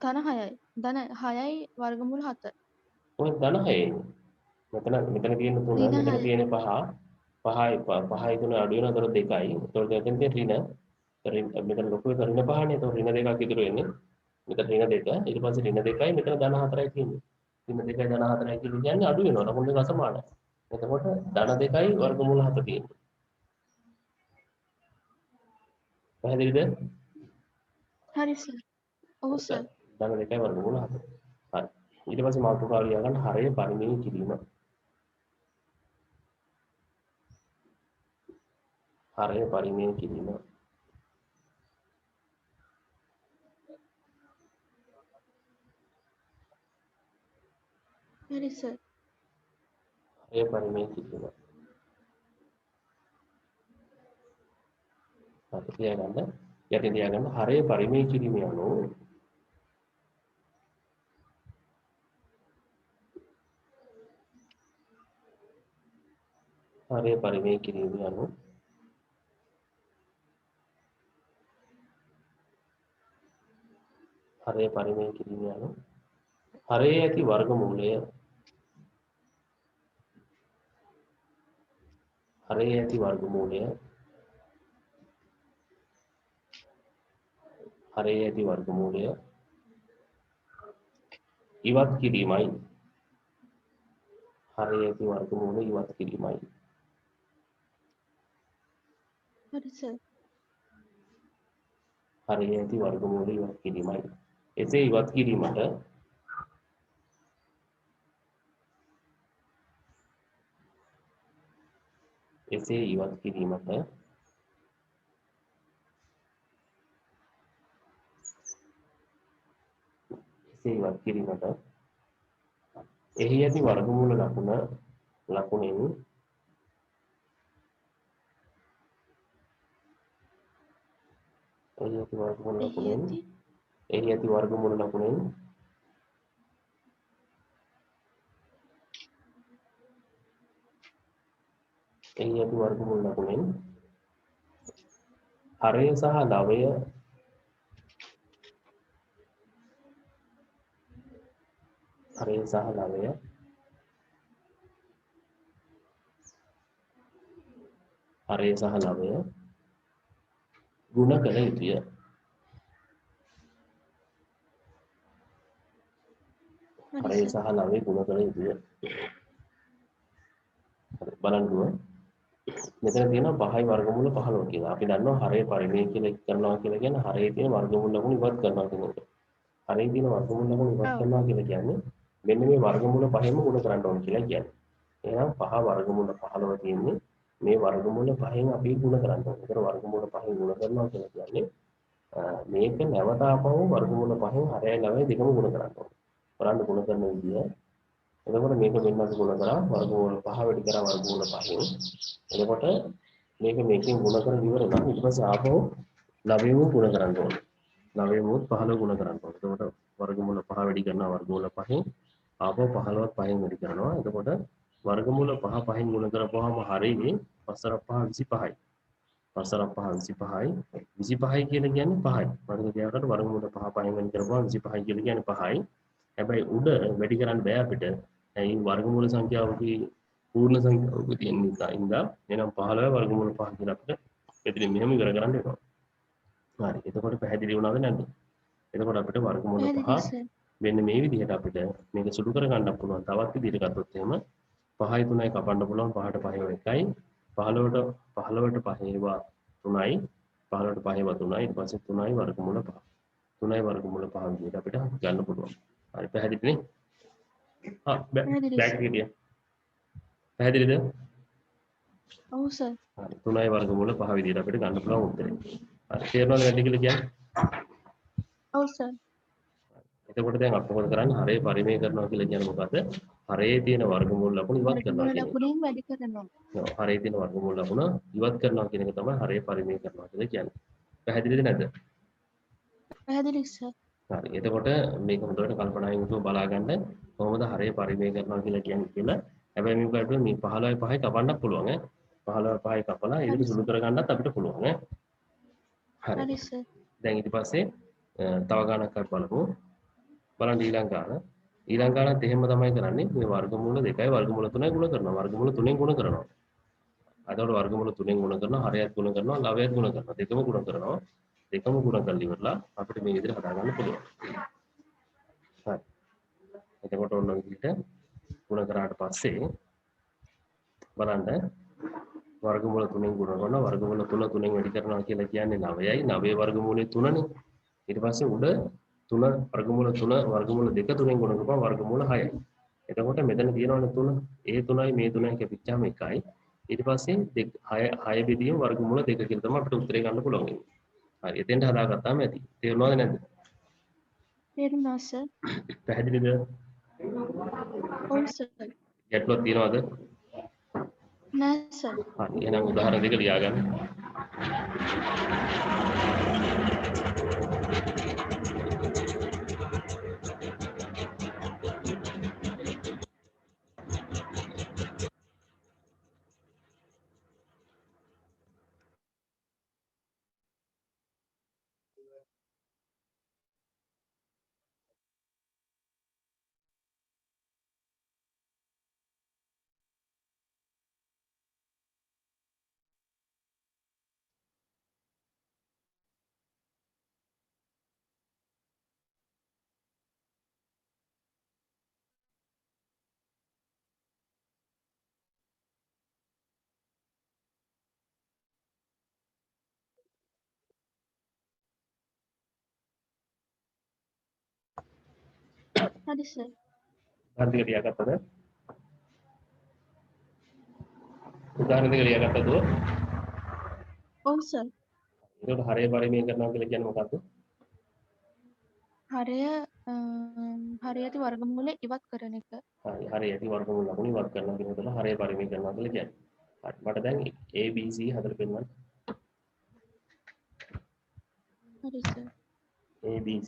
ධන 6යි. ධන 6යි වර්ගමූල 7. ඔය ධන 6යි. මෙතන තියෙන 3 ඍණ මෙතන 6. තියෙන 5යි 3 අඩු වෙනවා. එතකොට 2යි. එතකොට එතෙන් තියෙන ඍණ මෙතන ලොකු එක ඍණ 5නේ. එතකොට ඍණ 2ක් ඉතුරු වෙන්නේ. මෙතන ඍණ 2 ඊට පස්සේ ඍණ 2යි මෙතන ධන 4යි තියෙන්නේ. 3 2යි ධන 4යි කියලා කියන්නේ අඩු වෙනවා. ලකුණු දෙක අසමානයි. එතකොට ධන 2යි වර්ගමූල 7 තියෙනවා. පැහැදිලිද? හරි සර්. ඔව් සර්. ධන 2යි වර්ගමූල 7. හරි. ඊට පස්සේ මාතෘකාව ලියා ගන්න හරය පරිමේය කිරීම. හරය පරිමේය කිරීම. හරි සර්. හරය පරිමේය කිරීම. හරි තියාගන්න. යටින් තියාගන්න හරය පරිමේය කිරීම යනු හරය පරිමේය කිරීම යනු හරය පරිමේය කිරීම යනු හරයේ ඇති වර්ගමූලය හරයේ ඇති වර්ගමූලය හරයේ ඇති වර්ගමූලය ඉවත් කිරීමයි. හරයේ ඇති වර්ගමූලය ඉවත් කිරීමයි. හරි සර්. හරයේ ඇති වර්ගමූලය ඉවත් කිරීමයි. එසේ ඉවත් කිරීමට එසේ ඉවත් කිරීමට එහි ඇති වර්ගමූල ලකුණෙන් එහි ඇති වර්ගමූල ලකුණෙන් එහි ඇති වර්ගමූල ලකුණෙන් එහි ඇති වර්ගමූල ලකුණෙන් හරය සහ ලවය හරය සහ ලවය හරය සහ ලවය ගුණ කළ යුතුය. හරය සහ ලවය ගුණ කළ යුතුය. බලන්න මෙතන තියෙනවා 5යි වර්ගමූල 15 කියලා. අපි දන්නවා හරය පරිමේය කියලා කරනවා කියලා කියන්නේ හරයේ තියෙන වර්ගමූල ලකුණු ඉවත් කරනවා කියන එක. හරයේ තියෙන වර්ගමූල ලකුණු ඉවත් කරනවා කියලා කියන්නේ මෙන්න මේ වර්ගමූල පහෙම ගුණ කරන්න ඕන කියලා කියන්නේ. එහෙනම් 5 වර්ගමූල 15 තියෙන්නේ මේ වර්ගමූල පහෙන් අපි ගුණ කරන්න ඕනේ. ඒතර වර්ගමූල පහෙන් ගුණ කරනවා කියලා කියන්නේ මේක නැවත ආපහු වර්ගමූල පහෙන් හරයයි ලවයි දෙකම ගුණ කරන්න ඕනේ. බලන්න ගුණ කරන විදිය. එතකොට මේක මෙන්න අපි ගුණ කරා වර්ගමූල 5 වැඩි කරා වර්ගමූල 5න්. එතකොට මේක මේකෙන් ගුණ කරලා ඉවර නම් ඊට පස්සේ ආපහු ලවයම ගුණ කරන්න ඕනේ. ලවයම 15 ගුණ කරන්න ඕනේ. එතකොට වර්ගමූල 5 වැඩි කරනවා වර්ගමූල 5න්. ආපහු 15වත් 5න් වැඩි කරනවා. එතකොට වර්ගමූල 5 5න් ගුණ කරපුවාම හරියන්නේ 5 5 25යි. 5 5 25යි. 25යි කියලා කියන්නේ 5යි. වර්ග දෙකකට වර්ගමූල 5 5න් වෙන් කරපුවාම 25යි කියලා කියන්නේ 5යි. හැබැයි උඩ වැඩි කරන්න බෑ අපිට. ඒ වර්ගමූල සංඛ්‍යාවකී පූර්ණ සංඛ්‍යාවක තියෙන නිසා ඉඳා එහෙනම් 15 වර්ගමූල 5 කියලා අපිට මෙතන මෙහෙම ඉවර කරන්න වෙනවා. හරි. එතකොට පැහැදිලි වුණාද නැද්ද? එතකොට අපිට වර්ගමූල 5 මෙන්න මේ විදිහට අපිට මේක සුළු කරගන්න පුළුවන්. තවත් විදිහට ගත්තොත් එහෙම 5යි 3යි කපන්න පුළුවන් 5ට 5 1යි 15ට 5 ඒවා 3යි 15ට 5 ඒවා 3යි ඊට පස්සේ 3යි වර්ගමූල 5 3යි වර්ගමූල 5 විදිහට අපිට ගන්න පුළුවන්. හරි පැහැදිලිනේ? බෑක් ගියා. පැහැදිලිද? ඔව් සර්. හරි 3යි වර්ගමූල 5 විදිහට අපිට ගන්න පුළුවන් උත්තරේ. හරි තේරෙනවද නැද්ද කියලා කියන්නේ? ඔව් සර්. එතකොට දැන් අපි මොකද කරන්නේ? හරය පරිමේය කරනවා කියලා කියන්නේ මොකද්ද? හරයේ තියෙන වර්ගමූල ලකුණු ඉවත් කරනවා කියන එක. ලකුණෙන් වැඩි කරනවා. ඔව් හරයේ තියෙන වර්ගමූල ලකුණ ඉවත් කරනවා කියන එක තමයි හරය පරිමේය කරනවා කියලා කියන්නේ. පැහැදිලිද නැද්ද? පැහැදිලි සර්. හරි. එතකොට මේක හොඳට කල්පනාවෙන් යුතුව බලා ගන්න කොහොමද හරය පරිමේය කරනවා කියලා කියන්නේ කියලා. හැබැයි මේකට මේ 15යි 5යි කපන්නත් පුළුවන් ඈ. 15යි 5යි කපලා ඒක සුළු කරගන්නත් අපිට පුළුවන් ඈ. හරි සර්. දැන් ඊට පස්සේ තව ගණනක් අපි බලමු. බලන්න ඊළඟ ගානත් එහෙම තමයි කරන්නේ. මේ වර්ගමූල 2යි වර්ගමූල 3යි ගුණ කරනවා. වර්ගමූල 3ෙන් ගුණ කරනවා. අදවල වර්ගමූල 3ෙන් ගුණ කරනවා. හරයත් ගුණ කරනවා. ලවයත් ගුණ කරනවා. දෙකම ගුණ කරනවා. දෙකම ගුණ කරලා ඉවරලා අපිට මේ විදිහට හදා ගන්න පුළුවන්. හරි. එතකොට ඔන්න ඔය විදිහට ගුණ කරාට පස්සේ බලන්න වර්ගමූල 3න් ගුණ කරනවා වර්ගමූල 3 3න් වැඩි කරනවා කියලා කියන්නේ 9යි 9 වර්ගමූලය 3නේ ඊට පස්සේ උඩ 3 වර්ගමූල 3 වර්ගමූල 2 3න් ගුණ කරපුවා වර්ගමූල 6යි එතකොට මෙතන තියෙනවනේ 3 ඒ 3යි මේ 3යි කැපිච්චාම එකයි ඊට පස්සේ 6 බෙදීම වර්ගමූල 2 කියලා තමයි අපිට උත්තරේ ගන්න පුළුවන් වෙන්නේ හරි එතෙන්ට හදාගත්තාම ඇති තේරුණාද නැද්ද තේරුණා සර්. පැහැදිලිද ඔව් සර්. ගැටලුවක් තියෙනවද නෑ සර්. හරි එහෙනම් උදාහරණ දෙක ලියාගන්න හරි සර්. උදාහරණ දෙක ලියාගත්තද උදාහරණ දෙක ලියාගත්තද ඔව් සර්. ඒකට හරය පරිමේ කරනවා කියලා කියන්නේ මොකක්ද හරය ඇති වර්ගමූලය ඉවත් කරන එක. හරි හරි ඇති වර්ගමූල ලකුණු ඉවත් කරනවා කියන එක තමයි හරය පරිමේ කරනවා කියලා කියන්නේ හරි මට දැන් ABC හදලා පෙන්නන්න හරි සර්. ABC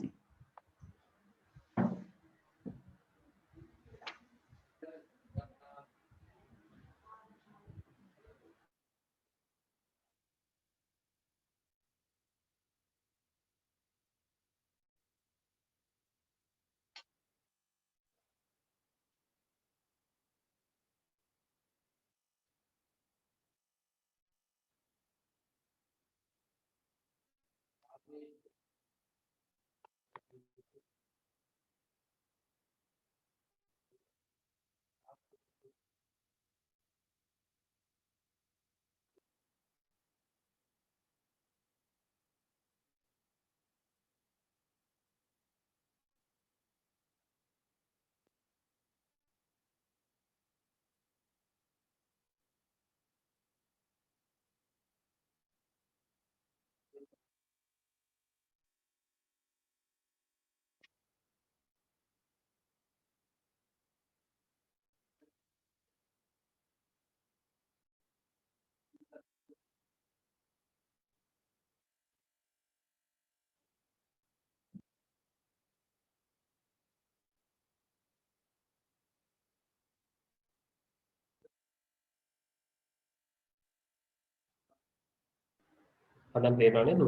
හදන්න තේරෙනව නේද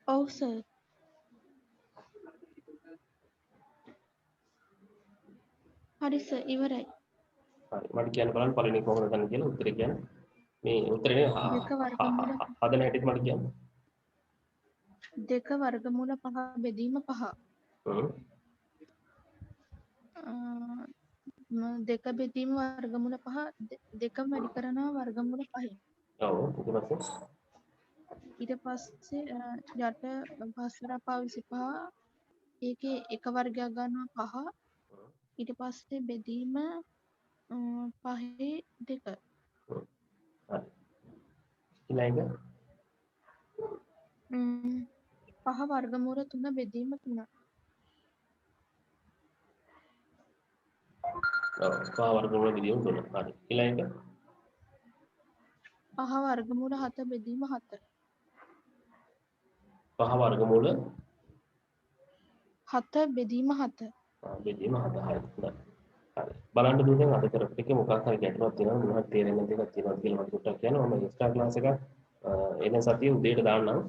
ඔව් සර්. හරි සර් ඉවරයි. හරි මට කියන්න බලන්න පළවෙනි කොහොමද ගන්න කියලා උත්තරේ කියන්න මේ උත්තරේ දෙක වර්ගමූල හදන හැටිත් මට කියන්න දෙක වර්ගමූල 5 බෙදීම 5. දෙක බෙදීම වර්ගමූල 5 දෙකම වැඩි කරනවා වර්ගමූල 5න්. ඔව් ඊට පස්සේ ඊට පස්සේ යට 5 පහ 25 ඒකේ එක වර්ගයක් ගන්නවා 5 ඊට පස්සේ බෙදීම 5 2. හරි ඊළඟ 5 වර්ගමූල 3 බෙදීම 3. ඔව් පහ වර්ගමූල බෙදීම 3 හරි ඊළඟ 5 වර්ගමූල 7 බෙදීම 7. පහ වර්ගමූල 7 බෙදීම 7. බෙදීම 7 හරි හරි බලන්න දුන්නේ අද කරපු එකේ මොකක් හරි ගැටලුවක් තියෙනවා මොනවද තේරෙන්නේ නැති එකක් තියෙනවා කියලා මට පොඩ්ඩක් කියන්න මම එක්ස්ට්‍රා ක්ලාස් එකක් එන සතියේ උදේට දාන්නම්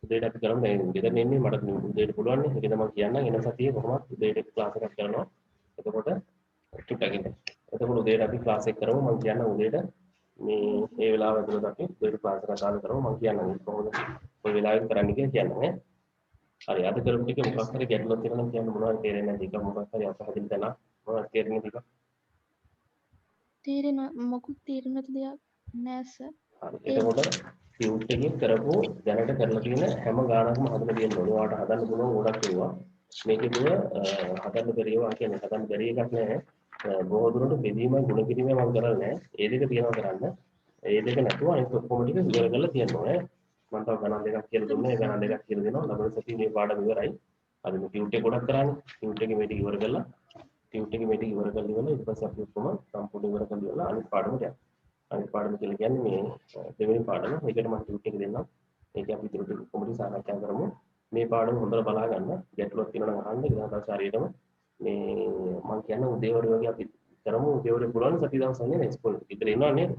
උදේට අපි කරමු දැන් ගෙදර ඉන්නේ මට උදේට පුළුවන් නේ ඒකද මම කියන්නම් එන සතියේ කොහොමද උදේට ක්ලාස් එකක් කරනවා එතකොට ටිකක් ඉන්න එතකොට උදේට අපි ක්ලාස් එක කරමු මම කියන්නම් උදේට මේ ඒ වෙලාව ඇතුළත අපි උදේට ක්ලාස් එක අදාළ කරමු මම කියන්නම් කොහොමද ඔය වෙලාවෙත් කරන්න කියලා කියන්නම් ඈ හරි අද කරපු ටික මොකක් හරි ගැටලුවක් තියෙනවා නම් කියන්න මොනවද තේරෙන්නේ නැති එක මොකක් හරි අපහදින් තැන මොනවද තේරෙන්නේ ටික. තේරෙන මොකුත් තේරෙන්නේ නැති දෙයක් නෑ සර්. හරි එතකොට ටියුට් එකකින් කරපු දැනට කරලා තියෙන හැම ගානක්ම හදලා තියෙන්න ඕනේ. ඔයාලට හදන්න පුළුවන් ගොඩක් ඒවා. මේකේදී හදන්න බැරි ඒවා කියන්නේ හදන්න බැරි එකක් නෑ. බොහෝ දුරට බෙදීමයි ගුණ කිරීමයි මම කරන්නේ නෑ. ඒ දෙක තියෙනවා කරන්න. ඒ දෙක නැතුව අනිත් ඔක්කොම ටික ඉවර කරලා තියෙන්න ඕනේ. මම තව ගණන් දෙකක් කියලා දුන්නා. ඒ ගණන් දෙකක් කියලා දෙනවා. ලබන සතියේ මේ පාඩම ඉවරයි. අද මේ ටියුට් එක ගොඩක් කරානේ. ටියුට් එකේ මේ ටික ඉවර කරලා ටියුට් එකේ මේ ටික ඉවර කරලා ඉවරලා ඊට පස්සේ අපි ඔක්කොම සම්පූර්ණ ඉවර කරලා ඉවරලා අනිත් පාඩමට යනවා. අනිත් පාඩම කියලා කියන්නේ මේ දෙවෙනි පාඩම. ඒකට මම ටියුට් එක දෙන්නම්. ඒක අපි ටික ටික කොමුඩි සාකච්ඡා කරමු. මේ පාඩම හොඳට බලා ගන්න. ගැටලුවක් තියෙනවා නම් අහන්න. ඊළඟ දවසේ හරියටම මේ මම කියන්නේ උදේවරු වගේ අපි කරමු. උදේවරු පුළුවන් සති දවස් වගේ නේ ස්කෝල් එකට එනවා නේද?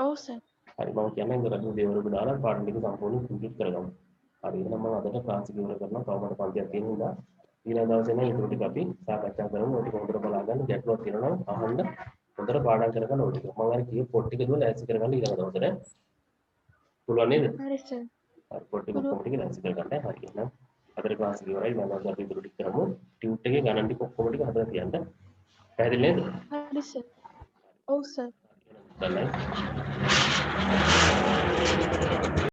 ඔව් සර්. හරි මම කියන්නේ ඉඳලා උදේවරු දාලා පාඩම ටික සම්පූර්ණ කම්ප්ලීට් කරගමු. හරි එහෙනම් මම අදට ක්ලාස් එක ඉවර කරනවා. තවමත් පන්තියක් තියෙන නිසා ඊළඟ දවසේ නම් ඒක ටික අපි සාකච්ඡා කරමු. ඒක හොඳට බලා ගන්න. ගැටලුවක් තියෙනවා නම් අහන්න. හොඳට පාඩම් කරගන්න ඕනේ. මම අර කියේ පොත් ටික දුවලා ලෑස්ති කරගන්න ඊළඟ දවසට. පුළුවන් නේද? හරි සර්. හරි පොත් ටික ඔක්කොම ටික ලෑස්ති කරගන්න. හරි එහෙනම් අදට ක්ලාස් එක ඉවරයි. මම අද අපි ඉතුරු ටික කරමු. ටියුට් එකේ ගණන් ටික ඔක්කොම ටික හදලා තියන්න. පැහැදිලි නේද? හරි සර්. ඔව් සර්. දන්නයි.